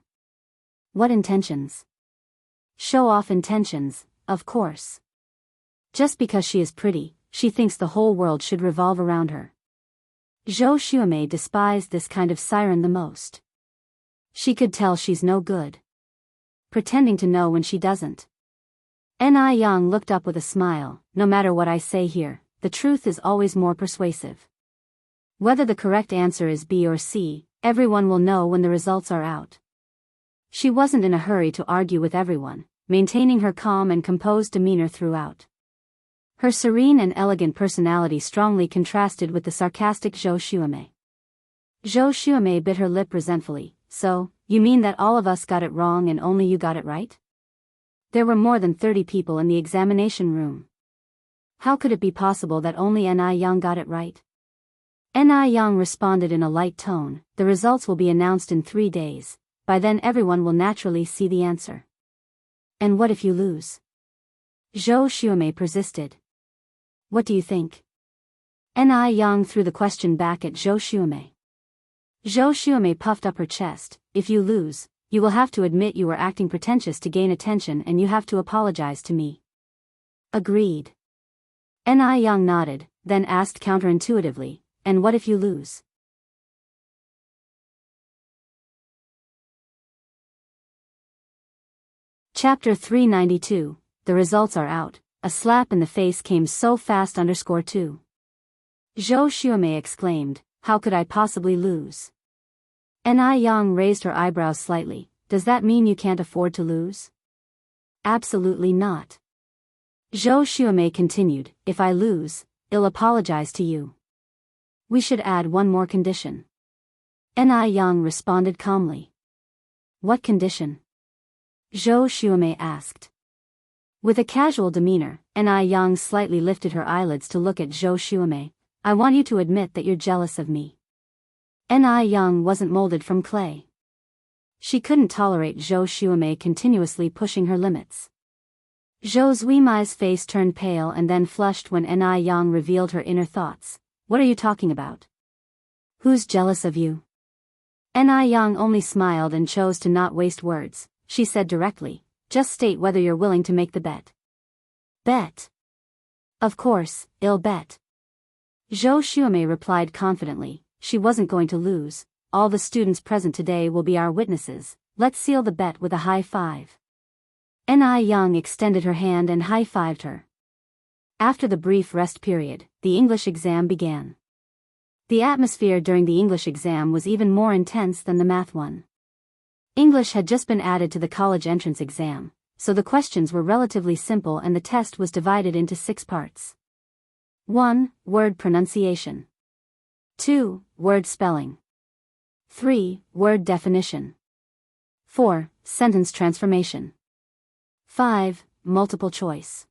What intentions? Show off intentions, of course. Just because she is pretty, she thinks the whole world should revolve around her. Zhou Xuemei despised this kind of siren the most. She could tell she's no good. Pretending to know when she doesn't. Ni Yang looked up with a smile. No matter what I say here, the truth is always more persuasive. Whether the correct answer is B or C, everyone will know when the results are out. She wasn't in a hurry to argue with everyone, maintaining her calm and composed demeanor throughout. Her serene and elegant personality strongly contrasted with the sarcastic Zhou Xuemei. Zhou Xuemei bit her lip resentfully. So, you mean that all of us got it wrong and only you got it right? There were more than 30 people in the examination room. How could it be possible that only Ni Yang got it right? Ni Yang responded in a light tone. The results will be announced in 3 days. By then everyone will naturally see the answer. And what if you lose? Zhou Xuemei persisted. What do you think? Ni Yang threw the question back at Zhou Xuemei. Zhou Xuemei puffed up her chest. If you lose, you will have to admit you were acting pretentious to gain attention and you have to apologize to me. Agreed. Ni Yang nodded, then asked counterintuitively, and what if you lose? Chapter 392, The results are out. A slap in the face came so fast. _2. Zhou Xuemei exclaimed, how could I possibly lose? Ni Yang raised her eyebrows slightly. Does that mean you can't afford to lose? Absolutely not. Zhou Xuemei continued, if I lose, I'll apologize to you. We should add one more condition. Ni Yang responded calmly. What condition? Zhou Xuemei asked. With a casual demeanor, Ni Yang slightly lifted her eyelids to look at Zhou Xuemei. I want you to admit that you're jealous of me. Ni Yang wasn't molded from clay. She couldn't tolerate Zhou Xuemei continuously pushing her limits. Zhou Xuemei's face turned pale and then flushed when Ni Yang revealed her inner thoughts. What are you talking about? Who's jealous of you? Ni Yang only smiled and chose to not waste words. She said directly, just state whether you're willing to make the bet. Bet? Of course, I'll bet. Zhou Xuemei replied confidently. She wasn't going to lose. All the students present today will be our witnesses. Let's seal the bet with a high five. Ni Yang extended her hand and high-fived her. After the brief rest period, the English exam began. The atmosphere during the English exam was even more intense than the math one. English had just been added to the college entrance exam, so the questions were relatively simple and the test was divided into 6 parts. 1. Word pronunciation. 2. Word spelling. 3. Word definition. 4. Sentence transformation. 5. Multiple choice.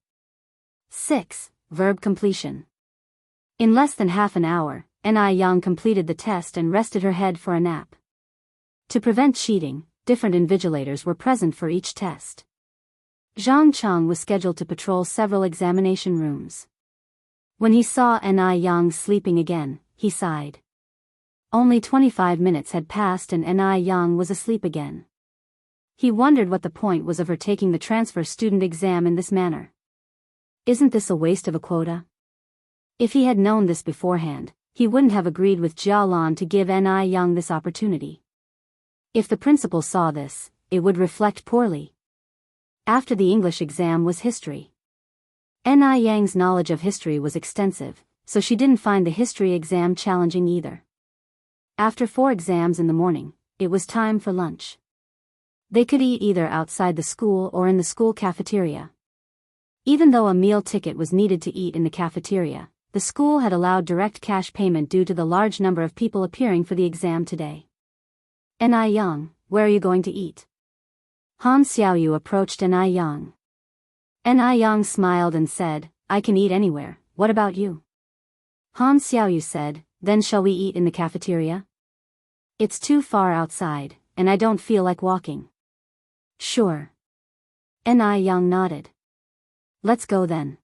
6. Verb completion. In less than half an hour, Ni Yang completed the test and rested her head for a nap. To prevent cheating, different invigilators were present for each test. Zhang Cheng was scheduled to patrol several examination rooms. When he saw Ni Yang sleeping again, he sighed. Only 25 minutes had passed and Ni Yang was asleep again. He wondered what the point was of her taking the transfer student exam in this manner. Isn't this a waste of a quota? If he had known this beforehand, he wouldn't have agreed with Jia Lan to give Ni Yang this opportunity. If the principal saw this, it would reflect poorly. After the English exam was history. Ni Yang's knowledge of history was extensive, so she didn't find the history exam challenging either. After 4 exams in the morning, it was time for lunch. They could eat either outside the school or in the school cafeteria. Even though a meal ticket was needed to eat in the cafeteria, the school had allowed direct cash payment due to the large number of people appearing for the exam today. Ni Yang, where are you going to eat? Han Xiaoyu approached Ni Yang. Ni Yang smiled and said, I can eat anywhere, what about you? Han Xiaoyu said, then shall we eat in the cafeteria? It's too far outside, and I don't feel like walking. Sure. Ni Yang nodded. Let's go then.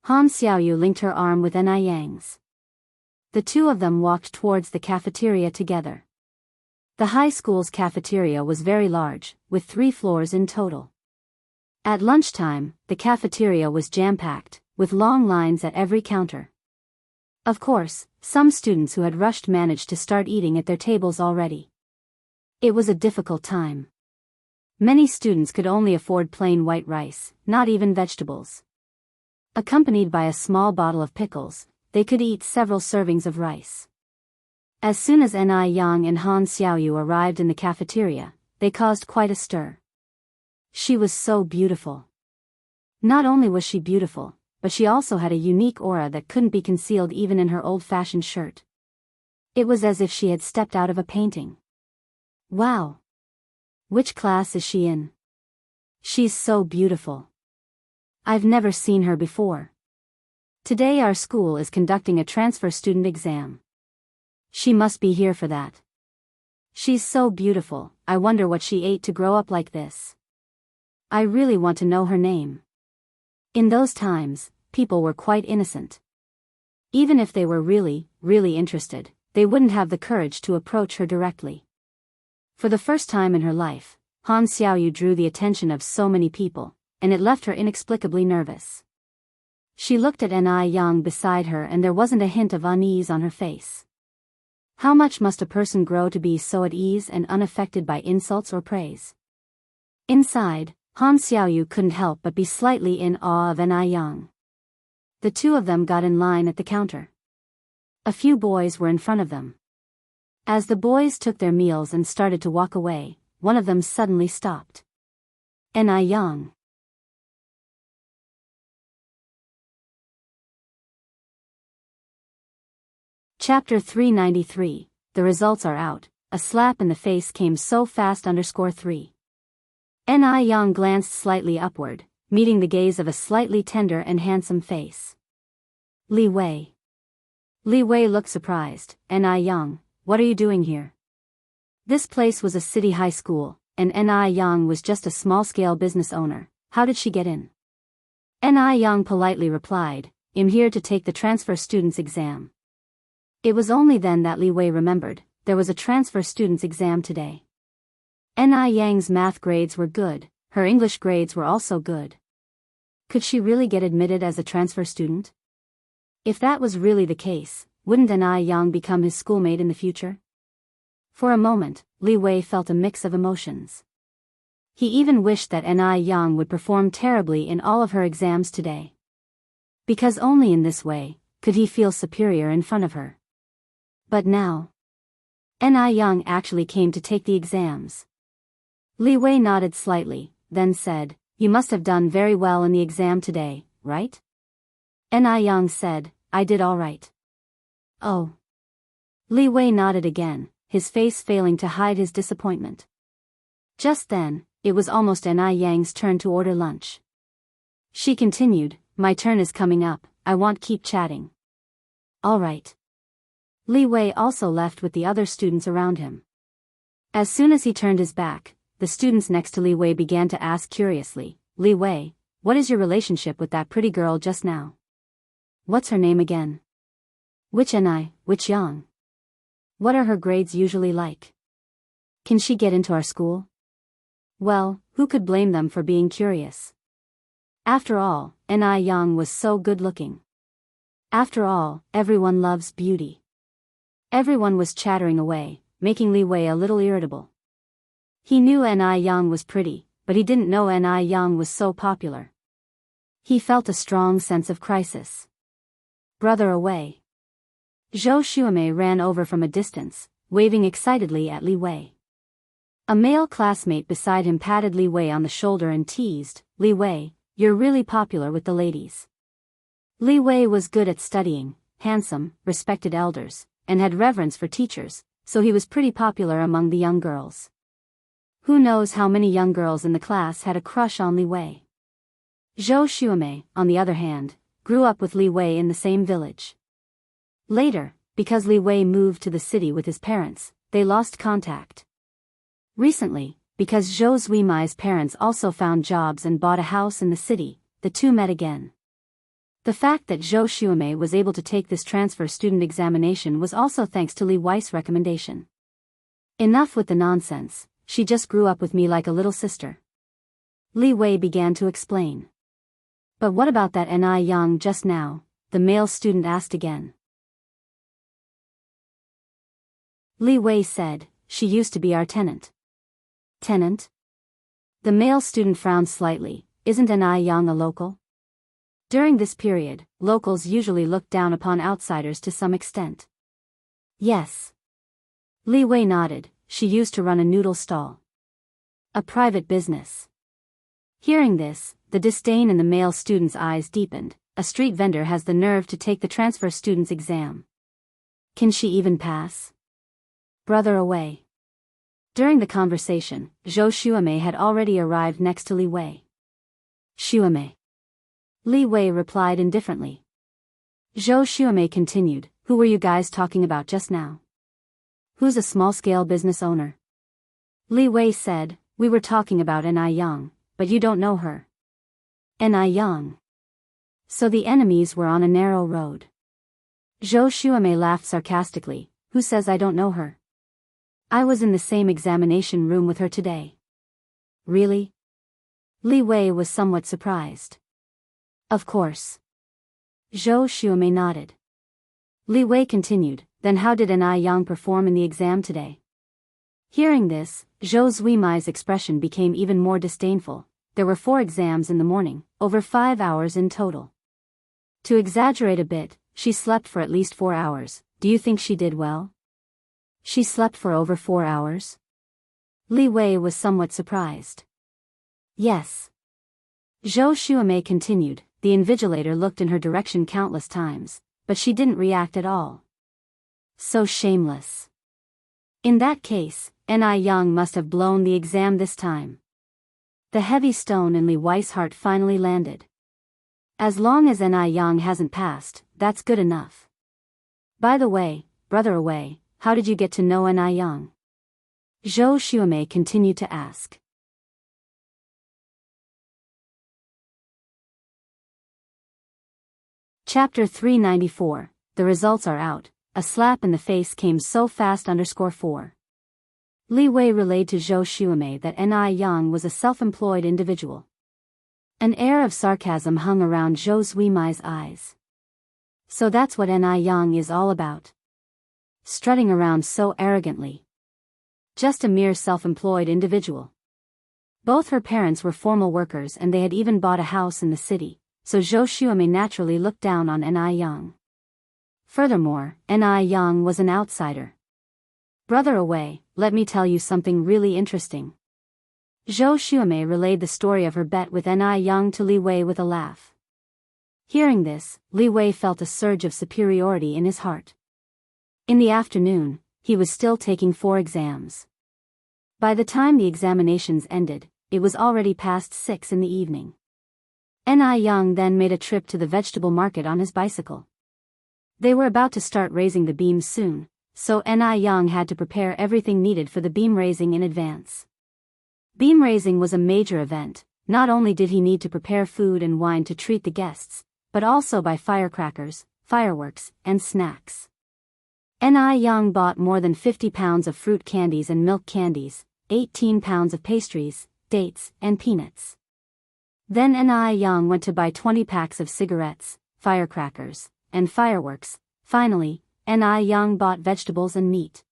Han Xiaoyu linked her arm with Ni Yang's. The two of them walked towards the cafeteria together. The high school's cafeteria was very large, with 3 floors in total. At lunchtime, the cafeteria was jam-packed, with long lines at every counter. Of course, some students who had rushed managed to start eating at their tables already. It was a difficult time. Many students could only afford plain white rice, not even vegetables. Accompanied by a small bottle of pickles, they could eat several servings of rice. As soon as Ni Yang and Han Xiaoyu arrived in the cafeteria, they caused quite a stir. She was so beautiful. Not only was she beautiful, but she also had a unique aura that couldn't be concealed even in her old-fashioned shirt. It was as if she had stepped out of a painting. Wow! Which class is she in? She's so beautiful. I've never seen her before. Today our school is conducting a transfer student exam. She must be here for that. She's so beautiful, I wonder what she ate to grow up like this. I really want to know her name. In those times, people were quite innocent. Even if they were really interested, they wouldn't have the courage to approach her directly. For the first time in her life, Han Xiaoyu drew the attention of so many people, and it left her inexplicably nervous. She looked at Ni Yang beside her and there wasn't a hint of unease on her face. How much must a person grow to be so at ease and unaffected by insults or praise? Inside, Han Xiaoyu couldn't help but be slightly in awe of Ni Yang. The two of them got in line at the counter. A few boys were in front of them. As the boys took their meals and started to walk away, one of them suddenly stopped. Ni Yang. Chapter 393, The Results Are Out. A slap in the face came so fast. _3. Ni Yang glanced slightly upward, meeting the gaze of a slightly tender and handsome face. Li Wei. Li Wei looked surprised. Ni Yang, what are you doing here? This place was a city high school, and Ni Yang was just a small-scale business owner. How did she get in? Ni Yang politely replied, I'm here to take the transfer student's exam. It was only then that Li Wei remembered, there was a transfer student's exam today. Ni Yang's math grades were good, her English grades were also good. Could she really get admitted as a transfer student? If that was really the case, wouldn't Ni Yang become his schoolmate in the future? For a moment, Li Wei felt a mix of emotions. He even wished that Ni Yang would perform terribly in all of her exams today. Because only in this way could he feel superior in front of her. But now, Ni Yang actually came to take the exams. Li Wei nodded slightly, then said, You must have done very well in the exam today, right? Ni Yang said, I did all right. Oh. Li Wei nodded again, his face failing to hide his disappointment. Just then, it was almost Ni Yang's turn to order lunch. She continued, My turn is coming up, I won't keep chatting. All right. Li Wei also left with the other students around him. As soon as he turned his back, the students next to Li Wei began to ask curiously, Li Wei, what is your relationship with that pretty girl just now? What's her name again? Which Ni, which Yang? What are her grades usually like? Can she get into our school? Well, who could blame them for being curious? After all, Ni Yang was so good-looking. After all, everyone loves beauty. Everyone was chattering away, making Li Wei a little irritable. He knew Ni Yang was pretty, but he didn't know Ni Yang was so popular. He felt a strong sense of crisis. Brother away. Zhou Xuemei ran over from a distance, waving excitedly at Li Wei. A male classmate beside him patted Li Wei on the shoulder and teased, Li Wei, you're really popular with the ladies. Li Wei was good at studying, handsome, respected elders, and had reverence for teachers, so he was pretty popular among the young girls. Who knows how many young girls in the class had a crush on Li Wei. Zhou Xuemei, on the other hand, grew up with Li Wei in the same village. Later, because Li Wei moved to the city with his parents, they lost contact. Recently, because Zhou Zuimai's parents also found jobs and bought a house in the city, the two met again. The fact that Zhou Xuemei was able to take this transfer student examination was also thanks to Li Wei's recommendation. Enough with the nonsense, she just grew up with me like a little sister. Li Wei began to explain. But what about that Ni Yang just now? The male student asked again. Li Wei said, she used to be our tenant. Tenant? The male student frowned slightly. Isn't Ni Yang a local? During this period, locals usually looked down upon outsiders to some extent. Yes. Li Wei nodded. She used to run a noodle stall. A private business. Hearing this, the disdain in the male student's eyes deepened. A street vendor has the nerve to take the transfer student's exam. Can she even pass? Brother away. During the conversation, Zhou Xuemei had already arrived next to Li Wei. Xuemei. Li Wei replied indifferently. Zhou Xuemei continued, who were you guys talking about just now? Who's a small-scale business owner? Li Wei said, we were talking about Ni Yang, but you don't know her. Ni Yang. So the enemies were on a narrow road. Zhou Xuemei laughed sarcastically, who says I don't know her? I was in the same examination room with her today. Really? Li Wei was somewhat surprised. Of course. Zhou Xuemei nodded. Li Wei continued, then how did Ni Yang perform in the exam today? Hearing this, Zhou Zuimai's expression became even more disdainful. There were 4 exams in the morning, over 5 hours in total. To exaggerate a bit, she slept for at least 4 hours. Do you think she did well? She slept for over 4 hours? Li Wei was somewhat surprised. Yes. Zhou Xuemei continued, the invigilator looked in her direction countless times, but she didn't react at all. So shameless. In that case, Ni Yang must have blown the exam this time. The heavy stone in Li Wei's heart finally landed. As long as Ni Yang hasn't passed, that's good enough. By the way, brother away, how did you get to know Ni Yang? Zhou Xuemei continued to ask. Chapter 394, The results are out. A slap in the face came so fast. _4. Li Wei relayed to Zhou Xuemei that Ni Yang was a self-employed individual. An air of sarcasm hung around Zhou Zuimai's eyes. So that's what Ni Yang is all about. Strutting around so arrogantly. Just a mere self-employed individual. Both her parents were formal workers and they had even bought a house in the city, so Zhou Xuemei naturally looked down on Ni Yang. Furthermore, Ni Yang was an outsider. Brother away, let me tell you something really interesting. Zhou Xuemei relayed the story of her bet with Ni Yang to Li Wei with a laugh. Hearing this, Li Wei felt a surge of superiority in his heart. In the afternoon, he was still taking 4 exams. By the time the examinations ended, it was already past 6 in the evening. Ni Yang then made a trip to the vegetable market on his bicycle. They were about to start raising the beams soon, so Ni Yang had to prepare everything needed for the beam raising in advance. Beam raising was a major event. Not only did he need to prepare food and wine to treat the guests, but also buy firecrackers, fireworks, and snacks. Ni Yang bought more than 50 pounds of fruit candies and milk candies, 18 pounds of pastries, dates, and peanuts. Then Ni Yang went to buy 20 packs of cigarettes, firecrackers, and fireworks. Finally, Ni Yang bought vegetables and meat.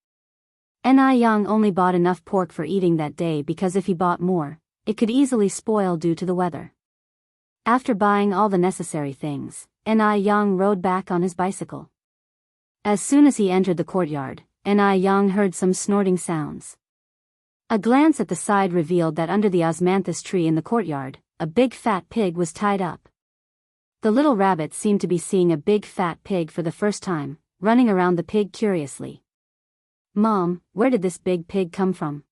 Ni Yang only bought enough pork for eating that day because if he bought more, it could easily spoil due to the weather. After buying all the necessary things, Ni Yang rode back on his bicycle. As soon as he entered the courtyard, Ni Yang heard some snorting sounds. A glance at the side revealed that under the osmanthus tree in the courtyard, a big fat pig was tied up. The little rabbit seemed to be seeing a big fat pig for the first time, running around the pig curiously. Mom, where did this big pig come from?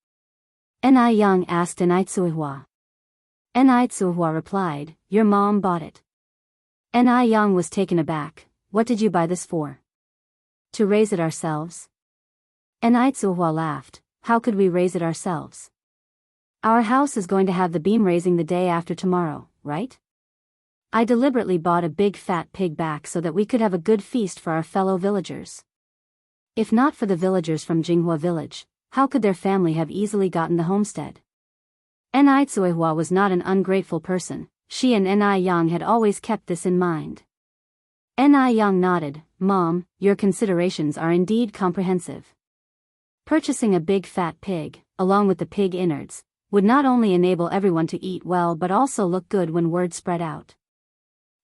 Ni Yang asked Enitsuihua. Enitsuihua replied, your mom bought it. Ni Yang was taken aback. What did you buy this for? To raise it ourselves? Enrich laughed. How could we raise it ourselves? Our house is going to have the beam raising the day after tomorrow, right? I deliberately bought a big fat pig back so that we could have a good feast for our fellow villagers. If not for the villagers from Jinghua village, how could their family have easily gotten the homestead? Enrich was not an ungrateful person. She and Enrich had always kept this in mind. Enrich nodded. Mom, your considerations are indeed comprehensive. Purchasing a big fat pig, along with the pig innards, would not only enable everyone to eat well but also look good when word spread out.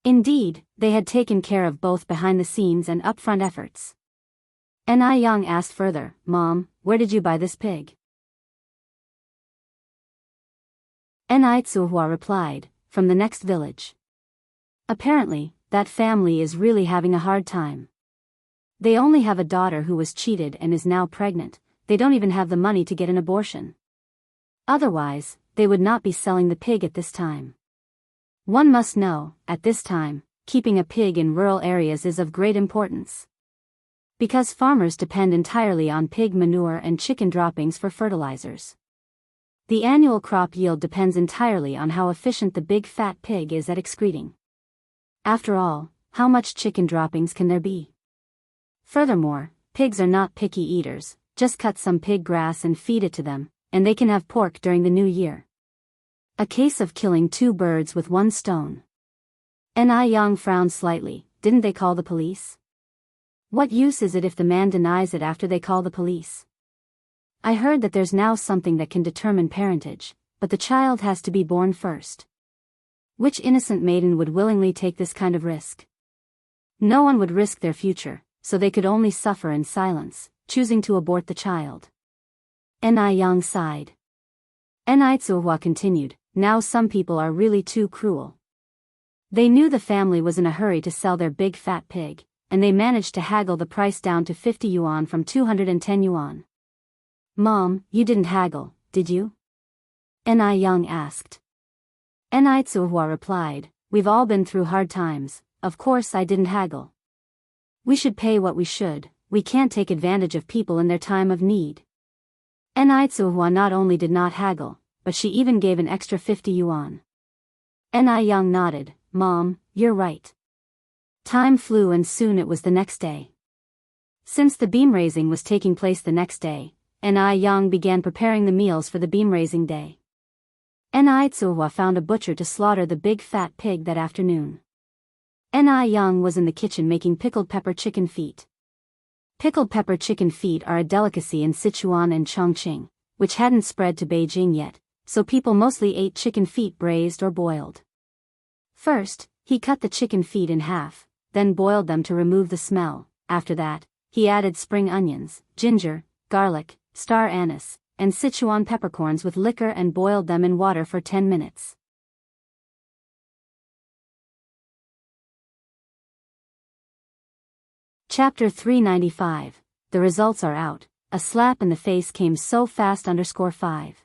Indeed, they had taken care of both behind-the-scenes and upfront efforts. Enrich asked further, Mom, where did you buy this pig? Enrich replied, from the next village. Apparently, that family is really having a hard time. They only have a daughter who was cheated and is now pregnant. They don't even have the money to get an abortion. Otherwise, they would not be selling the pig at this time. One must know, at this time, keeping a pig in rural areas is of great importance. Because farmers depend entirely on pig manure and chicken droppings for fertilizers. The annual crop yield depends entirely on how efficient the big fat pig is at excreting. After all, how much chicken droppings can there be? Furthermore, pigs are not picky eaters. Just cut some pig grass and feed it to them, and they can have pork during the new year. A case of killing two birds with one stone. Enrich frowned slightly. Didn't they call the police? What use is it if the man denies it after they call the police? I heard that there's now something that can determine parentage, but the child has to be born first. Which innocent maiden would willingly take this kind of risk? No one would risk their future, so they could only suffer in silence, choosing to abort the child. Enrich sighed. Enrich continued, now some people are really too cruel. They knew the family was in a hurry to sell their big fat pig, and they managed to haggle the price down to 50 yuan from 210 yuan. Mom, you didn't haggle, did you? Enrich asked. Enrich replied, we've all been through hard times, of course I didn't haggle. We should pay what we should, we can't take advantage of people in their time of need. Enrich not only did not haggle, but she even gave an extra 50 yuan. Enrich nodded, Mom, you're right. Time flew and soon it was the next day. Since the beam raising was taking place the next day, Enrich began preparing the meals for the beam raising day. Enrich found a butcher to slaughter the big fat pig that afternoon. Enrich was in the kitchen making pickled pepper chicken feet. Pickled pepper chicken feet are a delicacy in Sichuan and Chongqing, which hadn't spread to Beijing yet, so people mostly ate chicken feet braised or boiled. First, he cut the chicken feet in half, then boiled them to remove the smell. After that, he added spring onions, ginger, garlic, star anise, and Sichuan peppercorns with liquor and boiled them in water for 10 minutes. Chapter 395. The results are out. A slap in the face came so fast. _5.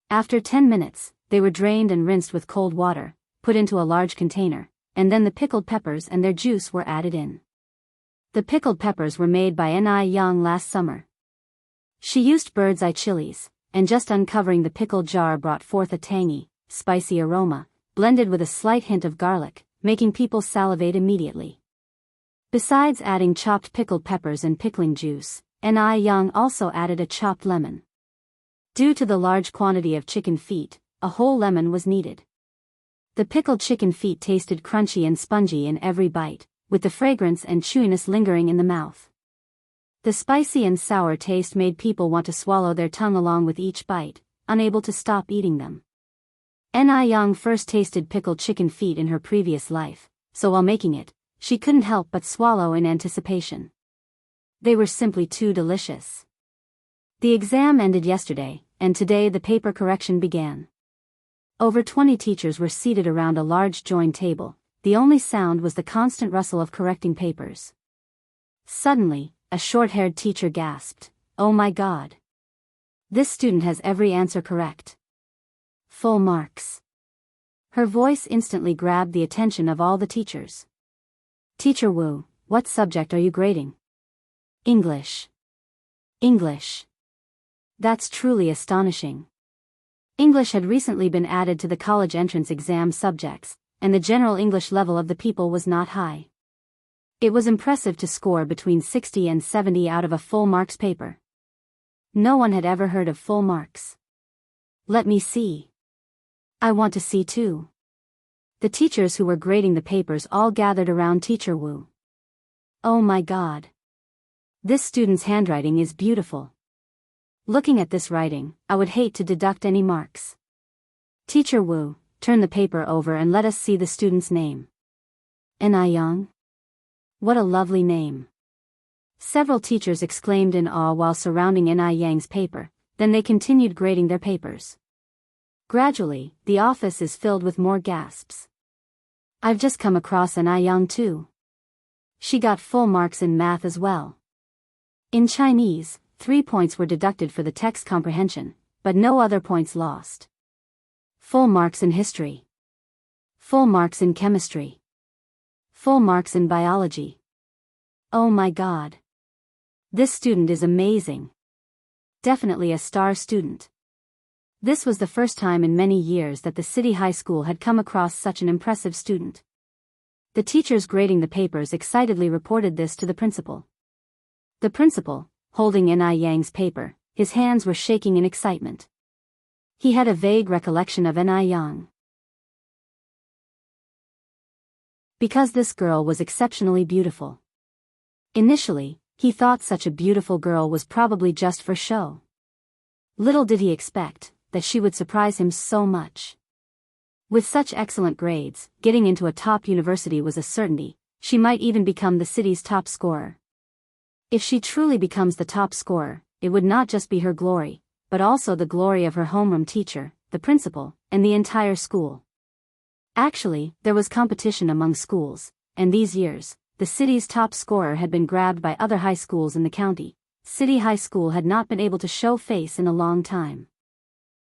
After 10 minutes, they were drained and rinsed with cold water, put into a large container, and then the pickled peppers and their juice were added in. The pickled peppers were made by Enrich last summer. She used bird's eye chilies, and just uncovering the pickle jar brought forth a tangy, spicy aroma, blended with a slight hint of garlic, making people salivate immediately. Besides adding chopped pickled peppers and pickling juice, Enrich also added a chopped lemon. Due to the large quantity of chicken feet, a whole lemon was needed. The pickled chicken feet tasted crunchy and spongy in every bite, with the fragrance and chewiness lingering in the mouth. The spicy and sour taste made people want to swallow their tongue along with each bite, unable to stop eating them. Enrich first tasted pickled chicken feet in her previous life, so while making it, she couldn't help but swallow in anticipation. They were simply too delicious. The exam ended yesterday, and today the paper correction began. Over 20 teachers were seated around a large joined table. The only sound was the constant rustle of correcting papers. Suddenly, a short-haired teacher gasped, "Oh my God! This student has every answer correct. Full marks." Her voice instantly grabbed the attention of all the teachers. "Teacher Wu, what subject are you grading?" English. English. That's truly astonishing. English had recently been added to the college entrance exam subjects, and the general English level of the people was not high. It was impressive to score between 60 and 70 out of a full marks paper. No one had ever heard of full marks. Let me see. I want to see too. The teachers who were grading the papers all gathered around Teacher Wu. Oh my God. This student's handwriting is beautiful. Looking at this writing, I would hate to deduct any marks. Teacher Wu, turn the paper over and let us see the student's name. N.I. Young? What a lovely name. Several teachers exclaimed in awe while surrounding N.I. Yang's paper, then they continued grading their papers. Gradually, the office is filled with more gasps. I've just come across N.I. Yang too. She got full marks in math as well. In Chinese, 3 points were deducted for the text comprehension, but no other points lost. Full marks in history. Full marks in chemistry. Full marks in biology. Oh my God. This student is amazing. Definitely a star student. This was the first time in many years that the city high school had come across such an impressive student. The teachers grading the papers excitedly reported this to the principal. The principal, holding N.I. Yang's paper, his hands were shaking in excitement. He had a vague recollection of N.I. Yang. Because this girl was exceptionally beautiful. Initially, he thought such a beautiful girl was probably just for show. Little did he expect that she would surprise him so much. With such excellent grades, getting into a top university was a certainty. She might even become the city's top scorer. If she truly becomes the top scorer, it would not just be her glory, but also the glory of her homeroom teacher, the principal, and the entire school. Actually, there was competition among schools, and these years, the city's top scorer had been grabbed by other high schools in the county. City High School had not been able to show face in a long time.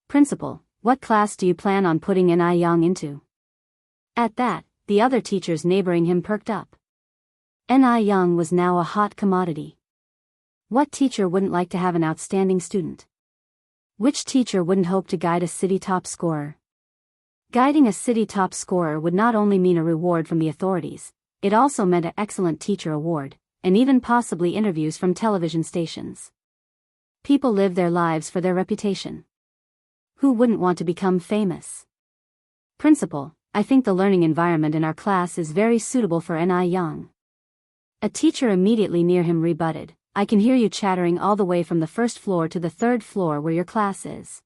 Principal, what class do you plan on putting N.I. Yang into? At that, the other teachers neighboring him perked up. N.I. Yang was now a hot commodity. What teacher wouldn't like to have an outstanding student? Which teacher wouldn't hope to guide a city top scorer? Guiding a city top scorer would not only mean a reward from the authorities, it also meant an excellent teacher award, and even possibly interviews from television stations. People live their lives for their reputation. Who wouldn't want to become famous? Principal, I think the learning environment in our class is very suitable for N.I. Yang. A teacher immediately near him rebutted, I can hear you chattering all the way from the first floor to the third floor where your class is.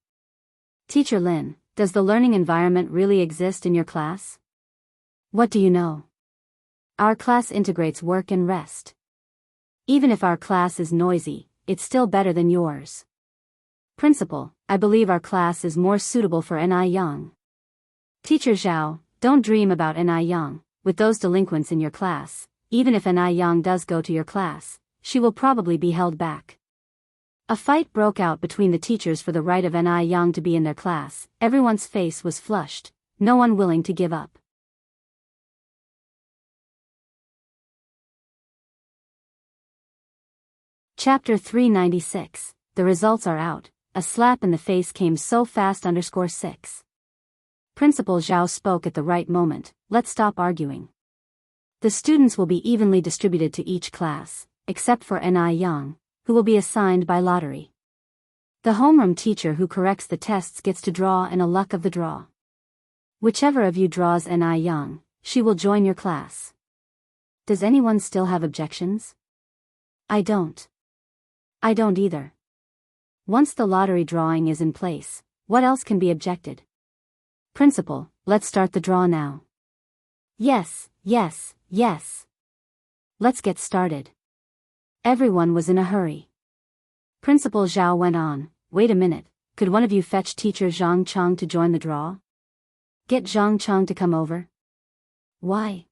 Teacher Lin, does the learning environment really exist in your class? What do you know? Our class integrates work and rest. Even if our class is noisy, it's still better than yours. Principal, I believe our class is more suitable for N.I. Yang. Teacher Zhao, don't dream about N.I. Yang. With those delinquents in your class, even if N.I. Yang does go to your class, she will probably be held back. A fight broke out between the teachers for the right of N.I. Yang to be in their class. Everyone's face was flushed, no one willing to give up. Chapter 396, The results are out. A slap in the face came so fast. _6. Principal Zhao spoke at the right moment. Let's stop arguing. The students will be evenly distributed to each class, except for N.I. Yang, who will be assigned by lottery. The homeroom teacher who corrects the tests gets to draw and a luck of the draw. Whichever of you draws N.I. Yang, she will join your class. Does anyone still have objections? I don't. I don't either. Once the lottery drawing is in place, what else can be objected? Principal, let's start the draw now. Yes, yes, yes. Let's get started. Everyone was in a hurry. Principal Zhao went on, wait a minute, could one of you fetch teacher Zhang Chang to join the draw? Get Zhang Chang to come over? Why?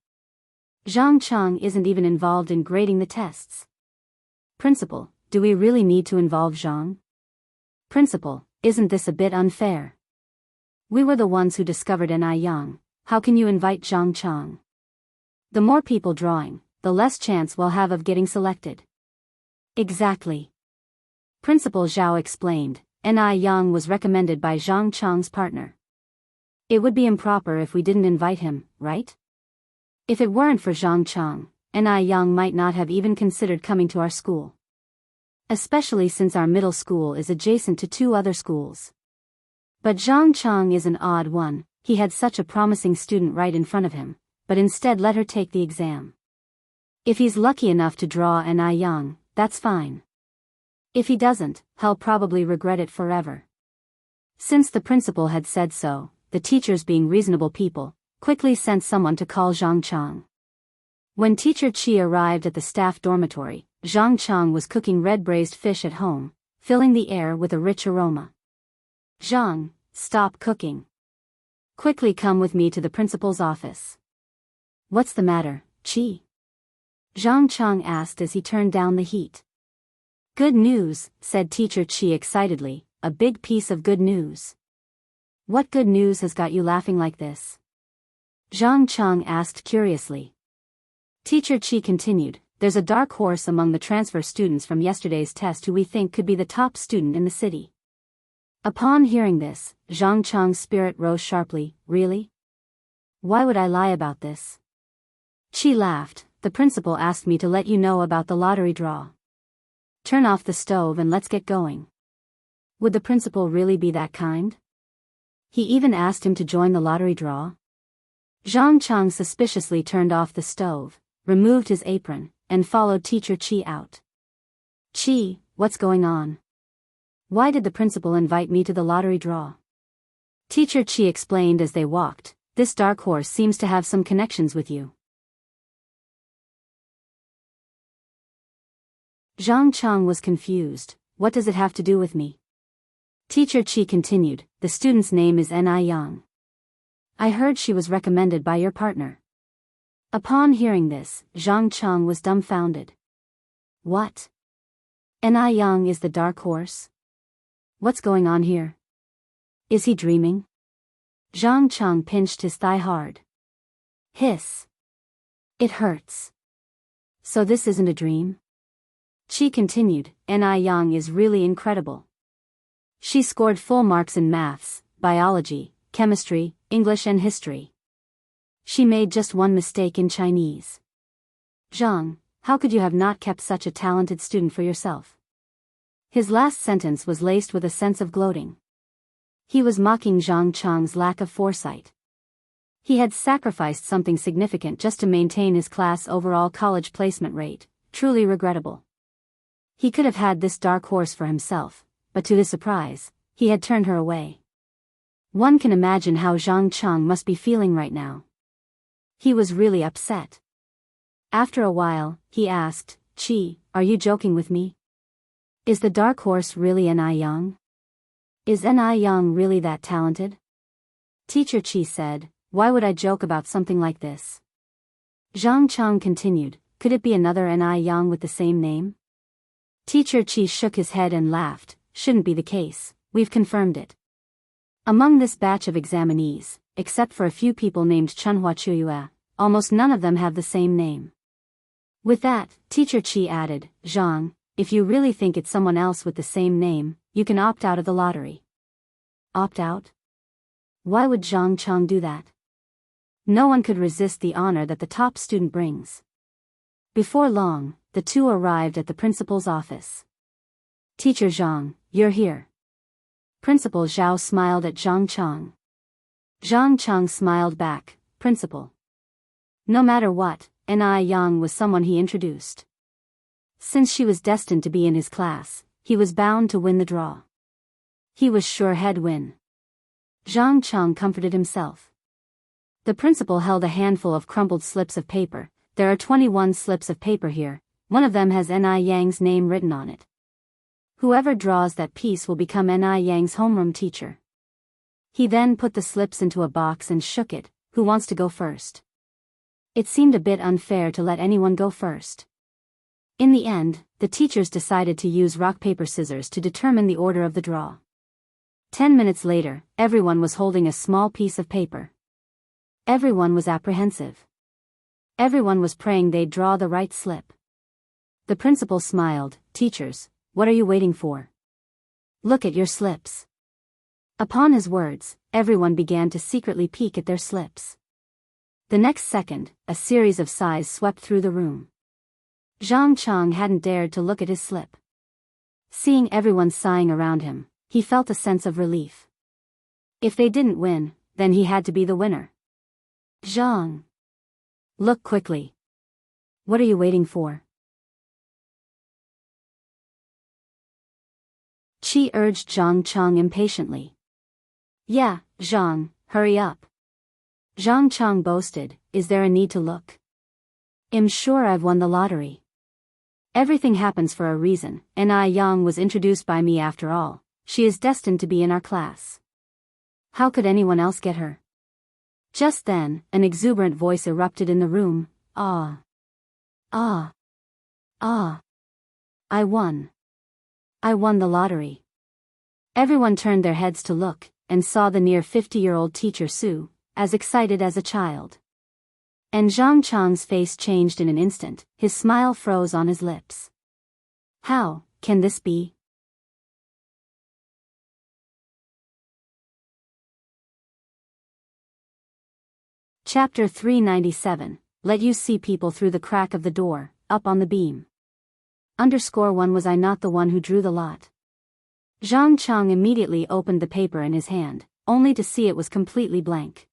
Zhang Chang isn't even involved in grading the tests. Principal, do we really need to involve Zhang? Principal, isn't this a bit unfair? We were the ones who discovered N.I. Yang, how can you invite Zhang Chang? The more people drawing, the less chance we'll have of getting selected. Exactly. Principal Zhao explained, Ni Yang was recommended by Zhang Chang's partner. It would be improper if we didn't invite him, right? If it weren't for Zhang Chang, Ni Yang might not have even considered coming to our school. Especially since our middle school is adjacent to 2 other schools. But Zhang Chang is an odd one. He had such a promising student right in front of him, but instead let her take the exam. If he's lucky enough to draw Ni Yang, that's fine. If he doesn't, he'll probably regret it forever. Since the principal had said so, the teachers, being reasonable people, quickly sent someone to call Zhang Chang. When Teacher Chi arrived at the staff dormitory, Zhang Chang was cooking red braised fish at home, filling the air with a rich aroma. Zhang, stop cooking. Quickly come with me to the principal's office. What's the matter, Chi? Zhang Chang asked as he turned down the heat. Good news, said Teacher Chi excitedly, a big piece of good news. What good news has got you laughing like this? Zhang Chang asked curiously. Teacher Chi continued, there's a dark horse among the transfer students from yesterday's test who we think could be the top student in the city. Upon hearing this, Zhang Chang's spirit rose sharply. Really? Why would I lie about this? Chi laughed. The principal asked me to let you know about the lottery draw. Turn off the stove and let's get going. Would the principal really be that kind? He even asked him to join the lottery draw? Zhang Chang suspiciously turned off the stove, removed his apron, and followed Teacher Chi out. Chi, what's going on? Why did the principal invite me to the lottery draw? Teacher Chi explained as they walked, this dark horse seems to have some connections with you. Zhang Chang was confused. What does it have to do with me? Teacher Chi continued, the student's name is Ni Yang. I heard she was recommended by your partner. Upon hearing this, Zhang Chang was dumbfounded. What? Ni Yang is the dark horse? What's going on here? Is he dreaming? Zhang Chang pinched his thigh hard. Hiss. It hurts. So this isn't a dream? Chi continued, Ni Yang is really incredible. She scored full marks in maths, biology, chemistry, English and history. She made just one mistake in Chinese. Zhang, how could you have not kept such a talented student for yourself? His last sentence was laced with a sense of gloating. He was mocking Zhang Chang's lack of foresight. He had sacrificed something significant just to maintain his class overall college placement rate, truly regrettable. He could have had this dark horse for himself, but to his surprise, he had turned her away. One can imagine how Zhang Chang must be feeling right now. He was really upset. After a while, he asked, Chi, are you joking with me? Is the dark horse really Ni Yang? Is Ni Yang really that talented? Teacher Chi said, why would I joke about something like this? Zhang Chang continued, could it be another Ni Yang with the same name? Teacher Chi shook his head and laughed, shouldn't be the case, we've confirmed it. Among this batch of examinees, except for a few people named Chunhua Chuyue, almost none of them have the same name. With that, Teacher Chi added, Zhang, if you really think it's someone else with the same name, you can opt out of the lottery. Opt out? Why would Zhang Chang do that? No one could resist the honor that the top student brings. Before long, the two arrived at the principal's office. Teacher Zhang, you're here. Principal Zhao smiled at Zhang Chang. Zhang Chang smiled back, Principal. No matter what, Ni Yang was someone he introduced. Since she was destined to be in his class, he was bound to win the draw. He was sure he'd win. Zhang Chang comforted himself. The principal held a handful of crumpled slips of paper. There are 21 slips of paper here, one of them has Ni Yang's name written on it. Whoever draws that piece will become Ni Yang's homeroom teacher. He then put the slips into a box and shook it. Who wants to go first? It seemed a bit unfair to let anyone go first. In the end, the teachers decided to use rock paper scissors to determine the order of the draw. 10 minutes later, everyone was holding a small piece of paper. Everyone was apprehensive. Everyone was praying they'd draw the right slip. The principal smiled, teachers, what are you waiting for? Look at your slips. Upon his words, everyone began to secretly peek at their slips. The next second, a series of sighs swept through the room. Zhang Chang hadn't dared to look at his slip. Seeing everyone sighing around him, he felt a sense of relief. If they didn't win, then he had to be the winner. Zhang. Look quickly. What are you waiting for? Qi urged Zhang Chang impatiently. Yeah, Zhang, hurry up. Zhang Chang boasted, is there a need to look? I'm sure I've won the lottery. Everything happens for a reason, and Yang was introduced by me after all. She is destined to be in our class. How could anyone else get her? Just then, an exuberant voice erupted in the room. Ah. Ah. Ah. I won. I won the lottery. Everyone turned their heads to look, and saw the near 50-year-old teacher Su, as excited as a child. And Zhang Chang's face changed in an instant, his smile froze on his lips. How can this be? Chapter 397, Let you see people through the crack of the door, up on the beam. _1 Was I not the one who drew the lot? Zhang Chang immediately opened the paper in his hand, only to see it was completely blank.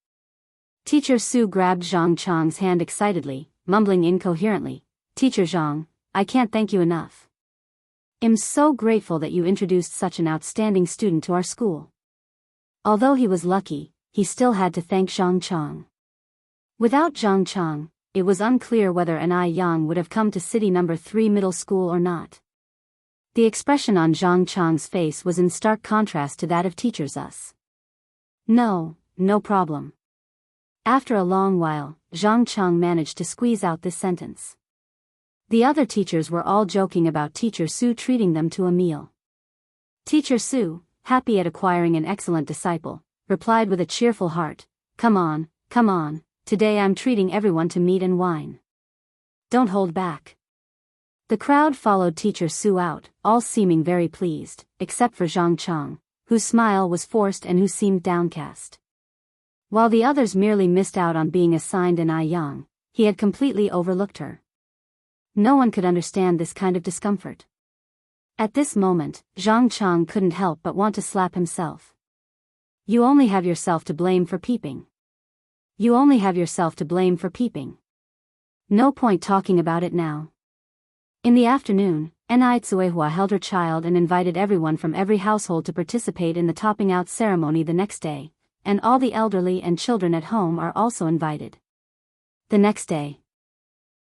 Teacher Su grabbed Zhang Chang's hand excitedly, mumbling incoherently, Teacher Zhang, I can't thank you enough. I'm so grateful that you introduced such an outstanding student to our school. Although he was lucky, he still had to thank Zhang Chang. Without Zhang Chang, it was unclear whether Yang would have come to City No. 3 Middle School or not. The expression on Zhang Chang's face was in stark contrast to that of Teachers Us. No problem. After a long while, Zhang Chang managed to squeeze out this sentence. The other teachers were all joking about Teacher Su treating them to a meal. Teacher Su, happy at acquiring an excellent disciple, replied with a cheerful heart, Come on, today I'm treating everyone to meat and wine. Don't hold back. The crowd followed Teacher Su out, all seeming very pleased, except for Zhang Chang, whose smile was forced and who seemed downcast. While the others merely missed out on being assigned an Yang, he had completely overlooked her. No one could understand this kind of discomfort. At this moment, Zhang Chang couldn't help but want to slap himself. You only have yourself to blame for peeping. You only have yourself to blame for peeping. No point talking about it now. In the afternoon, Tsuehua held her child and invited everyone from every household to participate in the topping out ceremony the next day, and all the elderly and children at home are also invited. The next day,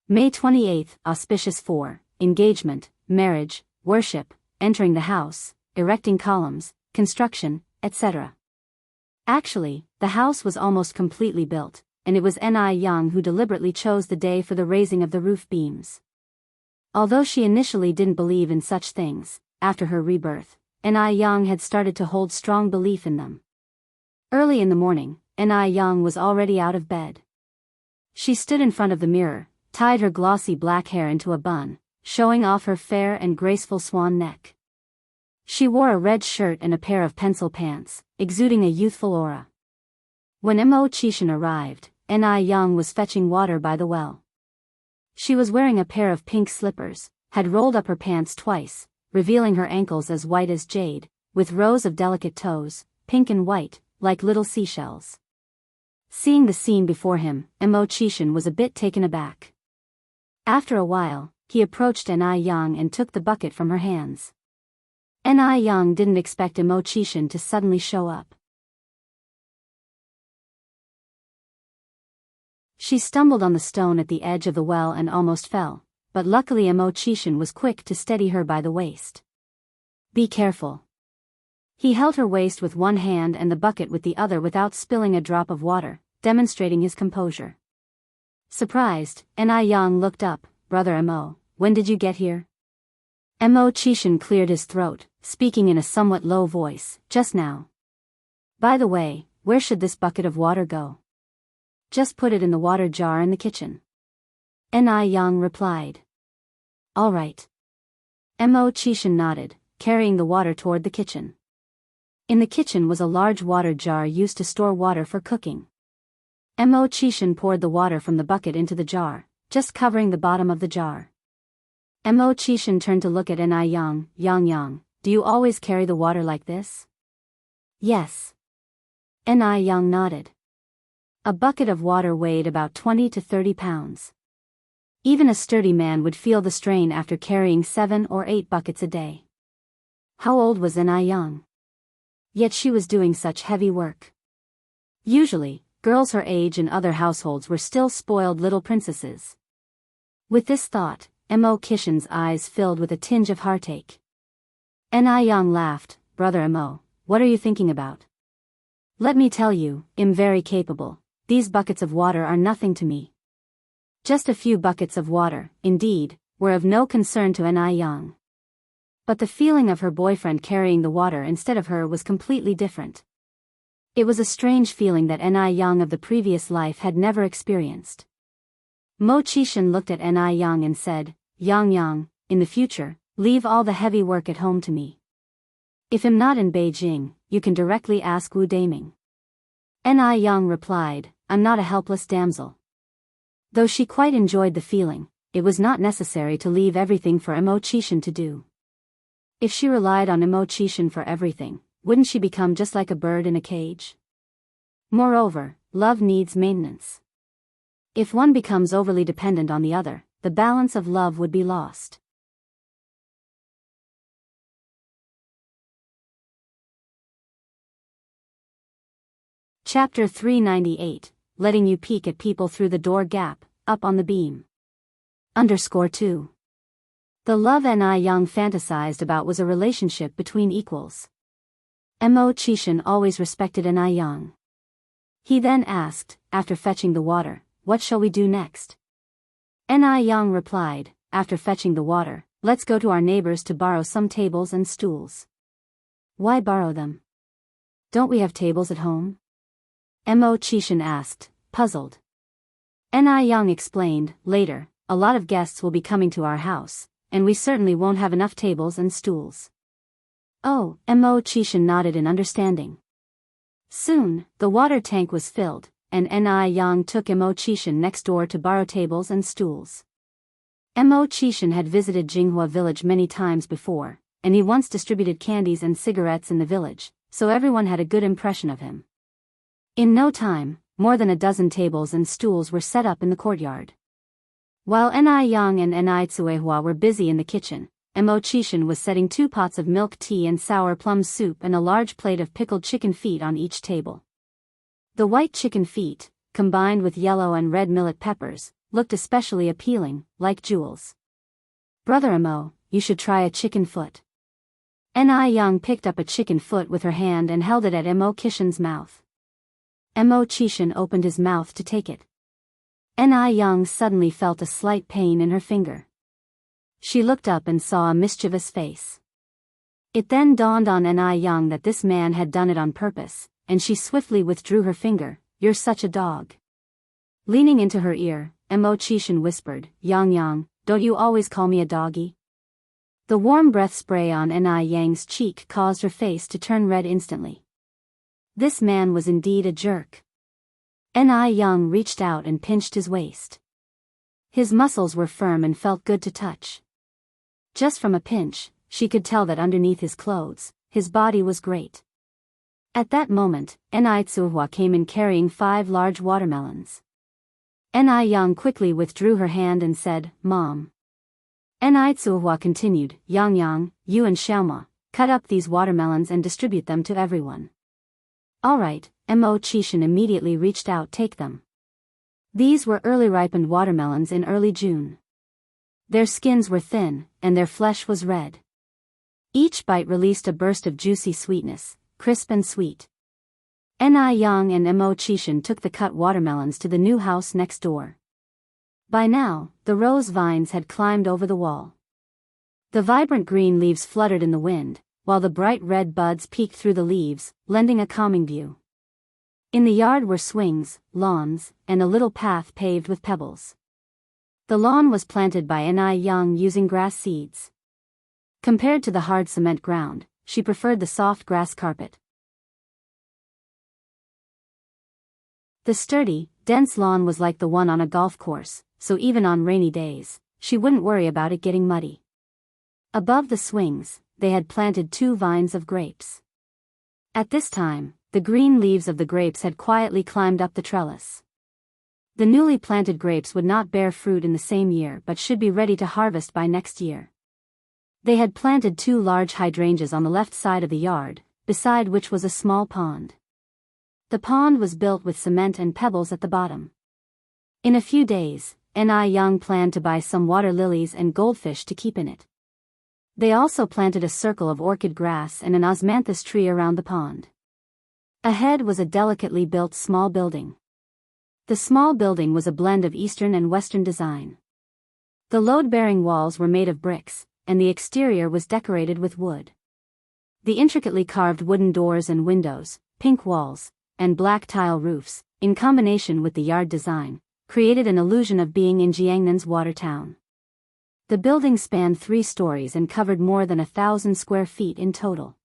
May 28th, auspicious for engagement, marriage, worship, entering the house, erecting columns, construction, etc. Actually, the house was almost completely built, and it was Yang who deliberately chose the day for the raising of the roof beams. Although she initially didn't believe in such things, after her rebirth, Yang had started to hold strong belief in them. Early in the morning, Yang was already out of bed. She stood in front of the mirror, tied her glossy black hair into a bun, showing off her fair and graceful swan neck. She wore a red shirt and a pair of pencil pants, exuding a youthful aura. When Mo Chishan arrived, Yang was fetching water by the well. She was wearing a pair of pink slippers, had rolled up her pants twice, revealing her ankles as white as jade, with rows of delicate toes, pink and white, like little seashells. Seeing the scene before him, Mo Chishan was a bit taken aback. After a while, he approached Yang and took the bucket from her hands. Yang didn't expect Mo Chishan to suddenly show up. She stumbled on the stone at the edge of the well and almost fell, but luckily Mo Chishan was quick to steady her by the waist. Be careful. He held her waist with one hand and the bucket with the other without spilling a drop of water, demonstrating his composure. Surprised, Yang looked up, Brother Mo, when did you get here? Mo Chishan cleared his throat, speaking in a somewhat low voice, just now. By the way, where should this bucket of water go? Just put it in the water jar in the kitchen. Yang replied. All right. Mo Chishan nodded, carrying the water toward the kitchen. In the kitchen was a large water jar used to store water for cooking. Mo Chishan poured the water from the bucket into the jar, just covering the bottom of the jar. Mo Chishan turned to look at Yang. Yang, do you always carry the water like this? Yes. Yang nodded. A bucket of water weighed about 20 to 30 pounds. Even a sturdy man would feel the strain after carrying 7 or 8 buckets a day. How old was Yang? Yet she was doing such heavy work. Usually, girls her age in other households were still spoiled little princesses. With this thought, Mo Chishan's eyes filled with a tinge of heartache. Yang laughed. Brother Mo, what are you thinking about? Let me tell you, I'm very capable. These buckets of water are nothing to me. Just a few buckets of water, indeed, were of no concern to Yang. But the feeling of her boyfriend carrying the water instead of her was completely different. It was a strange feeling that Yang of the previous life had never experienced. Mo Chishan looked at Yang and said, Yang, in the future, leave all the heavy work at home to me. If I'm not in Beijing, you can directly ask Wu Daming. Yang replied, I'm not a helpless damsel. Though she quite enjoyed the feeling, it was not necessary to leave everything for Mo Chishan to do. If she relied on Mo Chishan for everything, wouldn't she become just like a bird in a cage? Moreover, love needs maintenance. If one becomes overly dependent on the other, the balance of love would be lost. Chapter 398, Letting You Peek at People Through the Door Gap, Up on the Beam. _2. The love Yang fantasized about was a relationship between equals. Mo Chishan always respected Yang. He then asked, after fetching the water, what shall we do next? Yang replied, after fetching the water, let's go to our neighbors to borrow some tables and stools. Why borrow them? Don't we have tables at home? Mo Chishan asked, puzzled. Yang explained, later, a lot of guests will be coming to our house, and we certainly won't have enough tables and stools. Oh, Mo Chishan nodded in understanding. Soon, the water tank was filled, and Yang took Mo Chishan next door to borrow tables and stools. Mo Chishan had visited Jinghua village many times before, and he once distributed candies and cigarettes in the village, so everyone had a good impression of him. In no time, more than a dozen tables and stools were set up in the courtyard. While Yang and Tsuehua were busy in the kitchen, Mo Chishan was setting 2 pots of milk tea and sour plum soup and a large plate of pickled chicken feet on each table. The white chicken feet, combined with yellow and red millet peppers, looked especially appealing, like jewels. Brother Mo, you should try a chicken foot. Yang picked up a chicken foot with her hand and held it at Mo Chishan's mouth. Mo Chishan opened his mouth to take it. Yang suddenly felt a slight pain in her finger. She looked up and saw a mischievous face. It then dawned on Yang that this man had done it on purpose, and she swiftly withdrew her finger. You're such a dog. Leaning into her ear, Mo Chishan whispered, Yang, don't you always call me a doggy? The warm breath spray on Yang's cheek caused her face to turn red instantly. This man was indeed a jerk. Yang reached out and pinched his waist. His muscles were firm and felt good to touch. Just from a pinch, she could tell that underneath his clothes, his body was great. At that moment, Tsuehua came in carrying 5 large watermelons. Yang quickly withdrew her hand and said, Mom. Tsuehua continued, Yang, you and Xiaoma, cut up these watermelons and distribute them to everyone. All right, Mo Chishan immediately reached out take them. These were early ripened watermelons in early June. Their skins were thin, and their flesh was red. Each bite released a burst of juicy sweetness, crisp and sweet. Yang and Mo Chishan took the cut watermelons to the new house next door. By now, the rose vines had climbed over the wall. The vibrant green leaves fluttered in the wind, while the bright red buds peeked through the leaves, lending a calming view. In the yard were swings, lawns, and a little path paved with pebbles. The lawn was planted by Yang using grass seeds. Compared to the hard cement ground, she preferred the soft grass carpet. The sturdy, dense lawn was like the one on a golf course, so even on rainy days, she wouldn't worry about it getting muddy. Above the swings, they had planted 2 vines of grapes. At this time, the green leaves of the grapes had quietly climbed up the trellis. The newly planted grapes would not bear fruit in the same year but should be ready to harvest by next year. They had planted 2 large hydrangeas on the left side of the yard, beside which was a small pond. The pond was built with cement and pebbles at the bottom. In a few days, Ni Young planned to buy some water lilies and goldfish to keep in it. They also planted a circle of orchid grass and an osmanthus tree around the pond. Ahead was a delicately built small building. The small building was a blend of Eastern and Western design. The load-bearing walls were made of bricks, and the exterior was decorated with wood. The intricately carved wooden doors and windows, pink walls, and black tile roofs, in combination with the yard design, created an illusion of being in Jiangnan's water town. The building spanned 3 stories and covered more than 1,000 square feet in total.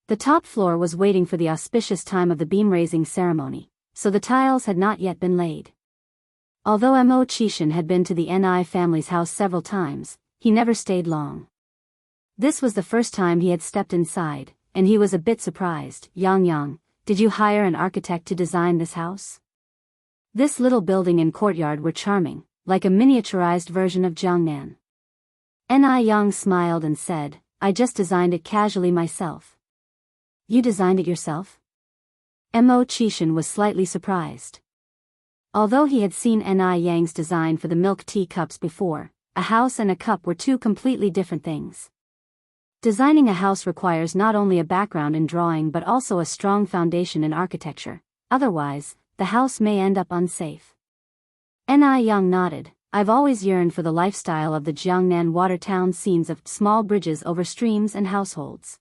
The top floor was waiting for the auspicious time of the beam-raising ceremony, so the tiles had not yet been laid. Although Mo Qishan had been to the Ni family's house several times, he never stayed long. This was the first time he had stepped inside, and he was a bit surprised. Yang, did you hire an architect to design this house? This little building and courtyard were charming, like a miniaturized version of Jiangnan. Ni Yang smiled and said, I just designed it casually myself. You designed it yourself? Mo Qishan was slightly surprised. Although he had seen Ni Yang's design for the milk tea cups before, a house and a cup were 2 completely different things. Designing a house requires not only a background in drawing but also a strong foundation in architecture, otherwise, the house may end up unsafe. Ni Yang nodded. I've always yearned for the lifestyle of the Jiangnan water town scenes of small bridges over streams and households.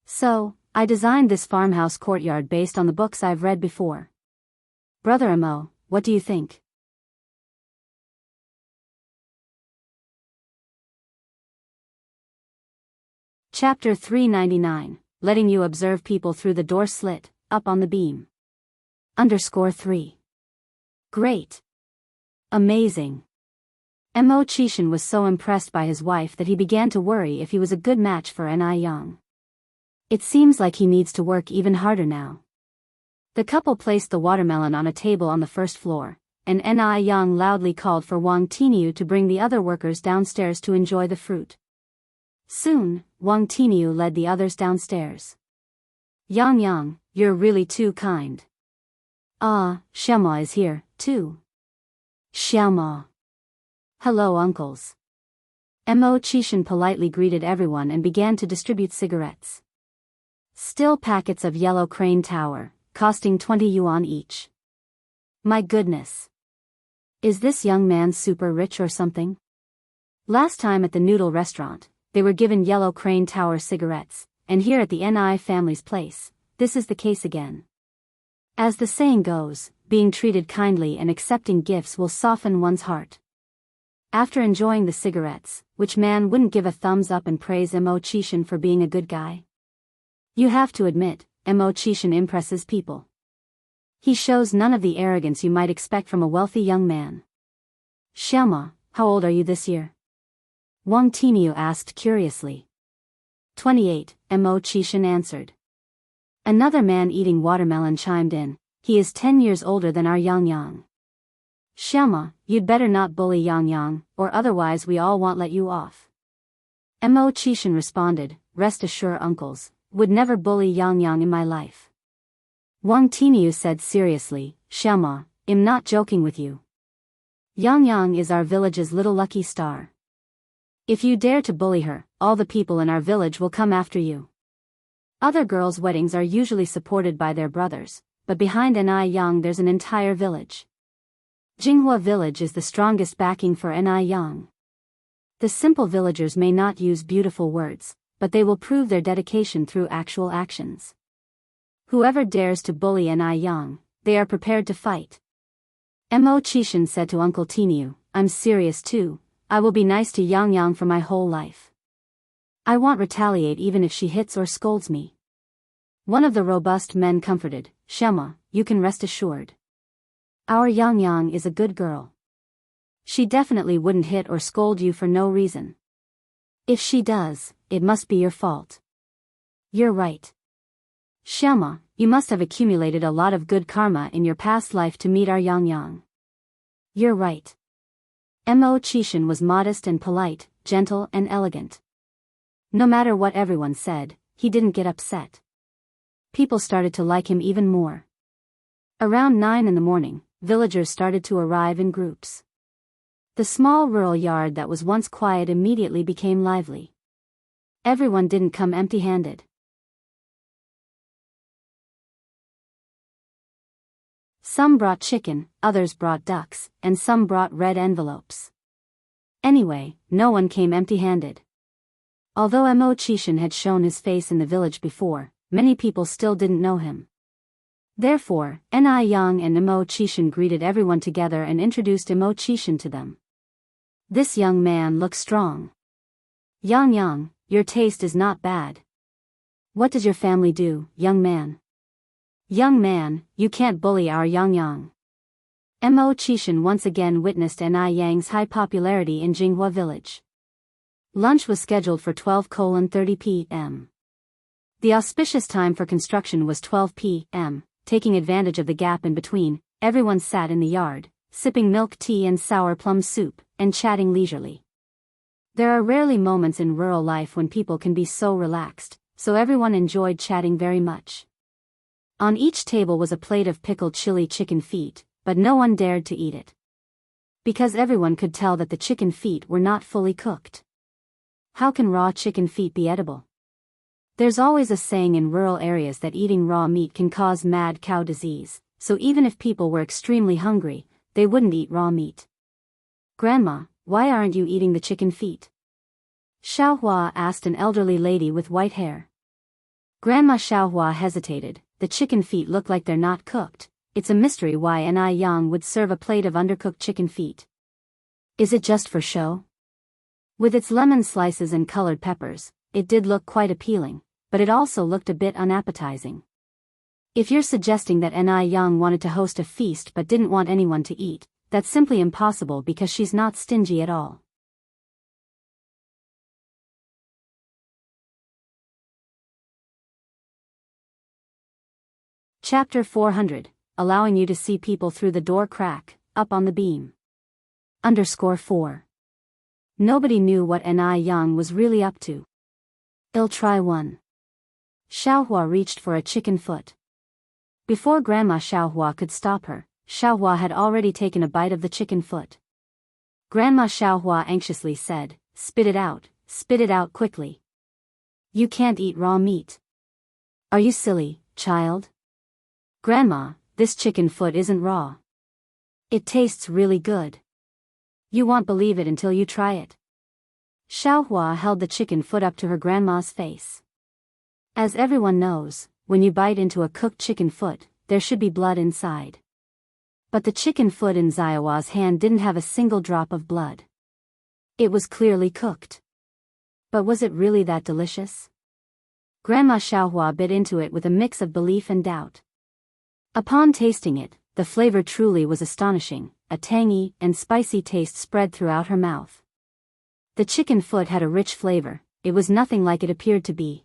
So, I designed this farmhouse courtyard based on the books I've read before. Brother Mo, what do you think? Chapter 399, Letting You Observe People Through the Door Slit, Up on the Beam. _3. Great. Amazing. Mo Qishan was so impressed by his wife that he began to worry if he was a good match for Ni Yang. It seems like he needs to work even harder now. The couple placed the watermelon on a table on the first floor, and Ni Yang loudly called for Wang Tiniu to bring the other workers downstairs to enjoy the fruit. Soon, Wang Tiniu led the others downstairs. Yang, you're really too kind. Xiaoma is here, too. Xiaoma. Hello uncles. Mo Qishan politely greeted everyone and began to distribute cigarettes. Still packets of yellow crane tower, costing 20 yuan each. My goodness. Is this young man super rich or something? Last time at the noodle restaurant, they were given yellow crane tower cigarettes, and here at the Ni family's place, this is the case again. As the saying goes, being treated kindly and accepting gifts will soften one's heart. After enjoying the cigarettes, which man wouldn't give a thumbs up and praise Mo Qishan for being a good guy? You have to admit, Mo Qishan impresses people. He shows none of the arrogance you might expect from a wealthy young man. Xiaoma, how old are you this year? Wang Tiniu asked curiously. 28, Mo Qishan answered. Another man eating watermelon chimed in, he is 10 years older than our Yang. Xiaoma, you'd better not bully Yang, or otherwise we all won't let you off. Mo Qishan responded, rest assured uncles, would never bully Yang in my life. Wang Tiniu said seriously, Xiaoma, I'm not joking with you. Yang is our village's little lucky star. If you dare to bully her, all the people in our village will come after you. Other girls' weddings are usually supported by their brothers, but behind Ni Yang there's an entire village. Jinghua village is the strongest backing for Ni Yang. The simple villagers may not use beautiful words, but they will prove their dedication through actual actions. Whoever dares to bully Ni Yang, they are prepared to fight. Mo Qishan said to Uncle Tiniu, I'm serious too, I will be nice to Yang for my whole life. I won't retaliate even if she hits or scolds me. One of the robust men comforted, Shema, you can rest assured. Our Yang Yang is a good girl. She definitely wouldn't hit or scold you for no reason. If she does, it must be your fault. You're right. Shema, you must have accumulated a lot of good karma in your past life to meet our Yang Yang. You're right. Mo Chishan was modest and polite, gentle and elegant. No matter what everyone said, he didn't get upset. People started to like him even more. Around 9 in the morning, villagers started to arrive in groups. The small rural yard that was once quiet immediately became lively. Everyone didn't come empty-handed. Some brought chicken, others brought ducks, and some brought red envelopes. Anyway, no one came empty-handed. Although Mo Chishan had shown his face in the village before, many people still didn't know him. Therefore, Ni Yang and Mo Chishan greeted everyone together and introduced Mo Chishan to them. This young man looks strong. Yang Yang, your taste is not bad. What does your family do, young man? Young man, you can't bully our Yang Yang. Mo Chishan once again witnessed Ni Yang's high popularity in Jinghua village. Lunch was scheduled for 12:30 p.m. The auspicious time for construction was 12 p.m., taking advantage of the gap in between, everyone sat in the yard, sipping milk tea and sour plum soup, and chatting leisurely. There are rarely moments in rural life when people can be so relaxed, so everyone enjoyed chatting very much. On each table was a plate of pickled chili chicken feet, but no one dared to eat it. Because everyone could tell that the chicken feet were not fully cooked. How can raw chicken feet be edible? There's always a saying in rural areas that eating raw meat can cause mad cow disease, so even if people were extremely hungry, they wouldn't eat raw meat. Grandma, why aren't you eating the chicken feet? Xiaohua asked an elderly lady with white hair. Grandma Xiaohua hesitated. The chicken feet look like they're not cooked. It's a mystery why Ni Yang would serve a plate of undercooked chicken feet. Is it just for show? With its lemon slices and colored peppers, it did look quite appealing, but it also looked a bit unappetizing. If you're suggesting that Ni Yang wanted to host a feast but didn't want anyone to eat, that's simply impossible because she's not stingy at all. Chapter 400, allowing you to see people through the door crack, up on the beam. _4. Nobody knew what Ni Yang was really up to. I'll try one. Xiaohua reached for a chicken foot. Before Grandma Xiaohua could stop her, Xiaohua had already taken a bite of the chicken foot. Grandma Xiaohua anxiously said, spit it out quickly. You can't eat raw meat. Are you silly, child? Grandma, this chicken foot isn't raw. It tastes really good. You won't believe it until you try it. Xiaohua held the chicken foot up to her grandma's face. As everyone knows, when you bite into a cooked chicken foot, there should be blood inside. But the chicken foot in Xiaohua's hand didn't have a single drop of blood. It was clearly cooked. But was it really that delicious? Grandma Xiaohua bit into it with a mix of belief and doubt. Upon tasting it, the flavor truly was astonishing. A tangy and spicy taste spread throughout her mouth. The chicken foot had a rich flavor. It was nothing like it appeared to be.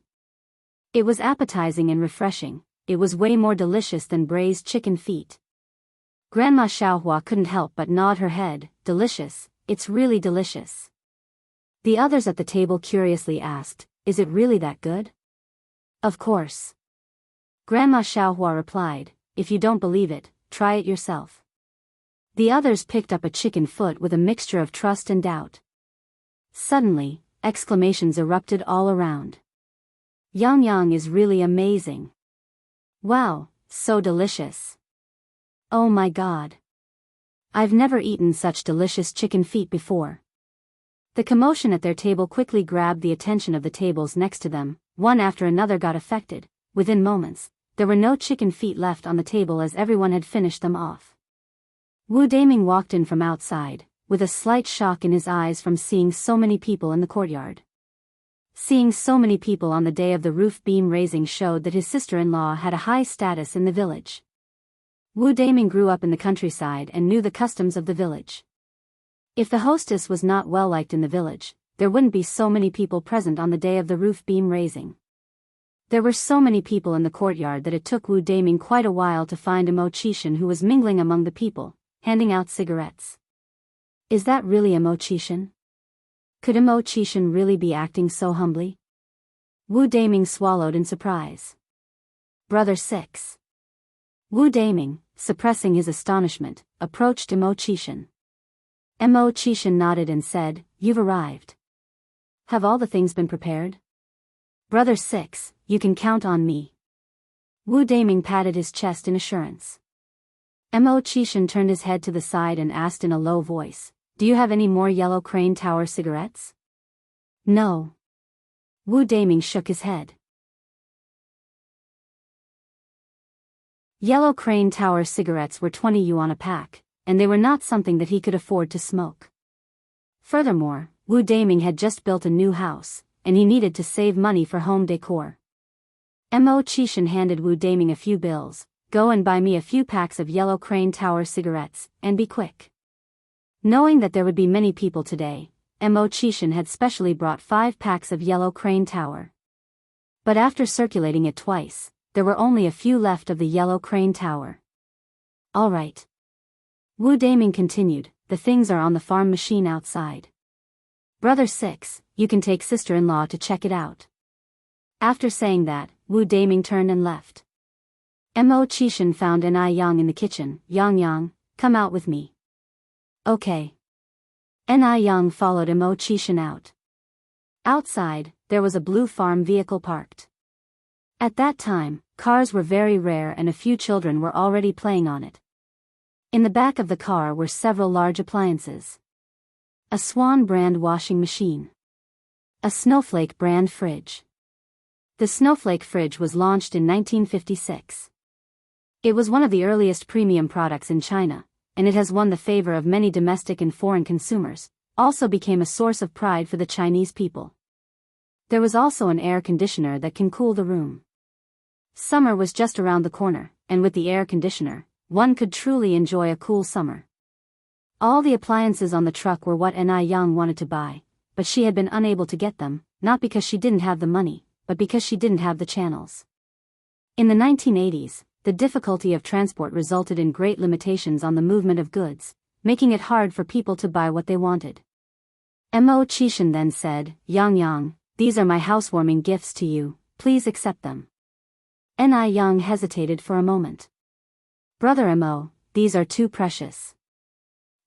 It was appetizing and refreshing. It was way more delicious than braised chicken feet. Grandma Xiaohua couldn't help but nod her head. Delicious, it's really delicious. The others at the table curiously asked, is it really that good? Of course. Grandma Xiaohua replied, if you don't believe it, try it yourself. The others picked up a chicken foot with a mixture of trust and doubt. Suddenly, exclamations erupted all around. Yang Yang is really amazing. Wow, so delicious. Oh my God. I've never eaten such delicious chicken feet before. The commotion at their table quickly grabbed the attention of the tables next to them. One after another got affected. Within moments, there were no chicken feet left on the table as everyone had finished them off. Wu Daming walked in from outside, with a slight shock in his eyes from seeing so many people in the courtyard. Seeing so many people on the day of the roof beam raising showed that his sister-in-law had a high status in the village. Wu Daming grew up in the countryside and knew the customs of the village. If the hostess was not well liked in the village, there wouldn't be so many people present on the day of the roof beam raising. There were so many people in the courtyard that it took Wu Daming quite a while to find Imo Chishan, who was mingling among the people, handing out cigarettes. Is that really Imo Chishan? Could Imo Chishan really be acting so humbly? Wu Daming swallowed in surprise. Brother 6. Wu Daming, suppressing his astonishment, approached Imo Chishan. Imo Chishan nodded and said, "You've arrived. Have all the things been prepared?" "Brother 6, you can count on me." Wu Daming patted his chest in assurance. Imo Chishan turned his head to the side and asked in a low voice, "Do you have any more Yellow Crane Tower cigarettes?" "No." Wu Daming shook his head. Yellow Crane Tower cigarettes were 20 yuan a pack, and they were not something that he could afford to smoke. Furthermore, Wu Daming had just built a new house, and he needed to save money for home decor. Imo Chishan handed Wu Daming a few bills. "Go and buy me a few packs of Yellow Crane Tower cigarettes, and be quick." Knowing that there would be many people today, Imo Chishan had specially brought 5 packs of Yellow Crane Tower. But after circulating it twice, there were only a few left of the Yellow Crane Tower. "All right." Wu Daming continued, "The things are on the farm machine outside. Brother 6, you can take sister-in-law to check it out." After saying that, Wu Daming turned and left. Imo Chishan found An Yang in the kitchen. Yang, come out with me." "Okay." An Yang followed Imo Chishan out. Outside, there was a blue farm vehicle parked. At that time, cars were very rare and a few children were already playing on it. In the back of the car were several large appliances. A Swan brand washing machine. A Snowflake brand fridge. The Snowflake fridge was launched in 1956. It was one of the earliest premium products in China, and it has won the favor of many domestic and foreign consumers, also became a source of pride for the Chinese people. There was also an air conditioner that can cool the room. Summer was just around the corner, and with the air conditioner, one could truly enjoy a cool summer. All the appliances on the truck were what An Yang wanted to buy, but she had been unable to get them, not because she didn't have the money, but because she didn't have the channels. In the 1980s, the difficulty of transport resulted in great limitations on the movement of goods, making it hard for people to buy what they wanted. Imo Chishan then said, Yang, these are my housewarming gifts to you, please accept them." An Yang hesitated for a moment. "Brother Imo, these are too precious.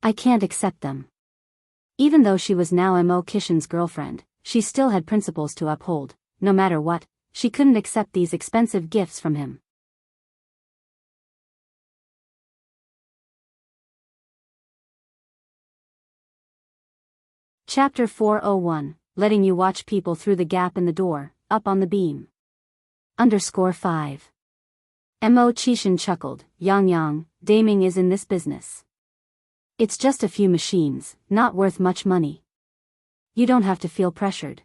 I can't accept them." Even though she was now Imo Chishan's girlfriend, she still had principles to uphold. No matter what, she couldn't accept these expensive gifts from him. Chapter 401, Letting you watch people through the gap in the door, up on the beam. _5. Imo Chishan chuckled, Yang, Daming is in this business. It's just a few machines, not worth much money. You don't have to feel pressured.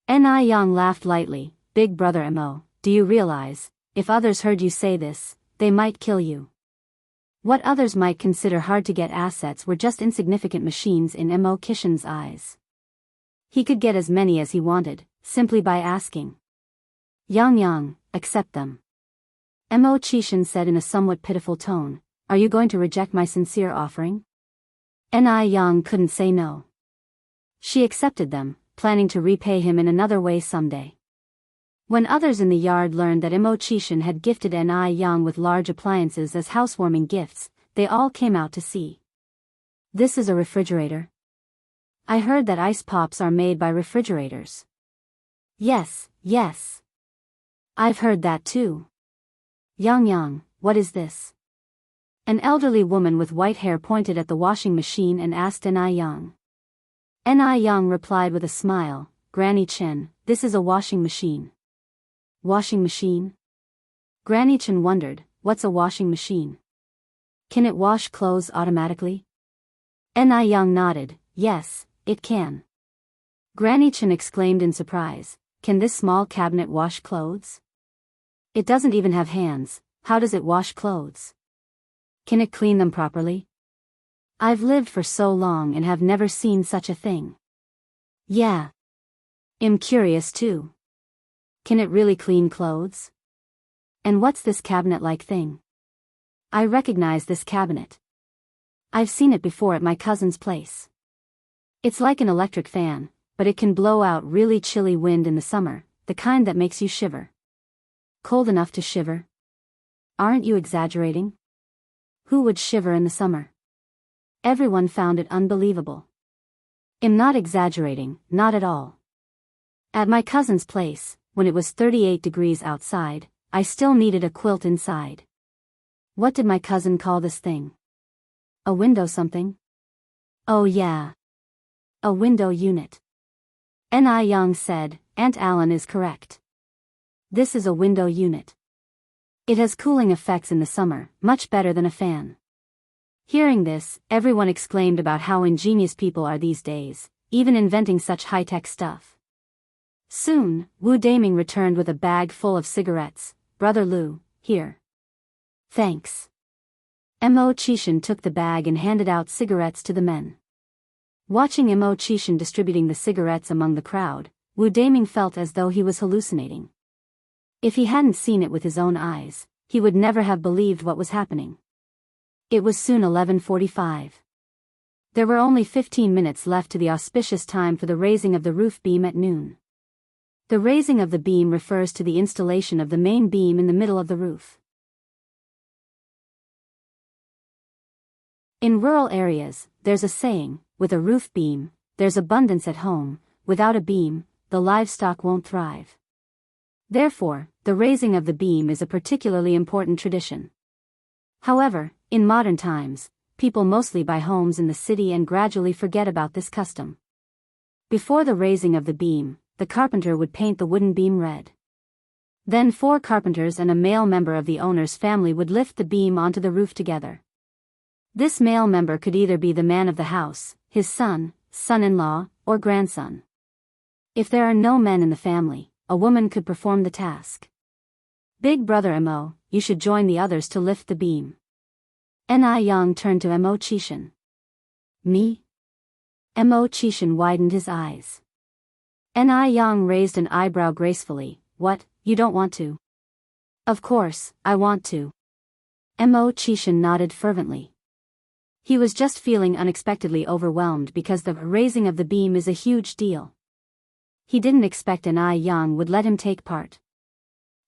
An Yang laughed lightly, Big brother Imo, do you realize, if others heard you say this, they might kill you. What others might consider hard-to-get assets were just insignificant machines in Imo Chishan's eyes. He could get as many as he wanted, simply by asking. Yang, accept them. Imo Chishan said in a somewhat pitiful tone, are you going to reject my sincere offering? An Yang couldn't say no. She accepted them, planning to repay him in another way someday. When others in the yard learned that Imo Chishan had gifted An Yang with large appliances as housewarming gifts, they all came out to see. This is a refrigerator. I heard that ice pops are made by refrigerators. Yes. I've heard that too. Yang, what is this? An elderly woman with white hair pointed at the washing machine and asked An Yang. An Yang replied with a smile, Granny Chen, this is a washing machine. Washing machine? Granny Chen wondered, what's a washing machine? Can it wash clothes automatically? An Yang nodded, yes, it can. Granny Chen exclaimed in surprise, "Can this small cabinet wash clothes? It doesn't even have hands, how does it wash clothes? Can it clean them properly? I've lived for so long and have never seen such a thing." "Yeah. I'm curious too. Can it really clean clothes? And what's this cabinet-like thing? I recognize this cabinet. I've seen it before at my cousin's place. It's like an electric fan, but it can blow out really chilly wind in the summer, the kind that makes you shiver." "Cold enough to shiver? Aren't you exaggerating? Who would shiver in the summer?" Everyone found it unbelievable. "I'm not exaggerating, not at all. At my cousin's place, when it was 38 degrees outside, I still needed a quilt inside." "What did my cousin call this thing? A window something?" "Oh yeah. A window unit." N.I. Young said, "Aunt Allen is correct. This is a window unit. It has cooling effects in the summer, much better than a fan." Hearing this, everyone exclaimed about how ingenious people are these days, even inventing such high-tech stuff. Soon, Wu Daming returned with a bag full of cigarettes. "Brother Lu, here." "Thanks." Mo Chishan took the bag and handed out cigarettes to the men. Watching Mo Chishan distributing the cigarettes among the crowd, Wu Daming felt as though he was hallucinating. If he hadn't seen it with his own eyes, he would never have believed what was happening. It was soon 11:45. There were only 15 minutes left to the auspicious time for the raising of the roof beam at noon. The raising of the beam refers to the installation of the main beam in the middle of the roof. In rural areas, there's a saying, "With a roof beam, there's abundance at home, without a beam, the livestock won't thrive." Therefore, the raising of the beam is a particularly important tradition. However, in modern times, people mostly buy homes in the city and gradually forget about this custom. Before the raising of the beam, the carpenter would paint the wooden beam red. Then 4 carpenters and a male member of the owner's family would lift the beam onto the roof together. This male member could either be the man of the house, his son, son-in-law, or grandson. If there are no men in the family, a woman could perform the task. "Big brother Mo, you should join the others to lift the beam." N.I. Young turned to Mo Chishan. "Me?" Mo Chishan widened his eyes. N.I. Young raised an eyebrow gracefully. "What, you don't want to?" "Of course, I want to." Mo Chishan nodded fervently. He was just feeling unexpectedly overwhelmed because the raising of the beam is a huge deal. He didn't expect N.I. Yang would let him take part.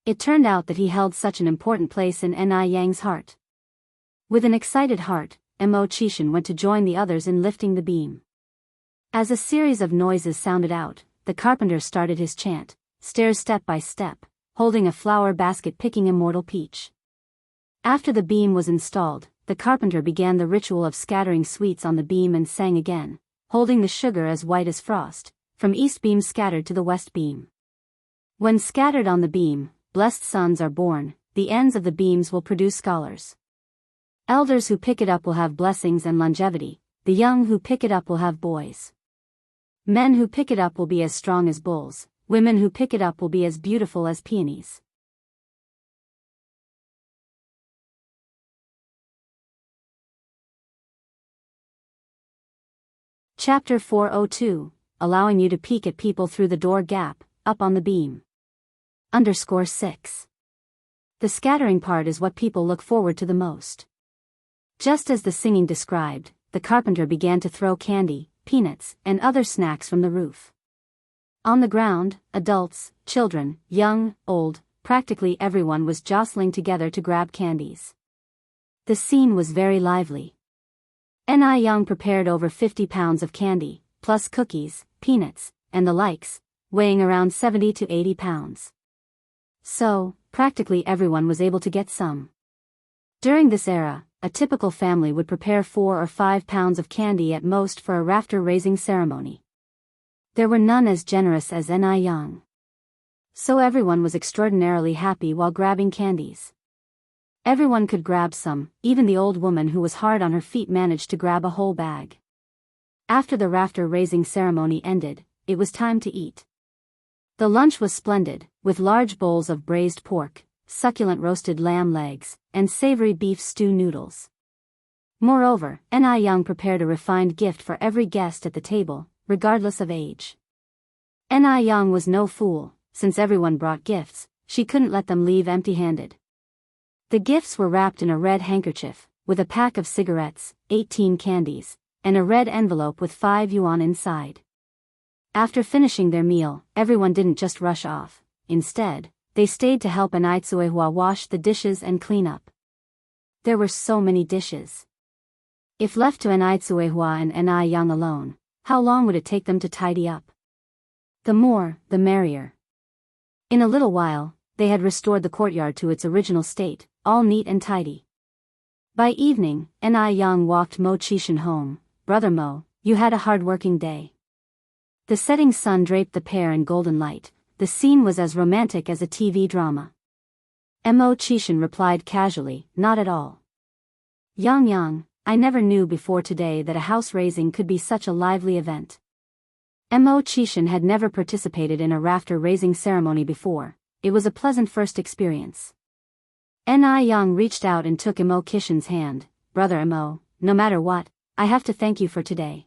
It turned out that he held such an important place in N.I. Yang's heart. With an excited heart, Mo Chishan went to join the others in lifting the beam. As a series of noises sounded out, the carpenter started his chant, stairs step by step, holding a flower basket picking immortal peach. After the beam was installed, the carpenter began the ritual of scattering sweets on the beam and sang again, holding the sugar as white as frost, from east beam scattered to the west beam. When scattered on the beam, blessed sons are born, the ends of the beams will produce scholars. Elders who pick it up will have blessings and longevity, the young who pick it up will have boys. Men who pick it up will be as strong as bulls, women who pick it up will be as beautiful as peonies. Chapter 402, allowing you to peek at people through the door gap, up on the beam. _6. The scattering part is what people look forward to the most. Just as the singing described, the carpenter began to throw candy, peanuts, and other snacks from the roof. On the ground, adults, children, young, old, practically everyone was jostling together to grab candies. The scene was very lively. N.I. Young prepared over 50 pounds of candy, plus cookies, peanuts, and the likes, weighing around 70 to 80 pounds. So, practically everyone was able to get some. During this era, a typical family would prepare 4 or 5 pounds of candy at most for a rafter-raising ceremony. There were none as generous as N.I. Young. So everyone was extraordinarily happy while grabbing candies. Everyone could grab some, even the old woman who was hard on her feet managed to grab a whole bag. After the rafter-raising ceremony ended, it was time to eat. The lunch was splendid, with large bowls of braised pork, succulent roasted lamb legs, and savory beef stew noodles. Moreover, Ni Young prepared a refined gift for every guest at the table, regardless of age. Ni Young was no fool. Since everyone brought gifts, she couldn't let them leave empty-handed. The gifts were wrapped in a red handkerchief, with a pack of cigarettes, 18 candies, and a red envelope with 5 yuan inside. After finishing their meal, everyone didn't just rush off. Instead, they stayed to help Ni Tsuehua wash the dishes and clean up. There were so many dishes. If left to Ni Tsuehua and Ni Young alone, how long would it take them to tidy up? The more, the merrier. In a little while, they had restored the courtyard to its original state, all neat and tidy. By evening, Ni Young walked Mo Qishan home. "Brother Mo, you had a hard-working day." The setting sun draped the pair in golden light. The scene was as romantic as a TV drama. Mo Qishan replied casually, "Not at all. Yang, I never knew before today that a house raising could be such a lively event." Mo Qishan had never participated in a rafter raising ceremony before. It was a pleasant first experience. Ni Young reached out and took Mo Qishan's hand. "Brother Mo, no matter what, I have to thank you for today."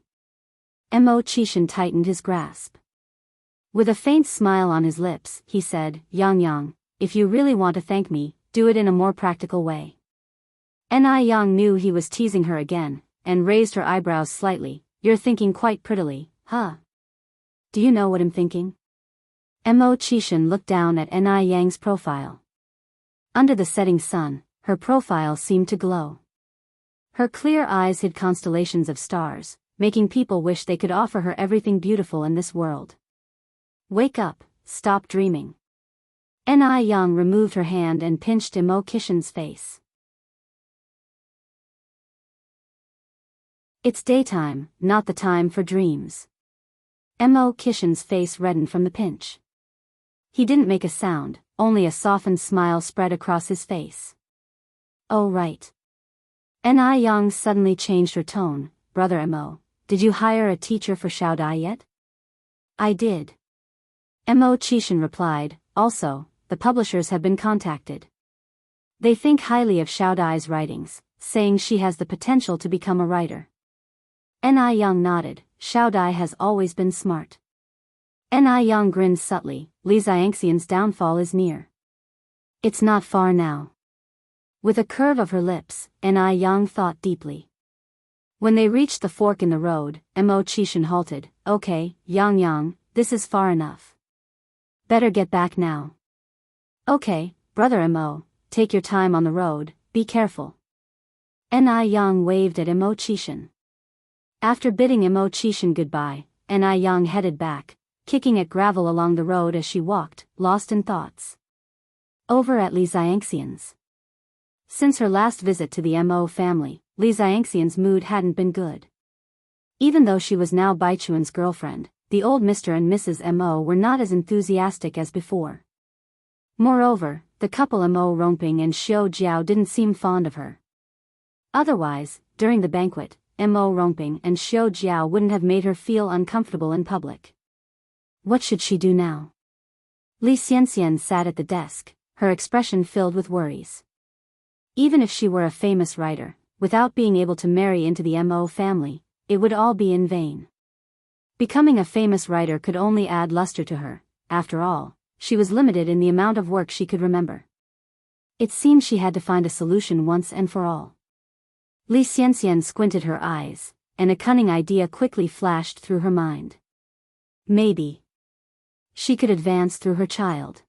Mo Qishan tightened his grasp. With a faint smile on his lips, he said, Yang, if you really want to thank me, do it in a more practical way." Ni Young knew he was teasing her again, and raised her eyebrows slightly. "You're thinking quite prettily, huh? Do you know what I'm thinking?" Mo Qishan looked down at Ni Yang's profile. Under the setting sun, her profile seemed to glow. Her clear eyes hid constellations of stars, making people wish they could offer her everything beautiful in this world. "Wake up, stop dreaming." Ni Young removed her hand and pinched Mo Qishan's face. "It's daytime, not the time for dreams." Mo Qishan's face reddened from the pinch. He didn't make a sound, only a softened smile spread across his face. "Oh right." Ni Young suddenly changed her tone. "Brother Mo, did you hire a teacher for Xiao Dai yet?" "I did." Mo Qishan replied. "Also, the publishers have been contacted. They think highly of Xiao Dai's writings, saying she has the potential to become a writer." Ni Young nodded. "Xiao Dai has always been smart." Ni Young grinned subtly. "Li Xiangxian's downfall is near. It's not far now." With a curve of her lips, Ni Young thought deeply. When they reached the fork in the road, Mo Qishan halted. "Okay, Yang, this is far enough. Better get back now." "Okay, brother Mo, take your time on the road, be careful." Ni Young waved at Mo Qishan. After bidding Mo Qishan goodbye, Ni Young headed back, kicking at gravel along the road as she walked, lost in thoughts. Over at Li Xiangxian's. Since her last visit to the Mo family, Li Xiangxian's mood hadn't been good. Even though she was now Baichuan's girlfriend, the old Mr. and Mrs. Mo were not as enthusiastic as before. Moreover, the couple Mo Rongping and Xiao Jiao didn't seem fond of her. Otherwise, during the banquet, Mo Rongping and Xiao Jiao wouldn't have made her feel uncomfortable in public. What should she do now? Li Xianxian sat at the desk, her expression filled with worries. Even if she were a famous writer, without being able to marry into the Mo family, it would all be in vain. Becoming a famous writer could only add luster to her. After all, she was limited in the amount of work she could remember. It seemed she had to find a solution once and for all. Li Xianxian squinted her eyes, and a cunning idea quickly flashed through her mind. Maybe she could advance through her child.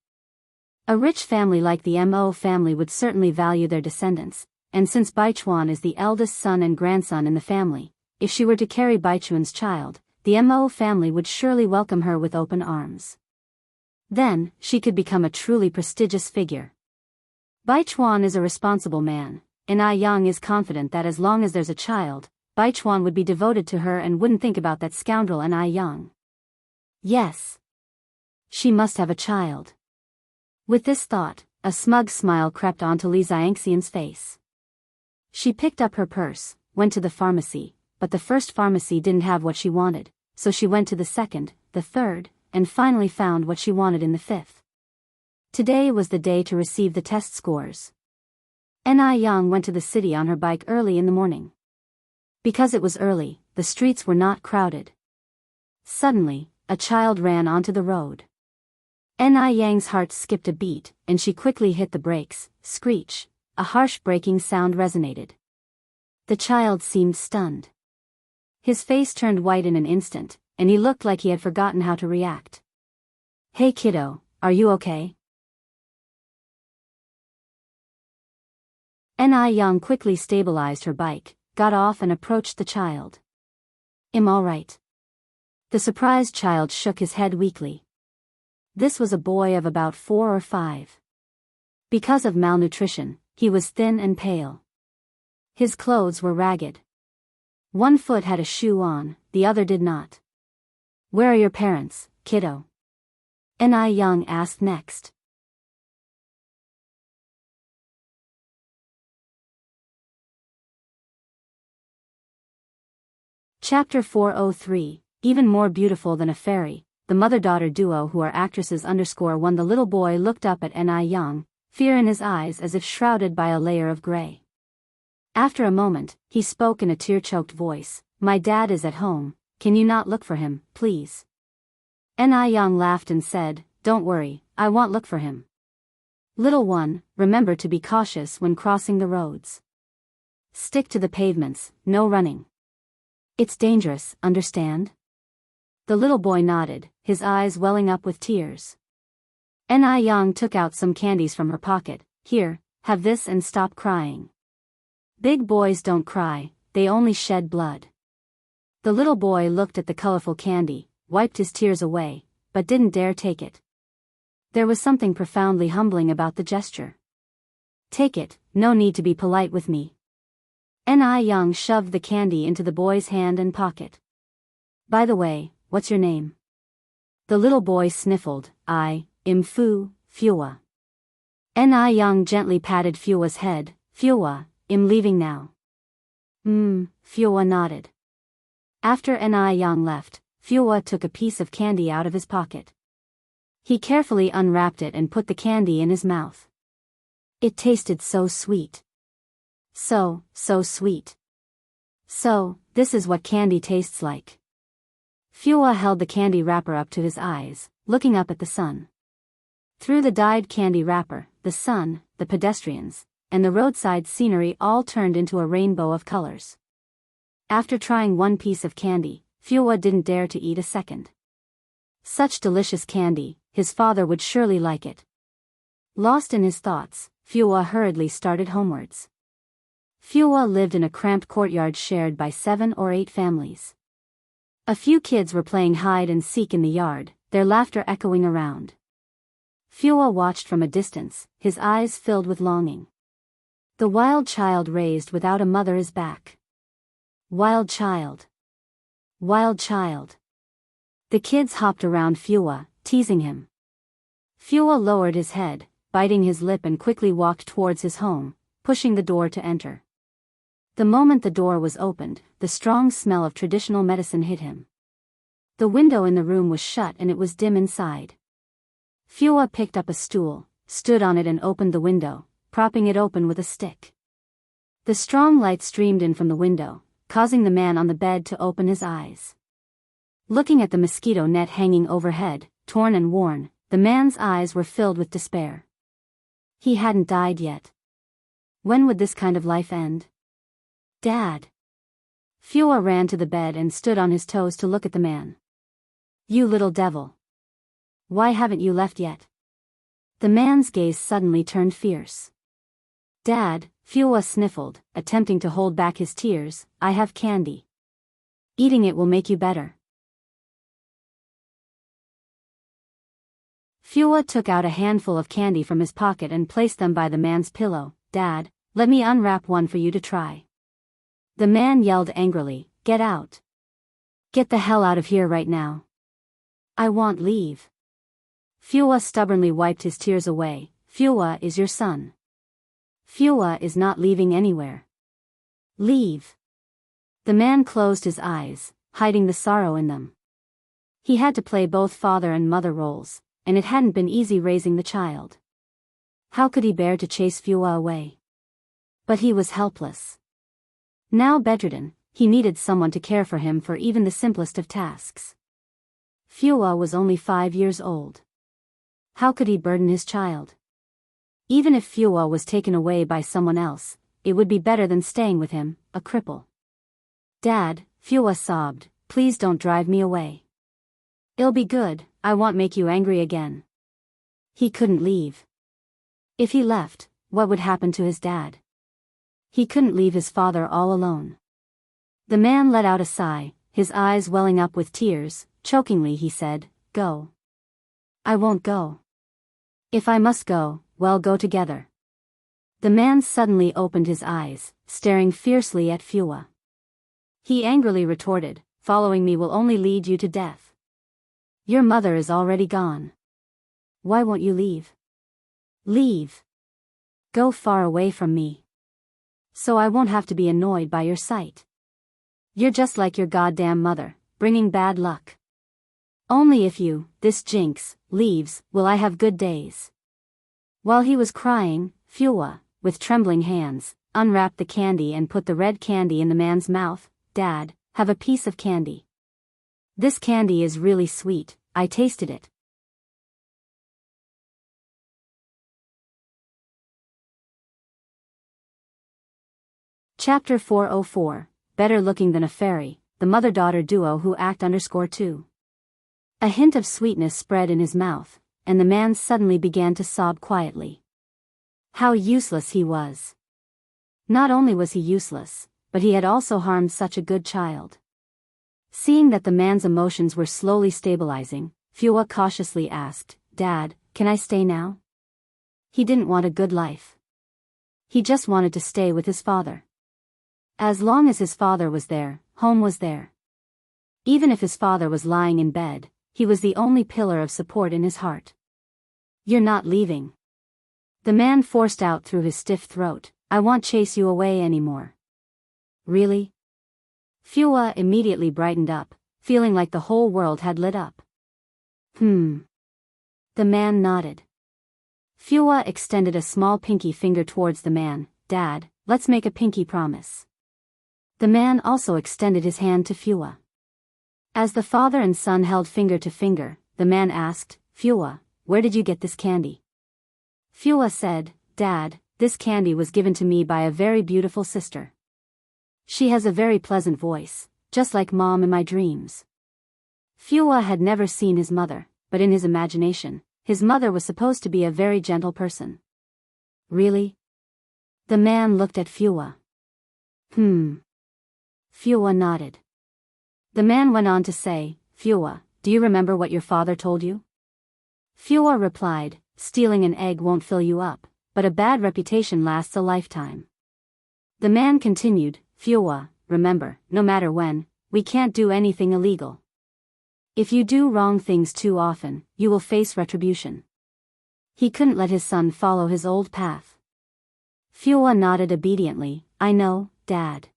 A rich family like the Mo family would certainly value their descendants, and since Baichuan is the eldest son and grandson in the family, if she were to carry Baichuan's child, the Mo family would surely welcome her with open arms. Then, she could become a truly prestigious figure. Baichuan is a responsible man, and Yang is confident that as long as there's a child, Baichuan would be devoted to her and wouldn't think about that scoundrel Yang. Yes. She must have a child. With this thought, a smug smile crept onto Li Xiangxian's face. She picked up her purse, went to the pharmacy, but the first pharmacy didn't have what she wanted, so she went to the second, the third, and finally found what she wanted in the fifth. Today was the day to receive the test scores. Ni Young went to the city on her bike early in the morning. Because it was early, the streets were not crowded. Suddenly, a child ran onto the road. Ni Yang's heart skipped a beat, and she quickly hit the brakes. Screech! A harsh braking sound resonated. The child seemed stunned. His face turned white in an instant, and he looked like he had forgotten how to react. "Hey kiddo, are you okay?" Ni Young quickly stabilized her bike, got off and approached the child. "I'm all right." The surprised child shook his head weakly. This was a boy of about 4 or 5. Because of malnutrition, he was thin and pale. His clothes were ragged. One foot had a shoe on, the other did not. "Where are your parents, kiddo?" Ni Young asked next. Chapter 403, Even More Beautiful Than a Fairy, the mother-daughter duo who are actresses _1. The little boy looked up at Ni Young, fear in his eyes as if shrouded by a layer of gray. After a moment, he spoke in a tear-choked voice, "My dad is at home, can you not look for him, please?" Ni Young laughed and said, "Don't worry, I won't look for him. Little one, remember to be cautious when crossing the roads. Stick to the pavements, no running. It's dangerous, understand?" The little boy nodded, his eyes welling up with tears. Ni Young took out some candies from her pocket. "Here, have this and stop crying. Big boys don't cry, they only shed blood." The little boy looked at the colorful candy, wiped his tears away, but didn't dare take it. There was something profoundly humbling about the gesture. "Take it, no need to be polite with me." Ni Young shoved the candy into the boy's hand and pocket. "By the way, what's your name?" The little boy sniffled. "I'm Fua." Ni Young gently patted Fua's head. "Fua, I'm leaving now." Fua nodded. After Ni Young left, Fua took a piece of candy out of his pocket. He carefully unwrapped it and put the candy in his mouth. It tasted so sweet. So sweet. "So, this is what candy tastes like." Fua held the candy wrapper up to his eyes, looking up at the sun. Through the dyed candy wrapper, the sun, the pedestrians, and the roadside scenery all turned into a rainbow of colors. After trying one piece of candy, Fua didn't dare to eat a second. Such delicious candy, his father would surely like it. Lost in his thoughts, Fua hurriedly started homewards. Fua lived in a cramped courtyard shared by 7 or 8 families. A few kids were playing hide and seek in the yard, their laughter echoing around. Fua watched from a distance, his eyes filled with longing. The wild child raised without a mother is back. Wild child. Wild child. The kids hopped around Fua, teasing him. Fua lowered his head, biting his lip and quickly walked towards his home, pushing the door to enter. The moment the door was opened, the strong smell of traditional medicine hit him. The window in the room was shut and it was dim inside. Fua picked up a stool, stood on it and opened the window, propping it open with a stick. The strong light streamed in from the window, causing the man on the bed to open his eyes. Looking at the mosquito net hanging overhead, torn and worn, the man's eyes were filled with despair. He hadn't died yet. When would this kind of life end? "Dad." Fua ran to the bed and stood on his toes to look at the man. "You little devil. Why haven't you left yet?" The man's gaze suddenly turned fierce. "Dad," Fua sniffled, attempting to hold back his tears, "I have candy. Eating it will make you better." Fua took out a handful of candy from his pocket and placed them by the man's pillow. "Dad, let me unwrap one for you to try." The man yelled angrily, "Get out. Get the hell out of here right now. I won't leave." Fua stubbornly wiped his tears away. "Fua is your son. Fua is not leaving anywhere. Leave." The man closed his eyes, hiding the sorrow in them. He had to play both father and mother roles, and it hadn't been easy raising the child. How could he bear to chase Fua away? But he was helpless. Now bedridden, he needed someone to care for him for even the simplest of tasks. Fua was only 5 years old. How could he burden his child? Even if Fua was taken away by someone else, it would be better than staying with him, a cripple. "Dad," Fua sobbed, "please don't drive me away. It'll be good, I won't make you angry again." He couldn't leave. If he left, what would happen to his dad? He couldn't leave his father all alone. The man let out a sigh, his eyes welling up with tears. Chokingly he said, "Go." "I won't go. If I must go, well, go together." The man suddenly opened his eyes, staring fiercely at Fua. He angrily retorted, "Following me will only lead you to death. Your mother is already gone. Why won't you leave? Leave. Go far away from me. So I won't have to be annoyed by your sight. You're just like your goddamn mother, bringing bad luck. Only if you, this jinx, leaves, will I have good days." While he was crying, Fua, with trembling hands, unwrapped the candy and put the red candy in the man's mouth. "Dad, have a piece of candy. This candy is really sweet, I tasted it." Chapter 404, Better Looking Than a Fairy, the mother-daughter duo who act _2. A hint of sweetness spread in his mouth, and the man suddenly began to sob quietly. How useless he was. Not only was he useless, but he had also harmed such a good child. Seeing that the man's emotions were slowly stabilizing, Fua cautiously asked, "Dad, can I stay now?" He didn't want a good life. He just wanted to stay with his father. As long as his father was there, home was there. Even if his father was lying in bed, he was the only pillar of support in his heart. "You're not leaving." The man forced out through his stiff throat, "I won't chase you away anymore." "Really?" Fua immediately brightened up, feeling like the whole world had lit up. The man nodded. Fua extended a small pinky finger towards the man. "Dad, let's make a pinky promise." The man also extended his hand to Fua. As the father and son held finger to finger, the man asked, "Fua, where did you get this candy?" Fua said, "Dad, this candy was given to me by a very beautiful sister. She has a very pleasant voice, just like Mom in my dreams." Fua had never seen his mother, but in his imagination, his mother was supposed to be a very gentle person. "Really?" The man looked at Fua. Fua nodded. The man went on to say, "Fua, do you remember what your father told you?" Fua replied, "Stealing an egg won't fill you up, but a bad reputation lasts a lifetime." The man continued, "Fua, remember, no matter when, we can't do anything illegal. If you do wrong things too often, you will face retribution." He couldn't let his son follow his old path. Fua nodded obediently. "I know, Dad.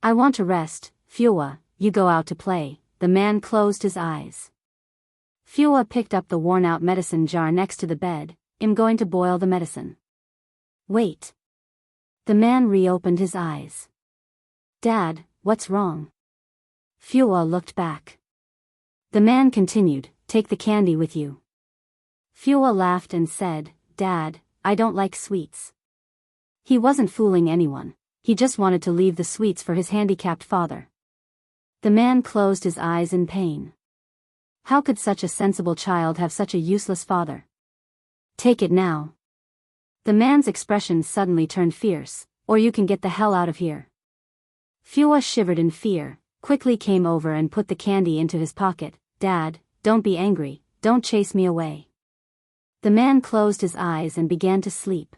I want to rest." "Fua, you go out to play." The man closed his eyes. Fua picked up the worn-out medicine jar next to the bed. "I'm going to boil the medicine." "Wait." The man reopened his eyes. "Dad, what's wrong?" Fua looked back. The man continued, "Take the candy with you." Fua laughed and said, "Dad, I don't like sweets." He wasn't fooling anyone, he just wanted to leave the sweets for his handicapped father. The man closed his eyes in pain. How could such a sensible child have such a useless father? "Take it now." The man's expression suddenly turned fierce. "Or you can get the hell out of here." Fua shivered in fear, quickly came over and put the candy into his pocket. "Dad, don't be angry, don't chase me away." The man closed his eyes and began to sleep.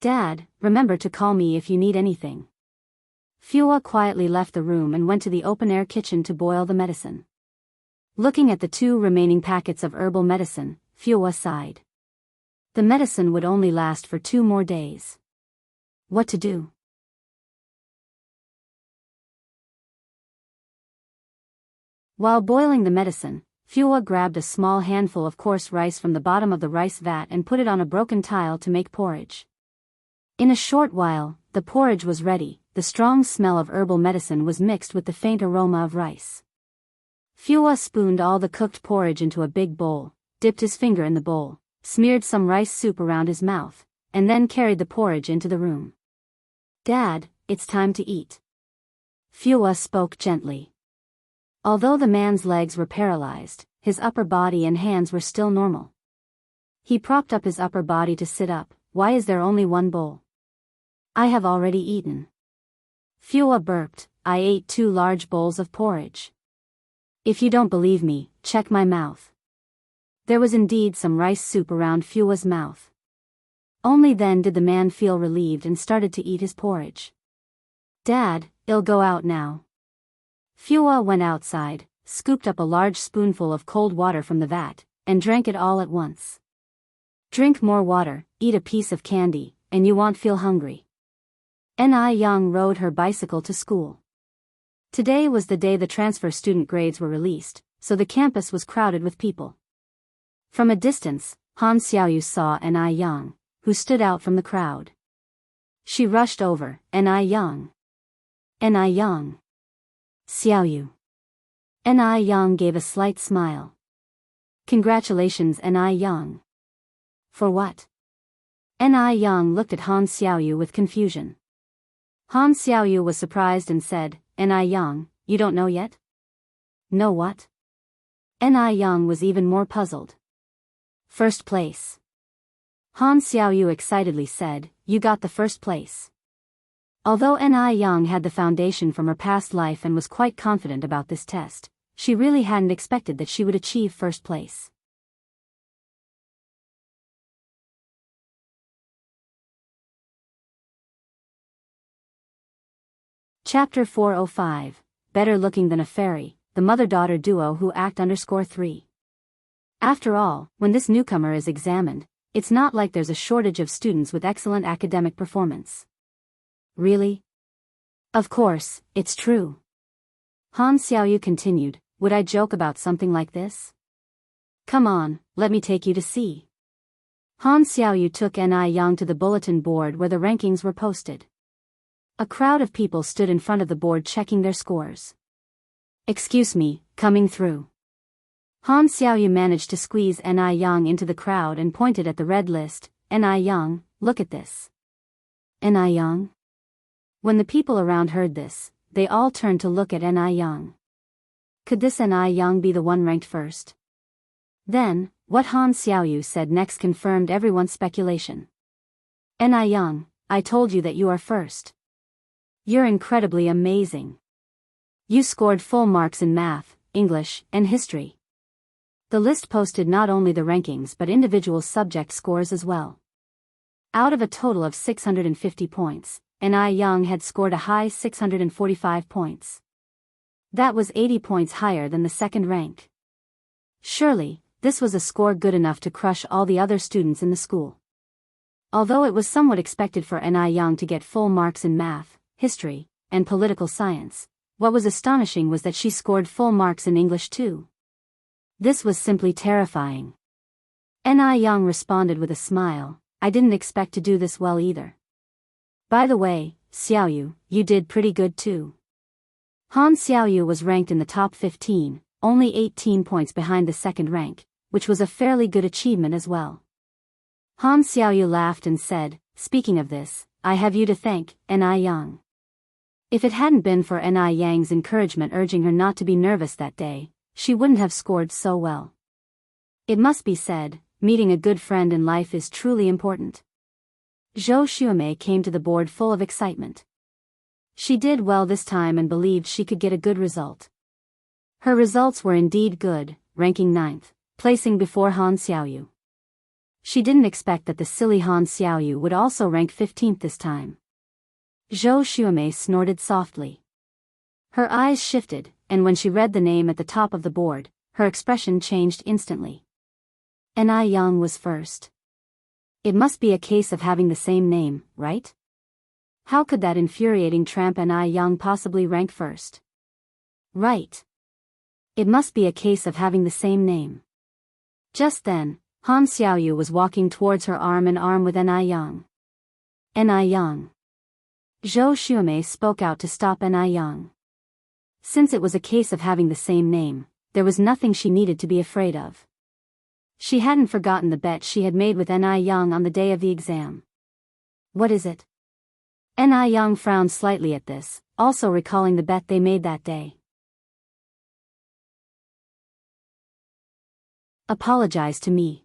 "Dad, remember to call me if you need anything." Fua quietly left the room and went to the open-air kitchen to boil the medicine. Looking at the 2 remaining packets of herbal medicine, Fua sighed. The medicine would only last for 2 more days. What to do? While boiling the medicine, Fua grabbed a small handful of coarse rice from the bottom of the rice vat and put it on a broken tile to make porridge. In a short while, the porridge was ready. The strong smell of herbal medicine was mixed with the faint aroma of rice. Fua spooned all the cooked porridge into a big bowl, dipped his finger in the bowl, smeared some rice soup around his mouth, and then carried the porridge into the room. "Dad, it's time to eat." Fua spoke gently. Although the man's legs were paralyzed, his upper body and hands were still normal. He propped up his upper body to sit up. "Why is there only one bowl?" "I have already eaten." Fua burped. "I ate 2 large bowls of porridge." "If you don't believe me, check my mouth." There was indeed some rice soup around Fua's mouth. Only then did the man feel relieved and started to eat his porridge. "Dad, it'll go out now." Fua went outside, scooped up a large spoonful of cold water from the vat, and drank it all at once. "Drink more water, eat a piece of candy, and you won't feel hungry." Ni Young rode her bicycle to school. Today was the day the transfer student grades were released, so the campus was crowded with people. From a distance, Han Xiaoyu saw Ni Young, who stood out from the crowd. She rushed over. "Ni Young. Ni Young. Xiaoyu." Ni Young gave a slight smile. "Congratulations, Ni Young." "For what?" Ni Young looked at Han Xiaoyu with confusion. Han Xiaoyu was surprised and said, "Ni Young, you don't know yet?" "Know what?" Ni Young was even more puzzled. "First place." Han Xiaoyu excitedly said, "You got the first place." Although Ni Young had the foundation from her past life and was quite confident about this test, she really hadn't expected that she would achieve first place. Chapter 405, Better Looking Than a Fairy, the mother-daughter duo who act _3. After all, when this newcomer is examined, it's not like there's a shortage of students with excellent academic performance. Really? Of course, it's true. Han Xiaoyu continued, "Would I joke about something like this? Come on, let me take you to see." Han Xiaoyu took Ni Young to the bulletin board where the rankings were posted. A crowd of people stood in front of the board checking their scores. "Excuse me, coming through." Han Xiaoyu managed to squeeze Ni Young into the crowd and pointed at the red list. "Ni Young, look at this." "Ni Young?" When the people around heard this, they all turned to look at Ni Young. Could this Ni Young be the one ranked first? Then, what Han Xiaoyu said next confirmed everyone's speculation. "Ni Young, I told you that you are first. You're incredibly amazing. You scored full marks in math, English, and history." The list posted not only the rankings but individual subject scores as well. Out of a total of 650 points, Ni Young had scored a high 645 points. That was 80 points higher than the second rank. Surely, this was a score good enough to crush all the other students in the school. Although it was somewhat expected for Ni Young to get full marks in math, history, and political science, what was astonishing was that she scored full marks in English too. This was simply terrifying. Ni Young responded with a smile, "I didn't expect to do this well either. By the way, Xiaoyu, you did pretty good too." Han Xiaoyu was ranked in the top 15, only 18 points behind the second rank, which was a fairly good achievement as well. Han Xiaoyu laughed and said, "Speaking of this, I have you to thank, Ni Young." If it hadn't been for Ni Yang's encouragement urging her not to be nervous that day, she wouldn't have scored so well. It must be said, meeting a good friend in life is truly important. Zhou Xuemei came to the board full of excitement. She did well this time and believed she could get a good result. Her results were indeed good, ranking 9th, placing before Han Xiaoyu. She didn't expect that the silly Han Xiaoyu would also rank 15th this time. Zhou Xuemei snorted softly. Her eyes shifted, and when she read the name at the top of the board, her expression changed instantly. Ni Young was first. It must be a case of having the same name, right? How could that infuriating tramp Ni Young possibly rank first? Right. It must be a case of having the same name. Just then, Han Xiaoyu was walking towards her arm in arm with Ni Yang. Ni Yang. Zhou Xuemei spoke out to stop Ni Yang. Since it was a case of having the same name, there was nothing she needed to be afraid of. She hadn't forgotten the bet she had made with Ni Yang on the day of the exam. What is it? Ni Yang frowned slightly at this, also recalling the bet they made that day. Apologize to me.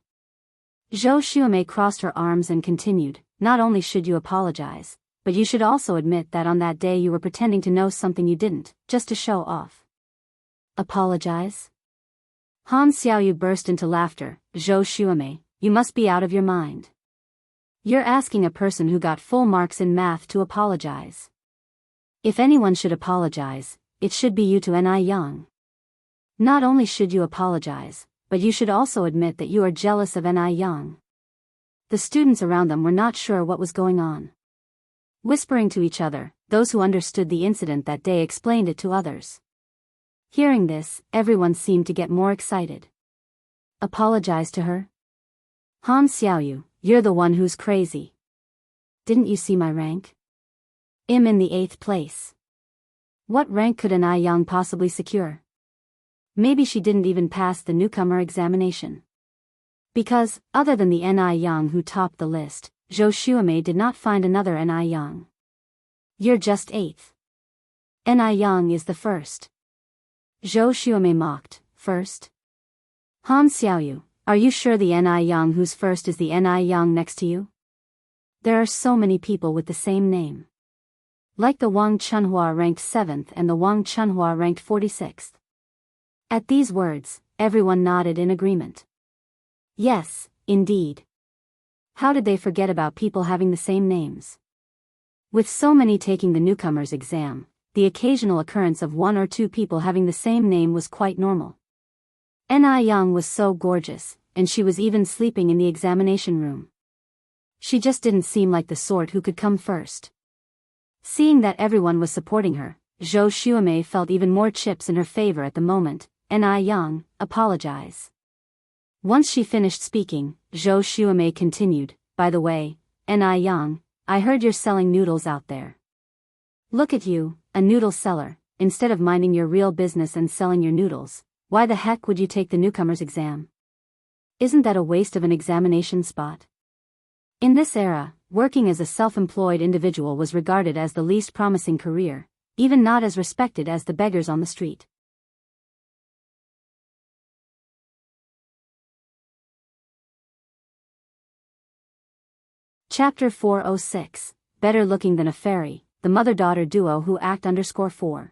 Zhou Xuemei crossed her arms and continued, not only should you apologize, but you should also admit that on that day you were pretending to know something you didn't, just to show off. Apologize? Han Xiaoyu burst into laughter. Zhou Xuemei, you must be out of your mind. You're asking a person who got full marks in math to apologize. If anyone should apologize, it should be you to Ni Yang. Not only should you apologize, but you should also admit that you are jealous of Ni Yang. The students around them were not sure what was going on. Whispering to each other, those who understood the incident that day explained it to others. Hearing this, everyone seemed to get more excited. Apologize to her? Han Xiaoyu, you're the one who's crazy. Didn't you see my rank? I'm in the 8th place. What rank could Ni Yang possibly secure? Maybe she didn't even pass the newcomer examination. Because, other than the Ni Yang who topped the list, Zhou Xuemei did not find another Ni Yang. You're just 8th. Ni Yang is the first. Zhou Xuemei mocked, first? Han Xiaoyu, are you sure the Ni Yang who's first is the Ni Yang next to you? There are so many people with the same name. Like the Wang Chunhua ranked 7th and the Wang Chunhua ranked 46th. At these words, everyone nodded in agreement. Yes, indeed. How did they forget about people having the same names? With so many taking the newcomer's exam, the occasional occurrence of 1 or 2 people having the same name was quite normal. Ni Yang was so gorgeous, and she was even sleeping in the examination room. She just didn't seem like the sort who could come first. Seeing that everyone was supporting her, Zhou Xuemei felt even more chips in her favor at the moment. Ni Yang, apologize. Once she finished speaking, Zhou Xuemei continued, by the way, Ni Yang, I heard you're selling noodles out there. Look at you, a noodle seller, instead of minding your real business and selling your noodles, why the heck would you take the newcomer's exam? Isn't that a waste of an examination spot? In this era, working as a self-employed individual was regarded as the least promising career, even not as respected as the beggars on the street. Chapter 406, Better Looking Than a Fairy, the mother-daughter duo who act _4.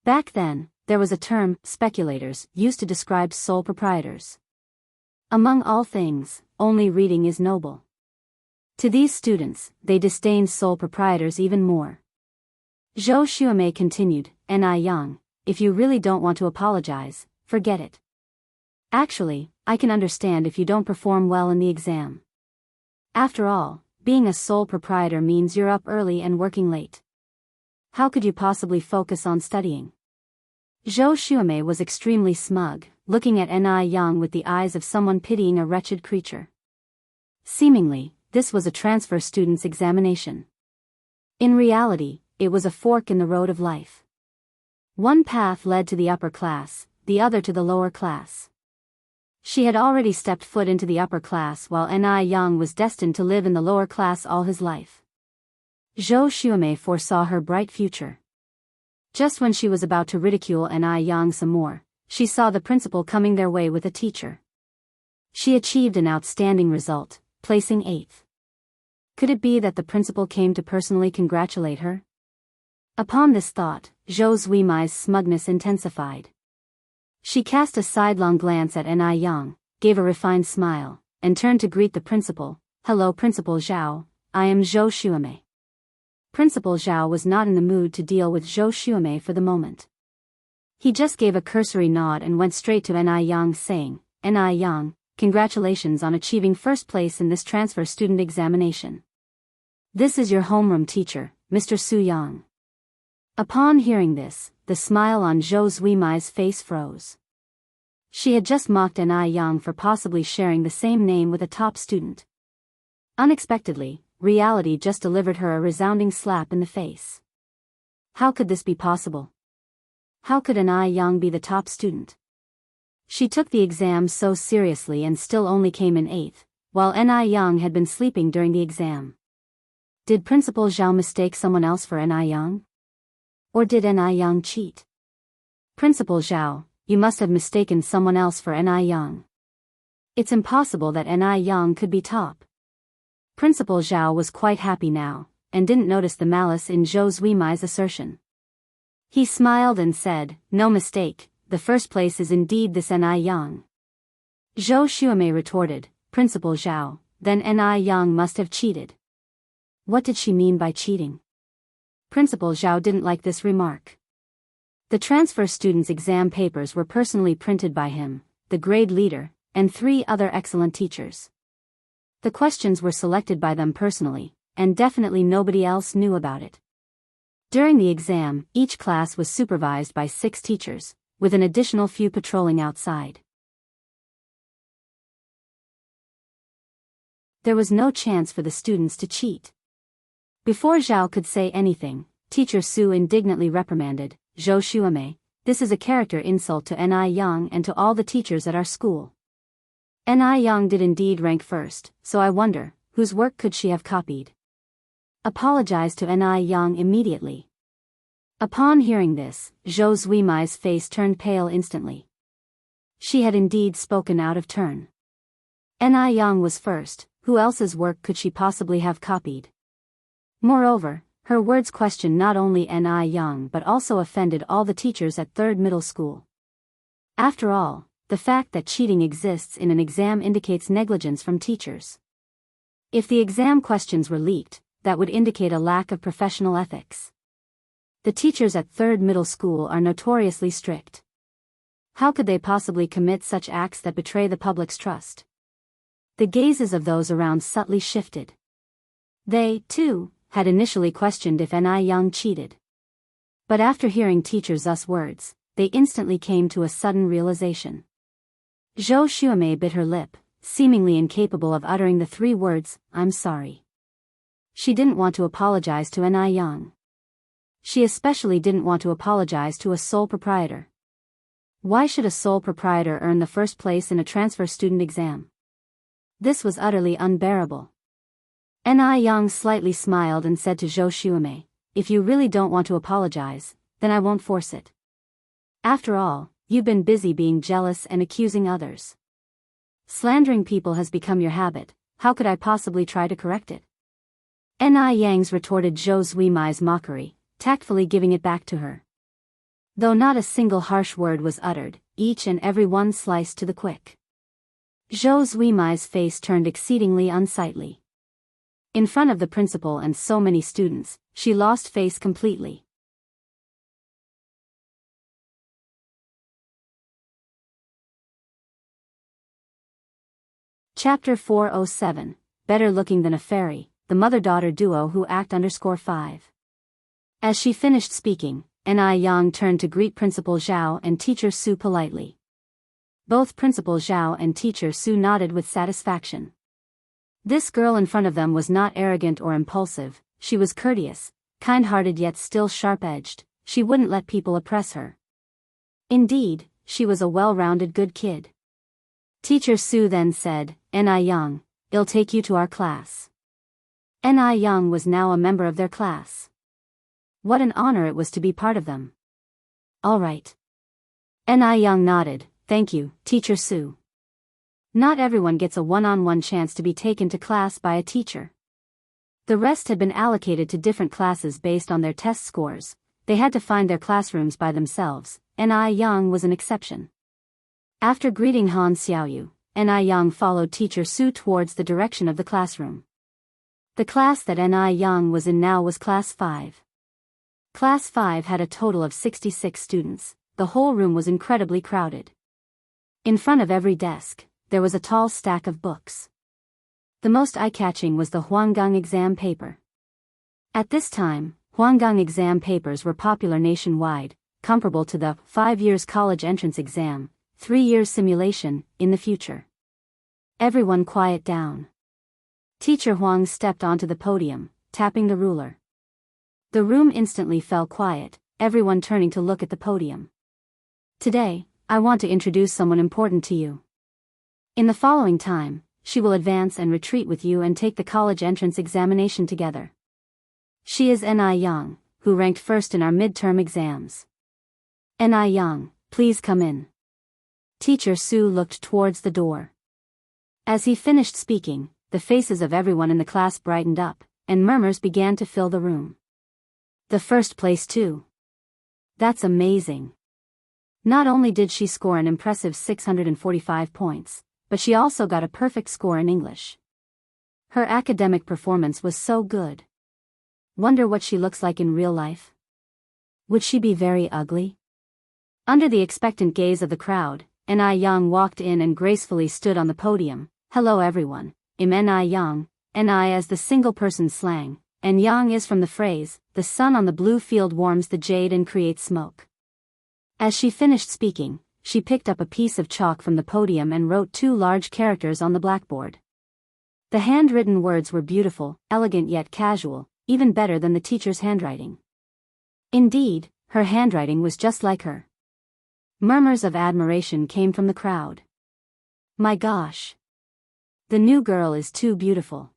Back then, there was a term, speculators, used to describe sole proprietors. Among all things, only reading is noble. To these students, they disdained sole proprietors even more. Zhou Xuemei continued, Ni Yang, if you really don't want to apologize, forget it. Actually, I can understand if you don't perform well in the exam. After all, being a sole proprietor means you're up early and working late. How could you possibly focus on studying? Zhou Xuemei was extremely smug, looking at Ni Yang with the eyes of someone pitying a wretched creature. Seemingly, this was a transfer student's examination. In reality, it was a fork in the road of life. One path led to the upper class, the other to the lower class. She had already stepped foot into the upper class while Ni Yang was destined to live in the lower class all his life. Zhou Xuemei foresaw her bright future. Just when she was about to ridicule Ni Yang some more, she saw the principal coming their way with a teacher. She achieved an outstanding result, placing 8th. Could it be that the principal came to personally congratulate her? Upon this thought, Zhou Xuemei's smugness intensified. She cast a sidelong glance at Ni Yang, gave a refined smile, and turned to greet the principal. Hello Principal Zhao, I am Zhou Xuemei. Principal Zhao was not in the mood to deal with Zhou Xuemei for the moment. He just gave a cursory nod and went straight to Ni Yang saying, Ni Yang, congratulations on achieving first place in this transfer student examination. This is your homeroom teacher, Mr. Su Yang. Upon hearing this, the smile on Zhou Zuimai's face froze. She had just mocked N.I. Yang for possibly sharing the same name with a top student. Unexpectedly, reality just delivered her a resounding slap in the face. How could this be possible? How could N.I. Yang be the top student? She took the exam so seriously and still only came in 8th, while N.I. Yang had been sleeping during the exam. Did Principal Zhao mistake someone else for N.I. Yang? Or did N.I. Yang cheat? Principal Zhao, you must have mistaken someone else for N.I. Yang. It's impossible that N.I. Yang could be top. Principal Zhao was quite happy now, and didn't notice the malice in Zhou Zuimai's assertion. He smiled and said, "No mistake, the first place is indeed this N.I. Yang." Zhou Xuemei retorted, "Principal Zhao, then N.I. Yang must have cheated." What did she mean by cheating? Principal Zhao didn't like this remark. The transfer students' exam papers were personally printed by him, the grade leader, and 3 other excellent teachers. The questions were selected by them personally, and definitely nobody else knew about it. During the exam, each class was supervised by 6 teachers, with an additional few patrolling outside. There was no chance for the students to cheat. Before Zhao could say anything, Teacher Su indignantly reprimanded, "Zhou Xuemei, this is a character insult to N.I. Yang and to all the teachers at our school. N.I. Yang did indeed rank first, so I wonder, whose work could she have copied? Apologize to N.I. Yang immediately." Upon hearing this, Zhou Zuimai's face turned pale instantly. She had indeed spoken out of turn. N.I. Yang was first, who else's work could she possibly have copied? Moreover, her words questioned not only N.I. Yang but also offended all the teachers at 3rd middle school. After all, the fact that cheating exists in an exam indicates negligence from teachers. If the exam questions were leaked, that would indicate a lack of professional ethics. The teachers at 3rd middle school are notoriously strict. How could they possibly commit such acts that betray the public's trust? The gazes of those around subtly shifted. They, too, had initially questioned if N.I. Yang cheated. But after hearing teachers' thus words, they instantly came to a sudden realization. Zhou Xuemei bit her lip, seemingly incapable of uttering the 3 words, "I'm sorry." She didn't want to apologize to N.I. Yang. She especially didn't want to apologize to a sole proprietor. Why should a sole proprietor earn the first place in a transfer student exam? This was utterly unbearable. N.I. Yang slightly smiled and said to Zhou Xuemei, "If you really don't want to apologize, then I won't force it. After all, you've been busy being jealous and accusing others. Slandering people has become your habit, how could I possibly try to correct it?" N.I. Yang's retorted Zhou Zuimai's mockery, tactfully giving it back to her. Though not a single harsh word was uttered, each and every one sliced to the quick. Zhou Zuimai's face turned exceedingly unsightly. In front of the principal and so many students, she lost face completely. Chapter 407, Better Looking Than a Fairy, the mother-daughter duo who act _5. As she finished speaking, N.I. Yang turned to greet Principal Zhao and Teacher Su politely. Both Principal Zhao and Teacher Su nodded with satisfaction. This girl in front of them was not arrogant or impulsive, she was courteous, kind-hearted yet still sharp-edged, she wouldn't let people oppress her. Indeed, she was a well-rounded good kid. Teacher Su then said, "N.I. Yang, I'll take you to our class." N.I. Yang was now a member of their class. What an honor it was to be part of them. All right. N.I. Yang nodded, "Thank you, Teacher Su." Not everyone gets a one-on-one chance to be taken to class by a teacher. The rest had been allocated to different classes based on their test scores. They had to find their classrooms by themselves. N.I. Yang was an exception. After greeting Han Xiaoyu, N.I. Yang followed Teacher Su towards the direction of the classroom. The class that N.I. Yang was in now was Class 5. Class 5 had a total of 66 students. The whole room was incredibly crowded. In front of every desk, there was a tall stack of books. The most eye-catching was the Huanggang exam paper. At this time, Huanggang exam papers were popular nationwide, comparable to the 5 years college entrance exam, 3 years simulation, in the future. Everyone quiet down. Teacher Huang stepped onto the podium, tapping the ruler. The room instantly fell quiet, everyone turning to look at the podium. Today, I want to introduce someone important to you. In the following time, she will advance and retreat with you and take the college entrance examination together. She is Ni Yang, who ranked first in our midterm exams. Ni Yang, please come in. Teacher Su looked towards the door. As he finished speaking, the faces of everyone in the class brightened up, and murmurs began to fill the room. The first place too. That's amazing. Not only did she score an impressive 645 points, but she also got a perfect score in English. Her academic performance was so good. Wonder what she looks like in real life? Would she be very ugly? Under the expectant gaze of the crowd, Ni Yang walked in and gracefully stood on the podium. Hello everyone, I'm Ni Yang, Ni as the single-person slang, and Yang is from the phrase, the sun on the blue field warms the jade and creates smoke. As she finished speaking, she picked up a piece of chalk from the podium and wrote 2 large characters on the blackboard. The handwritten words were beautiful, elegant yet casual, even better than the teacher's handwriting. Indeed, her handwriting was just like her. Murmurs of admiration came from the crowd. My gosh! The new girl is too beautiful.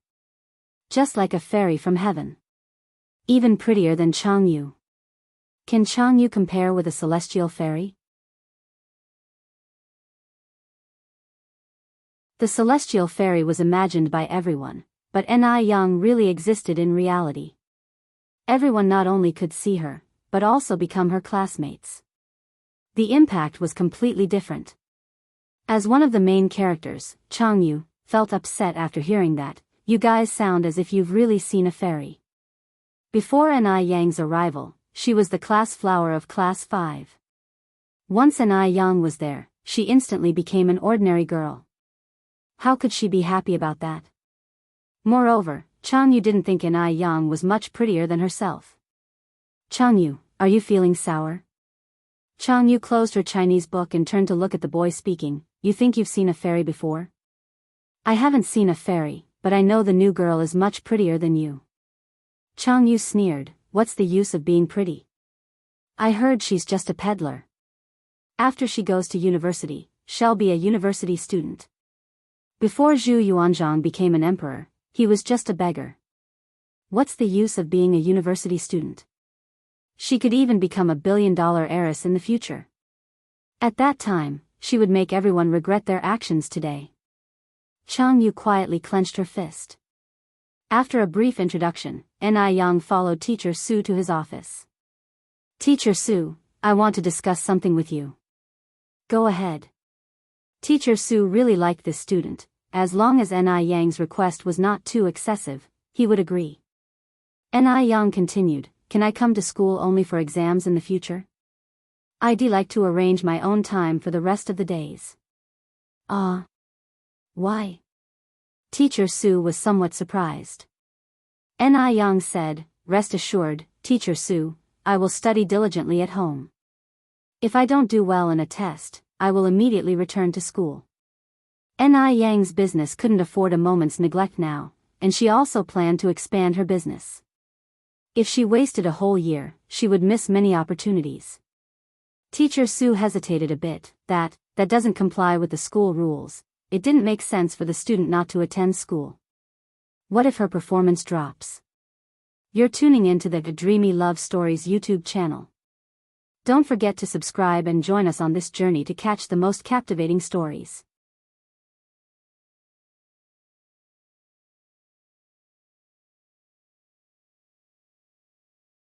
Just like a fairy from heaven. Even prettier than Chang Yu. Can Chang Yu compare with a celestial fairy? The celestial fairy was imagined by everyone, but Ni Yang really existed in reality. Everyone not only could see her, but also become her classmates. The impact was completely different. As one of the main characters, Chang Yu felt upset after hearing that, you guys sound as if you've really seen a fairy. Before Ni Yang's arrival, she was the class flower of class 5. Once Ni Yang was there, she instantly became an ordinary girl. How could she be happy about that? Moreover, Chang Yu didn't think Ni Yang was much prettier than herself. Chang Yu, are you feeling sour? Chang Yu closed her Chinese book and turned to look at the boy speaking. You think you've seen a fairy before? I haven't seen a fairy, but I know the new girl is much prettier than you. Chang Yu sneered, what's the use of being pretty? I heard she's just a peddler. After she goes to university, she'll be a university student. Before Zhu Yuanzhang became an emperor, he was just a beggar. What's the use of being a university student? She could even become a billion-dollar heiress in the future. At that time, she would make everyone regret their actions today. Chang Yu quietly clenched her fist. After a brief introduction, Ni Yang followed Teacher Su to his office. Teacher Su, I want to discuss something with you. Go ahead. Teacher Su really liked this student. As long as Ni Yang's request was not too excessive, he would agree. Ni Yang continued, can I come to school only for exams in the future? I'd like to arrange my own time for the rest of the days. Why? Teacher Su was somewhat surprised. Ni Yang said, rest assured, Teacher Su, I will study diligently at home. If I don't do well in a test, I will immediately return to school. Ni Yang's business couldn't afford a moment's neglect now, and she also planned to expand her business. If she wasted a whole year, she would miss many opportunities. Teacher Su hesitated a bit. That doesn't comply with the school rules. It didn't make sense for the student not to attend school. What if her performance drops? You're tuning into the Dreamy Love Stories YouTube channel. Don't forget to subscribe and join us on this journey to catch the most captivating stories.